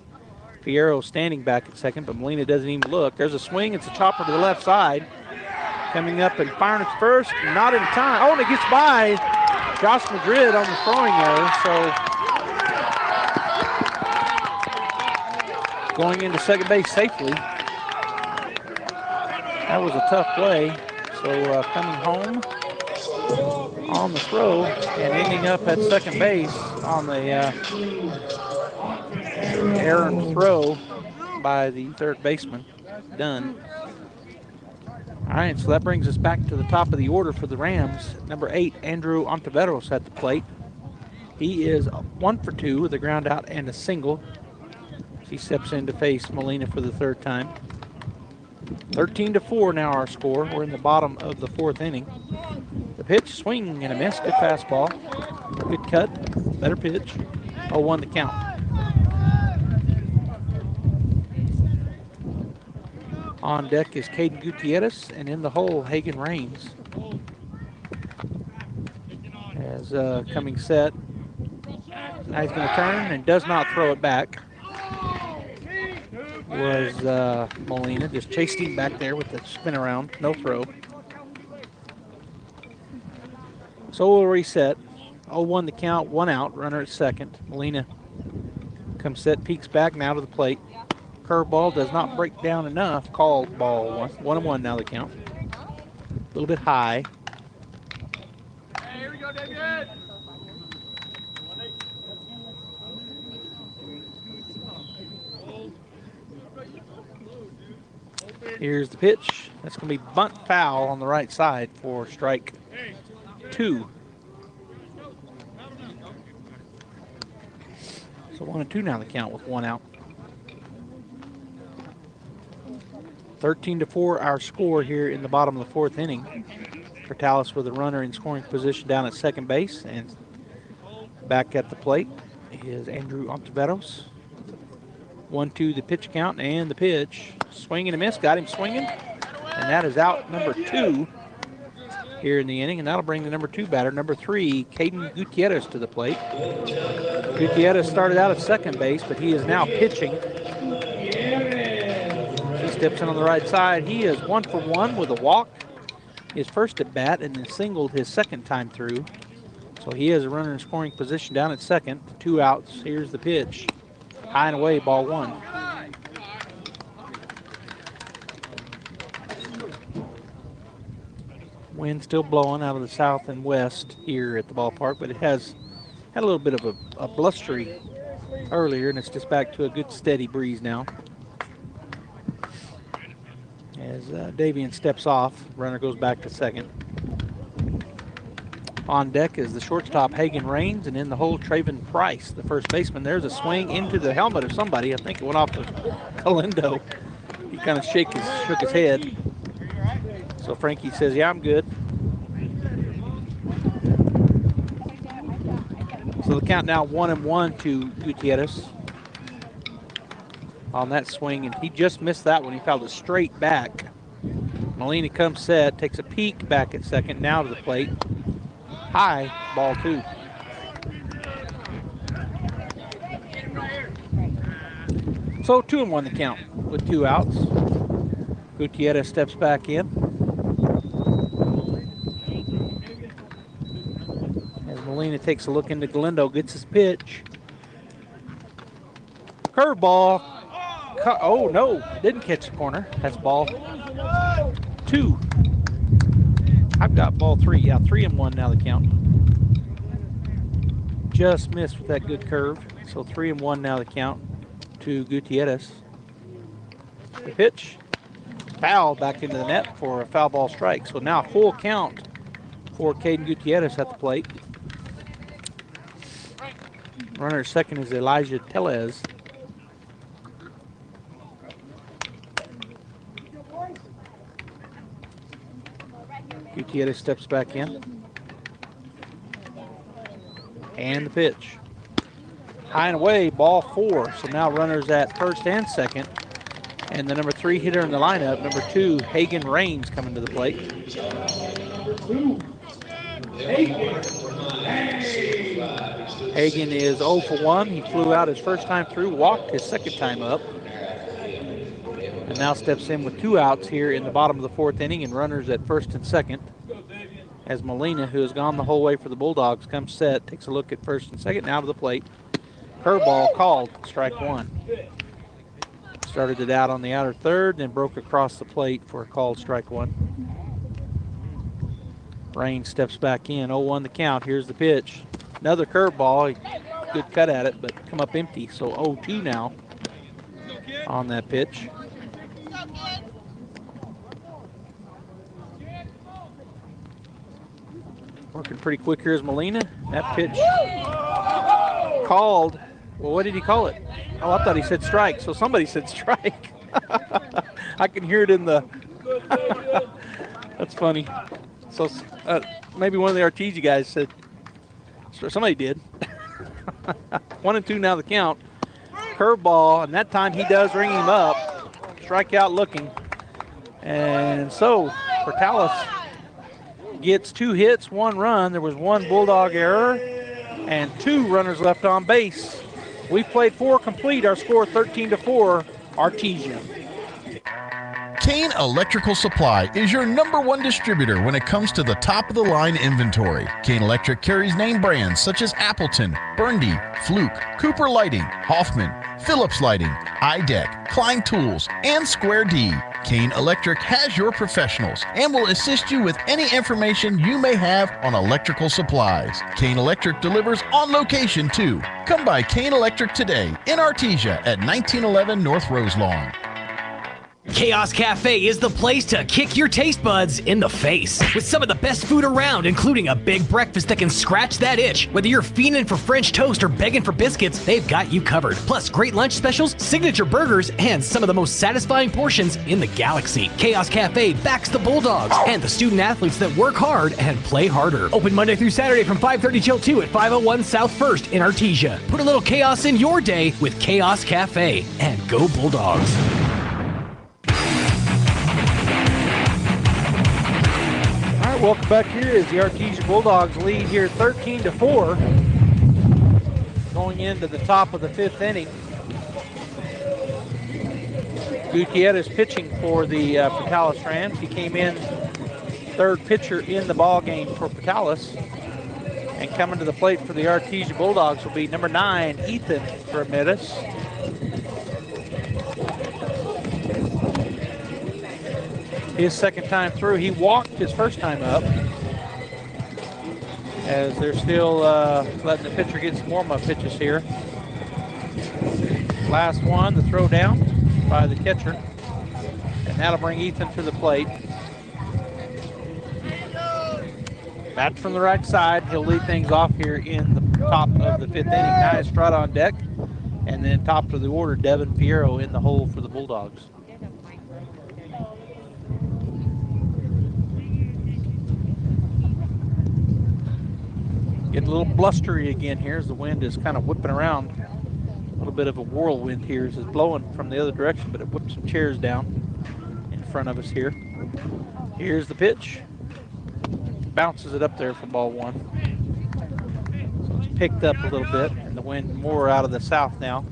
Fierro standing back at second, but Molina doesn't even look. There's a swing, it's a chopper to the left side. Coming up and firing at first, not in time. Oh, and it gets by Josh Madrid on the throwing error, so going into second base safely. That was a tough play, so coming home on the throw and ending up at second base on the errant throw by the third baseman. Done. All right, so that brings us back to the top of the order for the Rams. Number 8, Andrew Ontiveros at the plate. He is 1 for 2 with a ground out and a single. He steps in to face Molina for the third time. 13-4 now our score. We're in the bottom of the 4th inning. The pitch, swing and a miss. Good fastball. Good cut. Better pitch. 0-1 the count. On deck is Caden Gutierrez, and in the hole, Hagen Raines. As coming set. Now he's going to turn and does not throw it back. Was Molina. Just chased him back there with the spin around. No throw. So we'll reset. 0-1 the count, 1 out, runner at second. Molina comes set, peeks back now to the plate. Curveball does not break down enough. Called ball 1. 1-1 now the count. A little bit high. Hey, here we go, David. Here's the pitch. That's going to be bunt foul on the right side for strike 2. So 1-2 now the count with 1 out. 13-4 our score here in the bottom of the 4th inning. Cortales with a runner in scoring position down at second base, and back at the plate is Andrew Ontiveros. 1-2 the pitch count, and the pitch. Swing and a miss, got him swinging, and that is out number 2 here in the inning, and that'll bring the number 2 batter, number 3, Caden Gutierrez, to the plate. Gutierrez started out at second base, but he is now pitching. He steps in on the right side. He is 1 for 1 with a walk, his first at bat, and then singled his second time through. So he has a runner in scoring position down at second. 2 outs. Here's the pitch. High and away, ball 1. Wind still blowing out of the south and west here at the ballpark, but it has had a little bit of a blustery earlier, and it's just back to a good steady breeze now. As Davian steps off, runner goes back to second. On deck is the shortstop, Hagen Raines, and in the hole, Traven Price, the first baseman. There's a swing into the helmet of somebody. I think it went off of Galindo. He kind of shook his head. So Frankie says, yeah, I'm good. So the count now 1-1 to Gutierrez on that swing, and he just missed that one. He fouled it straight back. Molina comes set, takes a peek back at second, now to the plate. High, ball 2. So 2-1 the count with 2 outs. Gutierrez steps back in. As Molina takes a look into Galindo, gets his pitch. Curveball. Oh, no, didn't catch the corner. That's ball 2. I've got ball 3. Yeah, 3-1 now the count. Just missed with that good curve. So 3-1 now the count to Gutierrez. The pitch. Foul back into the net for a foul ball strike. So now full count for Caden Gutierrez at the plate. Runner at second is Elijah Tellez. Gutierrez steps back in. And the pitch. High and away, ball 4. So now runners at first and second. And the number 3 hitter in the lineup, number 2, Hagen Raines, coming to the plate. Hagen is 0 for 1. He flew out his first time through, walked his second time up. And now steps in with 2 outs here in the bottom of the 4th inning and runners at first and second. As Molina, who has gone the whole way for the Bulldogs, comes set, takes a look at first and second, now to the plate. Curveball called, strike 1. Started it out on the outer third, then broke across the plate for a called strike 1. Rain steps back in, 0-1 the count. Here's the pitch. Another curveball, good cut at it, but come up empty. So 0-2 now on that pitch. Working pretty quick here is Molina. That pitch called. Well, what did he call it? Oh, I thought he said strike. So somebody said strike. I can hear it in the. That's funny. So maybe one of the Artesia guys said. Somebody did. 1-2 now the count. Curveball, and that time he does ring him up. Strikeout looking. And so Portales gets 2 hits, 1 run. There was 1 Bulldog error and 2 runners left on base. We played 4 complete. Our score 13-4, Artesia. Kane Electrical Supply is your #1 distributor when it comes to the top-of-the-line inventory. Kane Electric carries name brands such as Appleton, Burndy, Fluke, Cooper Lighting, Hoffman, Phillips Lighting, iDeck, Klein Tools, and Square D. Kane Electric has your professionals and will assist you with any information you may have on electrical supplies. Kane Electric delivers on location too. Come by Kane Electric today in Artesia at 1911 North Roselawn. Chaos Cafe is the place to kick your taste buds in the face. With some of the best food around, including a big breakfast that can scratch that itch. Whether you're fiending for French toast or begging for biscuits, they've got you covered. Plus great lunch specials, signature burgers, and some of the most satisfying portions in the galaxy. Chaos Cafe backs the Bulldogs and the student athletes that work hard and play harder. Open Monday through Saturday from 5:30 till 2 at 501 South 1st in Artesia. Put a little chaos in your day with Chaos Cafe, and go Bulldogs. Welcome back here as the Artesia Bulldogs lead here 13-4. Going into the top of the 5th inning. Gutierrez pitching for the Portales Rams. He came in 3rd pitcher in the ball game for Portales. And coming to the plate for the Artesia Bulldogs will be number 9, Ethan Ramirez. His second time through. He walked his first time up. As they're still letting the pitcher get some warm-up pitches here. Last one, the throw down by the catcher. And that'll bring Ethan to the plate. Bat from the right side. He'll lead things off here in the top of the 5th inning. Now Estrada on deck. And then top of the order, Devin Fierro in the hole for the Bulldogs. Getting a little blustery again here as the wind is kind of whipping around. A little bit of a whirlwind here as it's blowing from the other direction, but it whipped some chairs down in front of us here. Here's the pitch. Bounces it up there for ball 1. So it's picked up a little bit, and the wind more out of the south now.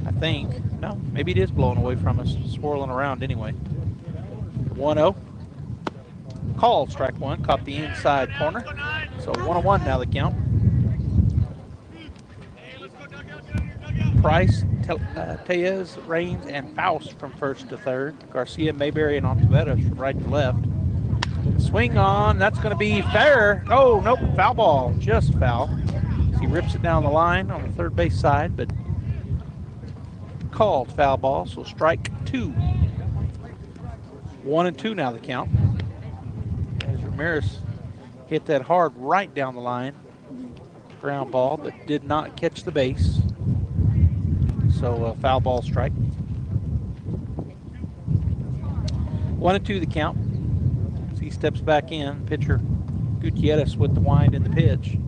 I think. No, maybe it is blowing away from us, swirling around anyway. 1-0. Call strike 1, caught the inside corner. So 1-1 now the count. Price, Tejas, Raines, and Faust from first to third. Garcia, Mayberry, and Ontiveros from right to left. Swing on, that's going to be fair. Oh, nope, foul ball, just foul. He rips it down the line on the third base side, but called foul ball, so strike 2. 1-2 now the count. As Ramirez hit that hard right down the line. Ground ball, but did not catch the base. So foul ball strike. 1-2 the count. As he steps back in, pitcher Gutierrez with the wind in the pitch.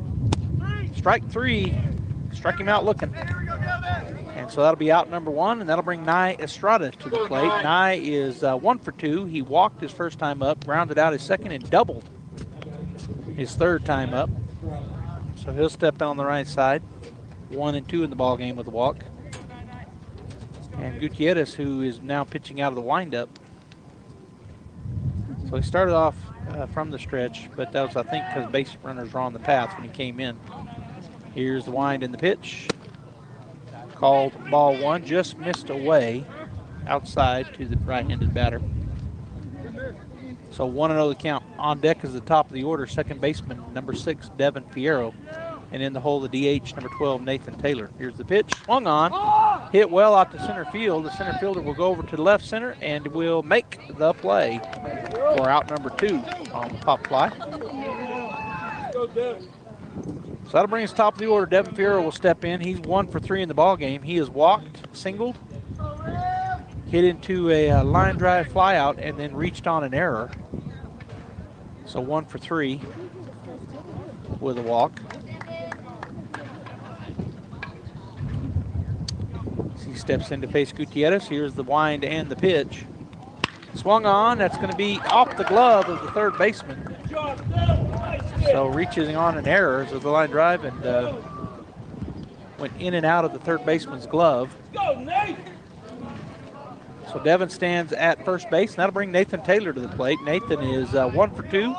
Strike 3. Struck him out looking. And so that'll be out number 1, and that'll bring Nye Estrada to the plate. Nye is 1 for 2. He walked his first time up, grounded out his second, and doubled his third time up. So he'll step on the right side. 1-2 in the ball game with a walk. And Gutierrez, who is now pitching out of the windup. So he started off from the stretch, but that was, I think, because base runners were on the path when he came in. Here's the wind in the pitch. Called ball 1, just missed away outside to the right-handed batter. So 1-0 the count. On deck is the top of the order, second baseman, number 6, Devin Fierro. And in the hole, the DH, number 12, Nathan Taylor. Here's the pitch, swung on, hit well out to center field. The center fielder will go over to the left center and will make the play for out number 2 on the pop fly. So that'll bring us top of the order. Devin Fierro will step in. He's 1 for 3 in the ball game. He has walked, singled, hit into a line drive fly out, and then reached on an error. So 1 for 3 with a walk. He steps in to face Gutierrez. Here's the wind and the pitch. Swung on. That's going to be off the glove of the third baseman. So reaching on an error of the line drive and went in and out of the third baseman's glove. So Devin stands at first base, and that'll bring Nathan Taylor to the plate. Nathan is 1 for 2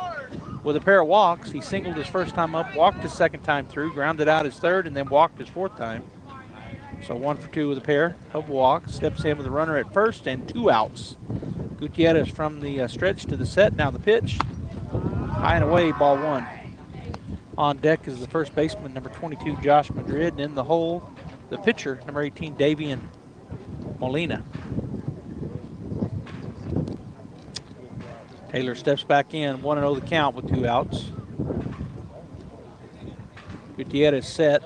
with a pair of walks. He singled his first time up, walked his second time through, grounded out his third, and then walked his fourth time. So 1 for 2 with a pair of walks. Steps in with a runner at first and 2 outs. Gutierrez from the stretch to the set. Now the pitch. High and away, ball 1. On deck is the first baseman, number 22, Josh Madrid. And in the hole, the pitcher, number 18, Davian Molina. Taylor steps back in, 1-0 the count with 2 outs. Gutierrez set,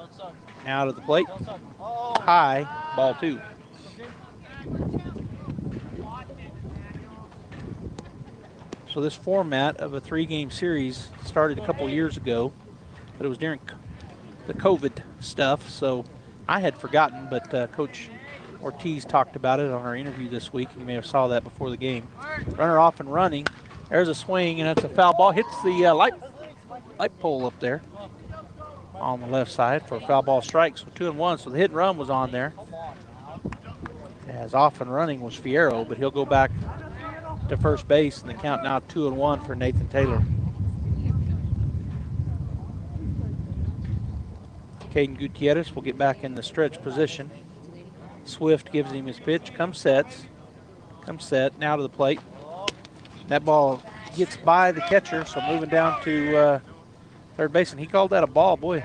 now to the plate. High, ball 2. So this format of a 3-game series started a couple years ago, but it was during the COVID stuff, so I had forgotten, but Coach Ortiz talked about it on our interview this week. You may have saw that before the game. Runner off and running. There's a swing, and it's a foul ball. Hits the light pole up there on the left side for a foul ball strike. So 2-1. So the hit and run was on there. As off and running was Fierro, but he'll go back to first base, and the count now 2-1 for Nathan Taylor. Caden Gutierrez will get back in the stretch position. Swift gives him his pitch, comes set, now to the plate. That ball gets by the catcher, so moving down to third base, and he called that a ball. Boy,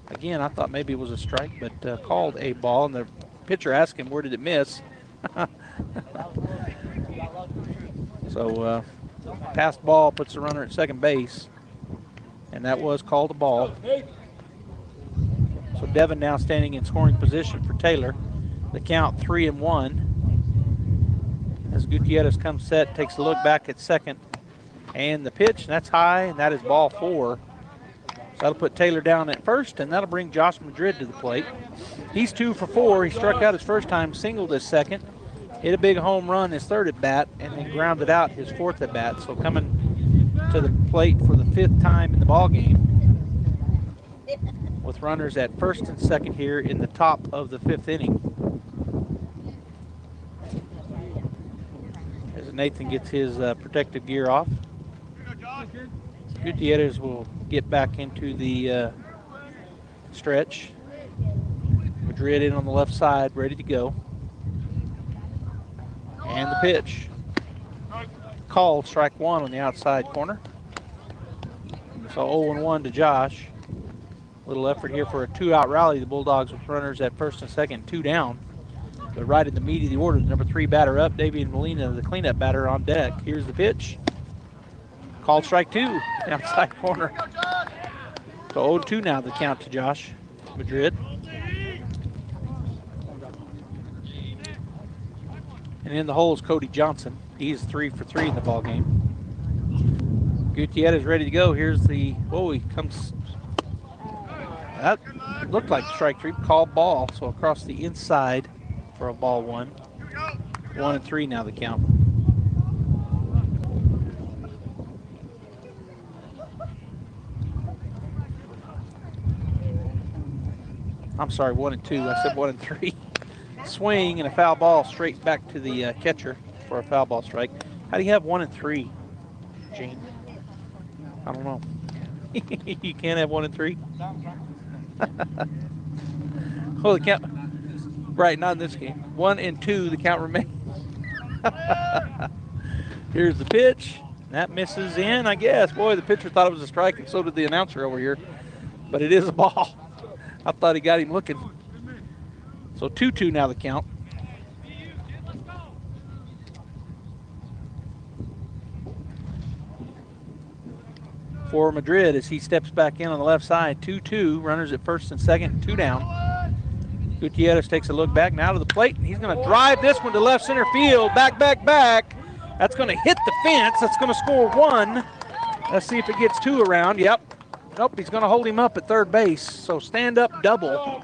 again, I thought maybe it was a strike, but called a ball, and the pitcher asked him, where did it miss? So passed ball puts the runner at second base, and that was called a ball. So Devin now standing in scoring position for Taylor. The count 3-1. As Gutierrez comes set, takes a look back at second. And the pitch, and that's high, and that is ball 4. So that'll put Taylor down at first, and that'll bring Josh Madrid to the plate. He's 2 for 4. He struck out his first time, singled his second, hit a big home run his third at bat, and then grounded out his fourth at bat. So coming to the plate for the 5th time in the ball game, with runners at first and second here in the top of the 5th inning. As Nathan gets his protective gear off, Gutierrez will get back into the stretch. Madrid in on the left side, ready to go. And the pitch. Called, strike one on the outside corner. So 0-1 to Josh. Little effort here for a 2-out rally. The Bulldogs with runners at first and second, 2 down. But right in the meat of the order, the number 3 batter up, Davian Molina, the cleanup batter on deck. Here's the pitch. Called strike 2, outside corner. So 0-2 now the count to Josh Madrid. And in the hole is Cody Johnson. He's 3 for 3 in the ball game. Gutierrez ready to go. Here's the, whoa, he comes. That looked like strike 3, called ball. So across the inside for a ball 1. 1-3 now the count. I'm sorry, 1-2. I said 1-3. Swing and a foul ball straight back to the catcher for a foul ball strike. How do you have 1-3, Gene? I don't know. You can't have 1-3? Oh, the count. Right, not in this game. 1-2, the count remains. Here's the pitch. That misses in, I guess. Boy, the pitcher thought it was a strike, and so did the announcer over here. But it is a ball. I thought he got him looking. So 2-2 now the count. For Madrid as he steps back in on the left side. 2-2, runners at first and second, 2 down. Gutierrez takes a look back now to the plate, and he's going to drive this one to left center field. Back. That's going to hit the fence. That's going to score 1. Let's see if it gets 2 around. Yep. Nope, he's going to hold him up at third base. So stand up double.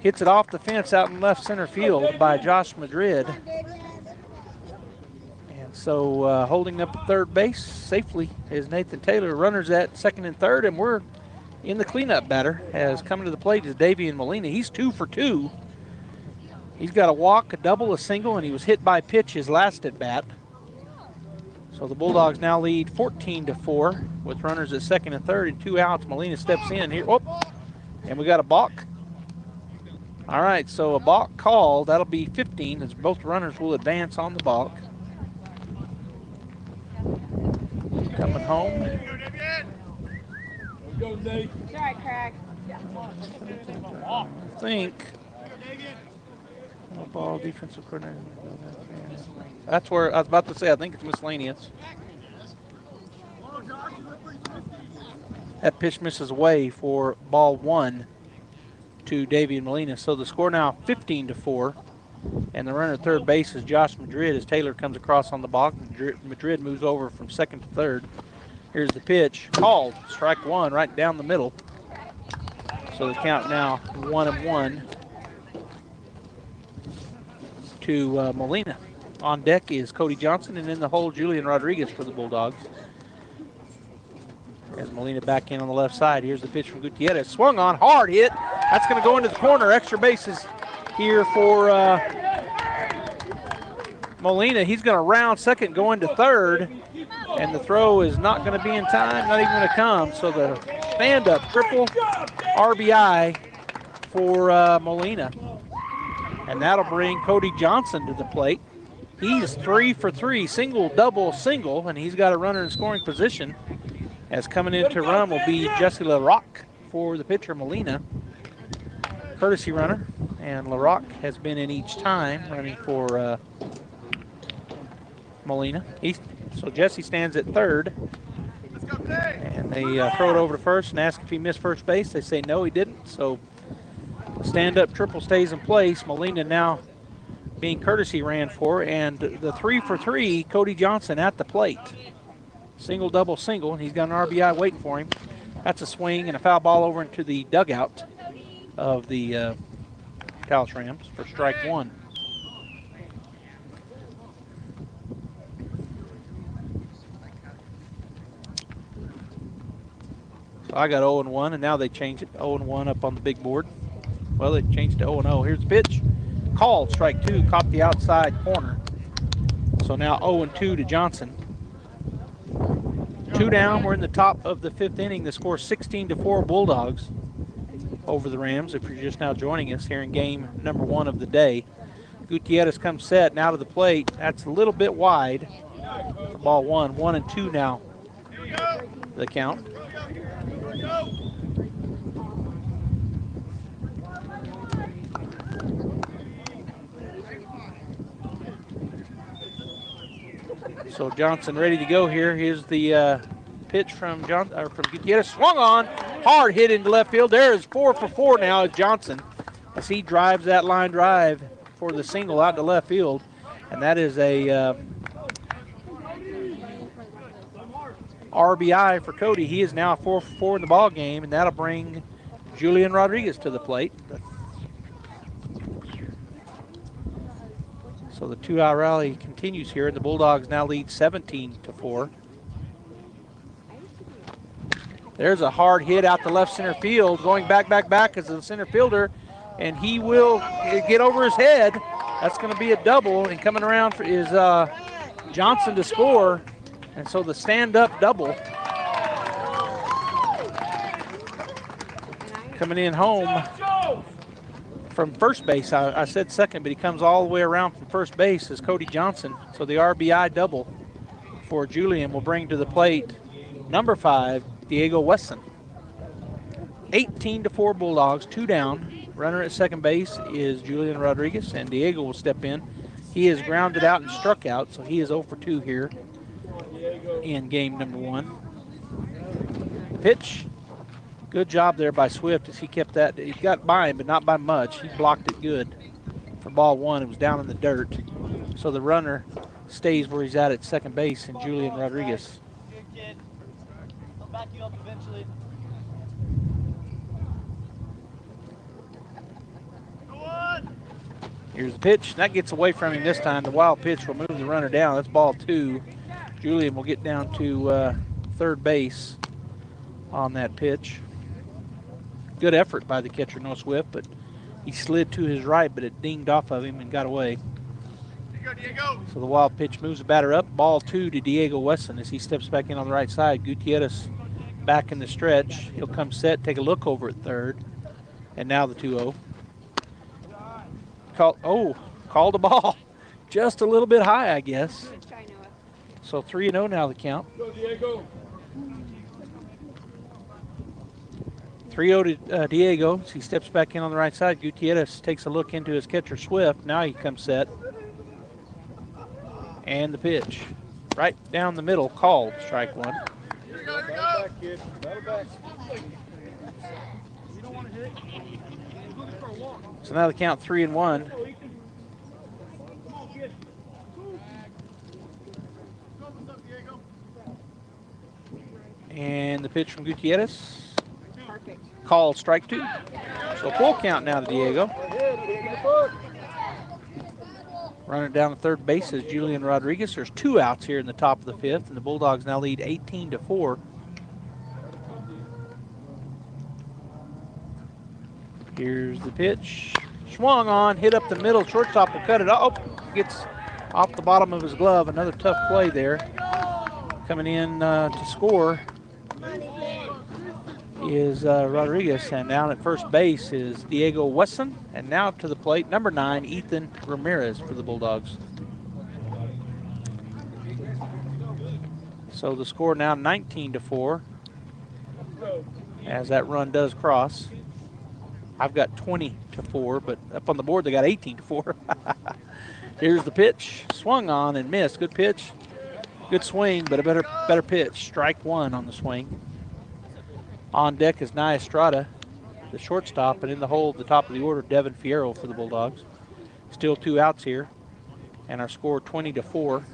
Hits it off the fence out in left center field by Josh Madrid. And so holding up at third base safely is Nathan Taylor. Runners at second and third, and we're in the cleanup batter. As coming to the plate is Davian Molina. He's 2 for 2. He's got a walk, a double, a single, and he was hit by pitch his last at bat. So the Bulldogs now lead 14-4 with runners at second and third and 2 outs. Molina steps in here. Whoop. And we got a balk. All right, so a balk called. That'll be 15 as both runners will advance on the balk. Coming home. I think. Ball defensive coordinator. That's where I was about to say. I think it's miscellaneous. That pitch misses away for ball 1 to Davian Molina. So the score now 15-4, and the runner at third base is Josh Madrid as Taylor comes across on the balk. Madrid moves over from second to third. Here's the pitch, called, strike 1 right down the middle. So the count now 1-1 to Molina. On deck is Cody Johnson, and in the hole, Julian Rodriguez for the Bulldogs. As Molina back in on the left side. Here's the pitch from Gutierrez. Swung on, hard hit. That's going to go into the corner. Extra bases here for Molina. He's going to round second, go into third, and the throw is not going to be in time, not even going to come. So the stand-up triple RBI for Molina. And that'll bring Cody Johnson to the plate. He's 3 for 3, single, double, single, and he's got a runner in scoring position. As coming in to run will be Jesse LaRocque for the pitcher, Molina. Courtesy runner, and LaRocque has been in each time running for Molina. So Jesse stands at third. And they throw it over to first and ask if he missed first base. They say no, he didn't. So stand-up triple stays in place. Molina now being courtesy ran for, and the 3 for 3, Cody Johnson at the plate. Single, double, single, and he's got an RBI waiting for him. That's a swing and a foul ball over into the dugout of the Dallas Rams for strike 1. So I got 0-1, and now they change it 0-1 up on the big board. Well, they changed to 0-0. Here's the pitch. Called, strike 2, caught the outside corner. So now 0-2 to Johnson. 2 down. We're in the top of the 5th inning. The score 16-4 Bulldogs over the Rams. If you're just now joining us here in game number 1 of the day. Gutierrez comes set now to the plate. That's a little bit wide. Ball 1, 1-2 now. The count. So Johnson ready to go here. Here's the pitch from Gutierrez. Swung on, hard hit into left field. There is 4 for 4 now as Johnson, as he drives that line drive for the single out to left field. And that is a RBI for Cody. He is now 4 for 4 in the ball game, and that'll bring Julian Rodriguez to the plate. So the 2-out rally continues here, and the Bulldogs now lead 17-4. There's a hard hit out to left center field, going back as the center fielder, and he will get over his head. That's going to be a double, and coming around is Johnson to score, and so the stand-up double coming in home from first base. I said second, but he comes all the way around from first base as Cody Johnson. So the RBI double for Julian will bring to the plate number 5, Diego Wesson. 18-4 Bulldogs, 2 down. Runner at second base is Julian Rodriguez, and Diego will step in. He is grounded out and struck out, so he is 0 for 2 here in game number 1. Pitch. Good job there by Swift as he kept that. He got by him, but not by much. He blocked it good for ball 1. It was down in the dirt. So the runner stays where he's at second base, and Julian Rodriguez. I'll back you up eventually. Here's the pitch. That gets away from him this time. The wild pitch will move the runner down. That's ball 2. Julian will get down to third base on that pitch. Good effort by the catcher, no Swift, but he slid to his right, but it dinged off of him and got away. So the wild pitch moves the batter up. Ball 2 to Diego Wesson as he steps back in on the right side. Gutierrez back in the stretch. He'll come set, take a look over at third. And now the 2-0. Called a ball. Just a little bit high, I guess. So 3-0 now the count. 3-0 to Diego as he steps back in on the right side. Gutierrez takes a look into his catcher Swift. Now he comes set. And the pitch. Right down the middle, called strike 1. So now the count 3-1. And the pitch from Gutierrez. Called strike 2. So full count now to Diego. Running down to third base is Julian Rodriguez. There's 2 outs here in the top of the 5th, and the Bulldogs now lead 18-4. Here's the pitch. Swung on, hit up the middle. Shortstop will cut it off. Gets off the bottom of his glove. Another tough play there. Coming in to score is Rodriguez, and down at first base is Diego Wesson, and now to the plate, number 9, Ethan Ramirez for the Bulldogs. So the score now 19-4 as that run does cross. I've got 20-4, but up on the board they got 18-4. Here's the pitch, swung on and missed. Good pitch, good swing, but a better pitch. Strike 1 on the swing. On deck is Nia Estrada, the shortstop, and in the hole at the top of the order, Devin Fierro for the Bulldogs. Still 2 outs here, and our score 20-4.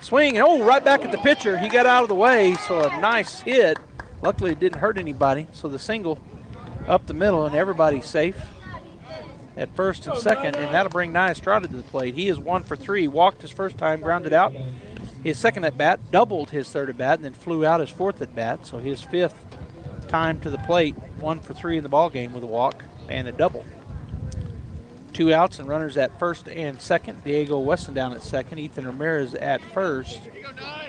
Swing, and right back at the pitcher. He got out of the way, so a nice hit. Luckily, it didn't hurt anybody. So the single up the middle, and everybody's safe at first and second, and that'll bring Nia Estrada to the plate. He is 1 for 3. Walked his first time, grounded out. His second at-bat, doubled his third at-bat, and then flew out his fourth at-bat. So his 5th time to the plate, 1 for 3 in the ball game with a walk and a double. 2 outs and runners at first and second. Diego Weston down at second. Ethan Ramirez at first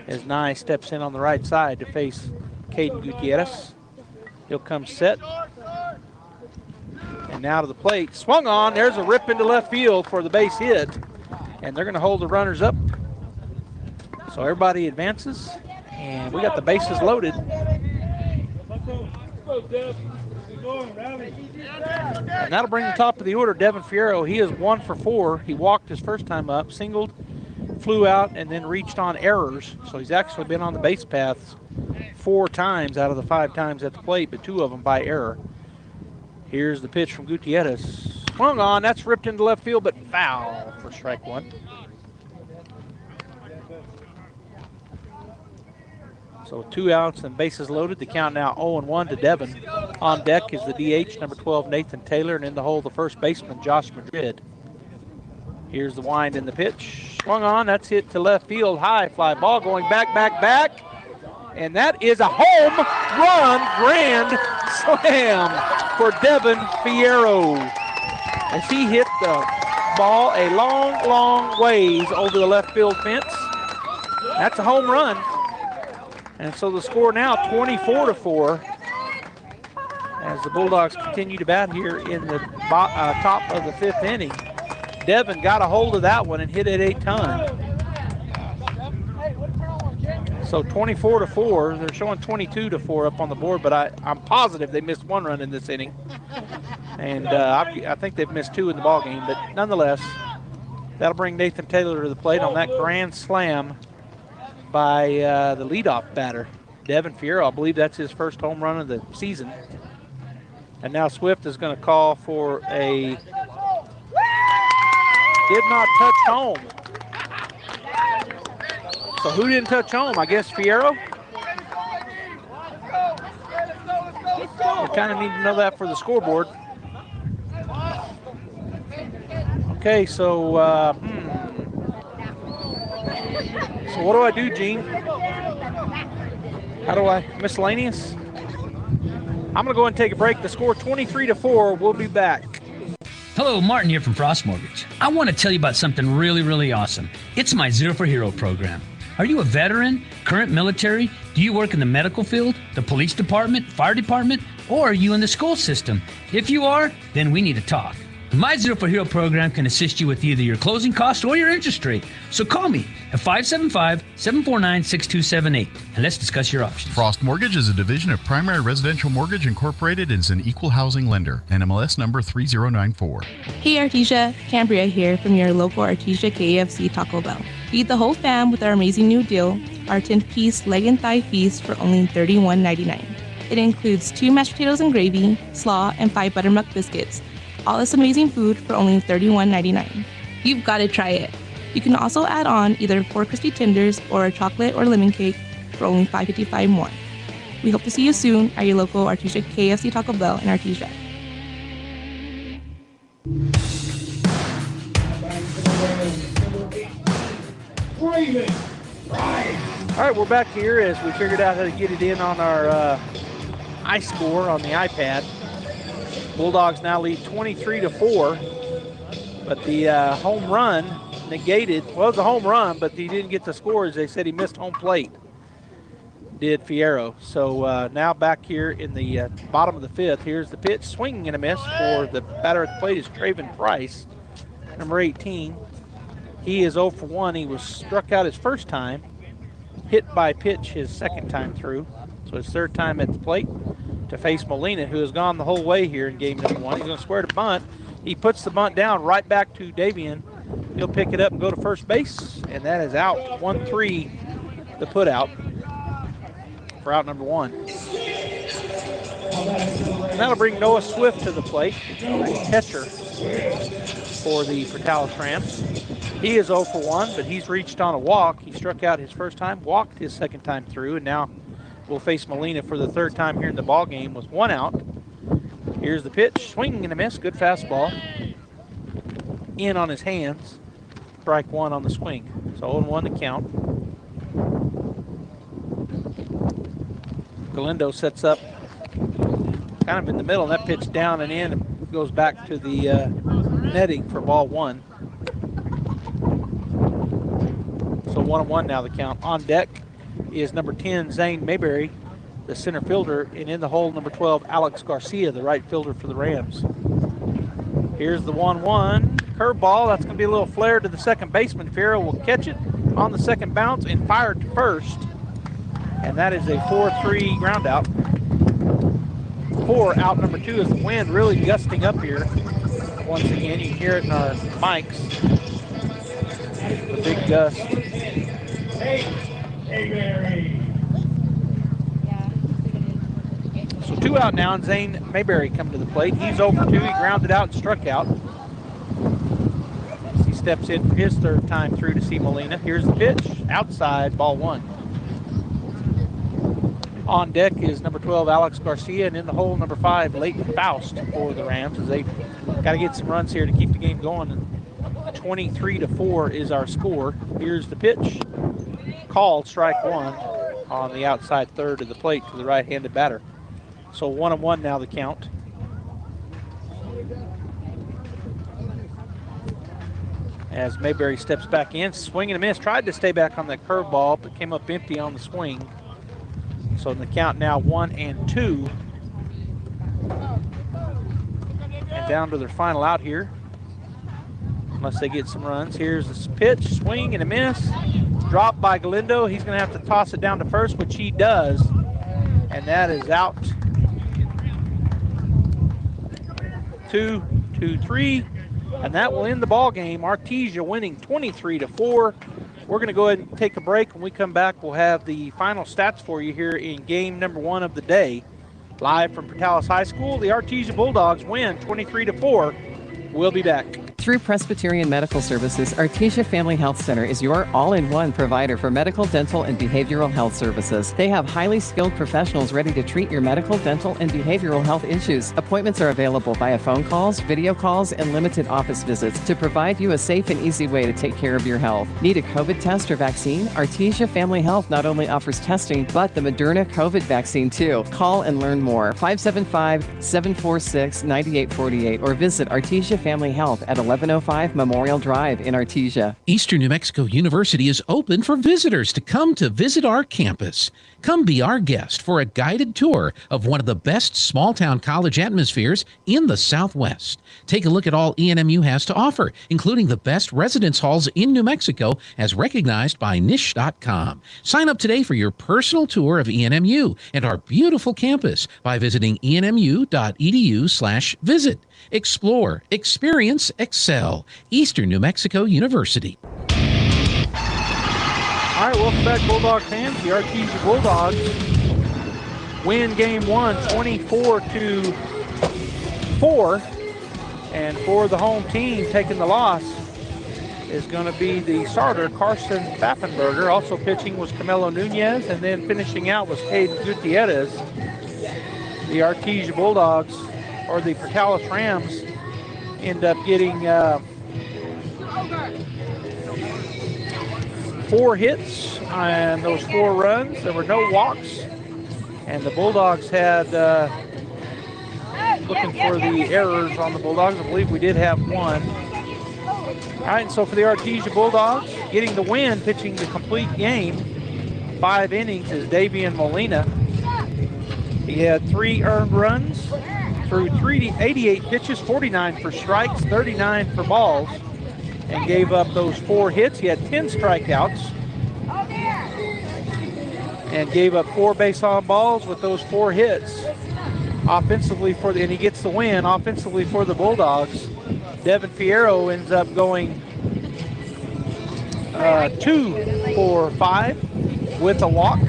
as Nye steps in on the right side to face Caden Gutierrez. He'll come set. And now to the plate. Swung on. There's a rip into left field for the base hit. And they're going to hold the runners up. So everybody advances. And we got the bases loaded. And that'll bring the top of the order. Devin Fierro, he is 1 for 4. He walked his first time up, singled, flew out, and then reached on errors. So he's actually been on the base paths 4 times out of the 5 times at the plate, but 2 of them by error. Here's the pitch from Gutierrez. Swung on, that's ripped into left field, but foul for strike 1. So 2 outs and bases loaded. The count now 0-1 to Devin. On deck is the DH, number 12, Nathan Taylor, and in the hole, the first baseman, Josh Madrid. Here's the wind in the pitch. Swung on, that's hit to left field. High fly ball going back. And that is a home run grand slam for Devin Fierro. As he hit the ball a long ways over the left field fence. That's a home run. And so the score now 24-4 as the Bulldogs continue to bat here in the top of the 5th inning. Devin got a hold of that one and hit it 8 times. So 24-4. They're showing 22-4 up on the board, but I'm positive they missed 1 run in this inning. And I think they've missed 2 in the ballgame, but nonetheless, that'll bring Nathan Taylor to the plate on that grand slam by the leadoff batter, Devin Fierro. I believe that's his first home run of the season. And now Swift is going to call for a did not touch home. So who didn't touch home? I guess Fierro. We kind of need to know that for the scoreboard. Okay, so so what do I do, Gene? How do I, miscellaneous? I'm gonna go ahead and take a break. The score 23-4, we'll be back. Hello, Martin here from Frost Mortgage. I want to tell you about something really awesome. It's my Zero for Hero program. Are you a veteran, current military? Do you work in the medical field, the police department, fire department, or are you in the school system? If you are, then we need to talk. My Zero for Hero program can assist you with either your closing cost or your interest rate. So call me at 575-749-6278 and let's discuss your options. Frost Mortgage is a division of Primary Residential Mortgage Incorporated and is an equal housing lender. NMLS number 3094. Hey Artesia, Cambria here from your local Artesia KFC Taco Bell. Feed the whole fam with our amazing new deal, our 10-piece leg and thigh feast for only $31.99. It includes 2 mashed potatoes and gravy, slaw, and 5 buttermilk biscuits. All this amazing food for only $31.99. You've got to try it. You can also add on either 4 crispy tenders or a chocolate or lemon cake for only $5.55 more. We hope to see you soon at your local Artesia KFC Taco Bell in Artesia. All right, we're back here as we figured out how to get it in on our iScore on the iPad. Bulldogs now lead 23-4, but the home run negated. Well, it was a home run, but he didn't get the scores. They said he missed home plate, did Fierro. So now back here in the bottom of the 5th, here's the pitch, swinging and a miss for the batter at the plate is Traven Price, number 18. He is 0 for 1. He was struck out his first time, hit by pitch his second time through. So his 3rd time at the plate to face Molina, who has gone the whole way here in game number 1. He's going to square to bunt. He puts the bunt down right back to Davian. He'll pick it up and go to first base, and that is out. 1-3 the put out for out number 1. And that'll bring Noah Swift to the plate, catcher for the Portales Rams. He is 0 for 1, but he's reached on a walk. He struck out his first time, walked his second time through, and now will face Molina for the 3rd time here in the ball game with 1 out. Here's the pitch, swinging and a miss, good fastball. In on his hands, strike 1 on the swing. So 0-1 to count. Galindo sets up kind of in the middle, and that pitch down and in goes back to the netting for ball one. So 1-1 now the count. On deck is number 10, Zane Mayberry, the center fielder, and in the hole, number 12, Alex Garcia, the right fielder for the Rams. Here's the 1-1 curveball. That's going to be a little flare to the second baseman. Fierro will catch it on the second bounce and fire to first. And that is a 4-3 ground out. 4 out number 2 is the wind really gusting up here. Once again, you can hear it in our mics. The big gust. So 2 out now, and Zane Mayberry coming to the plate. He's over 2. He grounded out and struck out. He steps in for his third time through to see Molina. Here's the pitch. Outside, ball one. On deck is number 12, Alex Garcia, and in the hole, number 5, Leighton Faust for the Rams, as they got to get some runs here to keep the game going. And 23-4 is our score. Here's the pitch. Called, strike one on the outside third of the plate to the right-handed batter. So 1-1 now the count. As Mayberry steps back in, swing and a miss. Tried to stay back on that curveball, but came up empty on the swing. So in the count now 1-2. And down to their final out here. Unless they get some runs. Here's the pitch, swing and a miss. Dropped by Galindo. He's going to have to toss it down to first, which he does. And that is out. 2-3. And that will end the ball game. Artesia winning 23-4. We're going to go ahead and take a break. When we come back, we'll have the final stats for you here in game number 1 of the day. Live from Portales High School, the Artesia Bulldogs win 23-4. We'll be back. Through Presbyterian Medical Services, Artesia Family Health Center is your all-in-one provider for medical, dental, and behavioral health services. They have highly skilled professionals ready to treat your medical, dental, and behavioral health issues. Appointments are available via phone calls, video calls, and limited office visits to provide you a safe and easy way to take care of your health. Need a COVID test or vaccine? Artesia Family Health not only offers testing, but the Moderna COVID vaccine too. Call and learn more. 575-746-9848 or visit Artesia Family Health at 1105 Memorial Drive in Artesia. Eastern New Mexico University is open for visitors to come to visit our campus. Come be our guest for a guided tour of one of the best small-town college atmospheres in the Southwest. Take a look at all ENMU has to offer, including the best residence halls in New Mexico as recognized by Niche.com. Sign up today for your personal tour of ENMU and our beautiful campus by visiting enmu.edu/visit. Explore, experience, excel. Eastern New Mexico University. All right, welcome back, Bulldog fans. The Artesia Bulldogs win game 1, 24-4. And for the home team, taking the loss is going to be the starter, Carson Pfaffenberger. Also pitching was Camelo Nunez, and then finishing out was Hayden Gutierrez. The Artesia Bulldogs, or the Portales Rams, end up getting 4 hits and those 4 runs. There were no walks, and the Bulldogs had, looking for the errors on the Bulldogs, I believe we did have 1. All right, and so for the Artesia Bulldogs, getting the win, pitching the complete game, 5 innings, is Davian Molina. He had 3 earned runs, threw 88 pitches, 49 for strikes, 39 for balls, and gave up those 4 hits. He had 10 strikeouts and gave up 4 base on balls with those 4 hits. Offensively and he gets the win. Offensively for the Bulldogs, Devin Fierro ends up going 2 for 5 with a walk.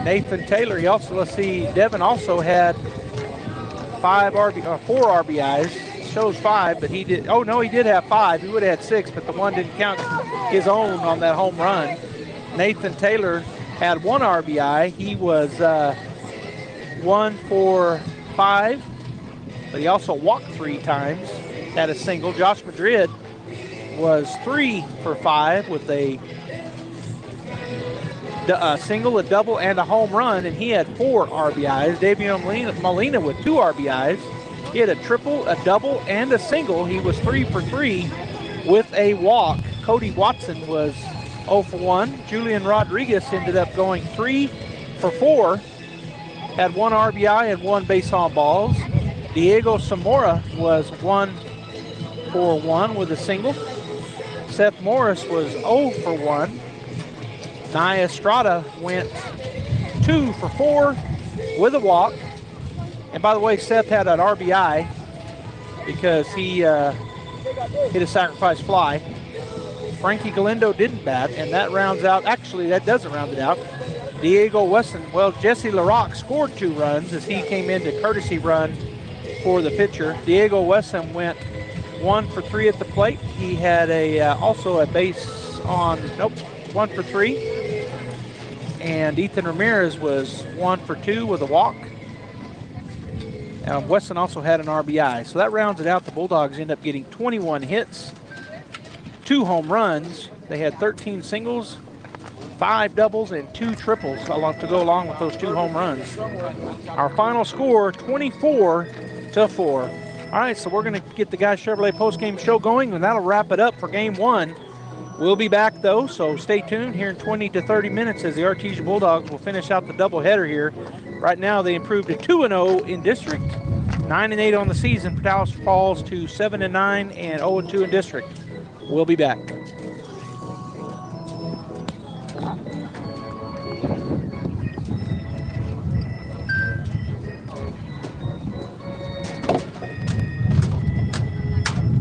Nathan Taylor, Devin also had 4 RBIs. Shows 5, but he did have 5. He would have had 6, but the one didn't count his own on that home run. Nathan Taylor had 1 RBI. He was 1 for 5, but he also walked 3 times, had a single. Josh Madrid was 3 for 5 with a single, a double, and a home run, and he had 4 RBIs. Davion Molina with 2 RBIs. He had a triple, a double, and a single. He was 3 for 3 with a walk. Cody Watson was 0 for 1. Julian Rodriguez ended up going 3 for 4. Had 1 RBI and 1 base on balls. Diego Zamora was 1 for 1 with a single. Seth Morris was 0 for 1. Nye Estrada went 2 for 4 with a walk. And by the way, Seth had an RBI because he hit a sacrifice fly. Frankie Galindo didn't bat, and that rounds out, actually that doesn't round it out. Diego Wesson, well, Jesse LaRock scored 2 runs as he came in to courtesy run for the pitcher. Diego Wesson went 1 for 3 at the plate. He had also a base on, 1 for 3. And Ethan Ramirez was 1 for 2 with a walk. Wesson also had an RBI. So that rounds it out. The Bulldogs end up getting 21 hits, 2 home runs. They had 13 singles, 5 doubles, and 2 triples to go along with those 2 home runs. Our final score, 24-4. All right, so we're going to get the Guys Chevrolet postgame show going, and that'll wrap it up for Game 1. We'll be back, though, so stay tuned here in 20 to 30 minutes as the Artesia Bulldogs will finish out the doubleheader here. Right now, they improved to 2-0 in district, 9-8 on the season. Taos falls to 7-9 and 0-2 in district. We'll be back.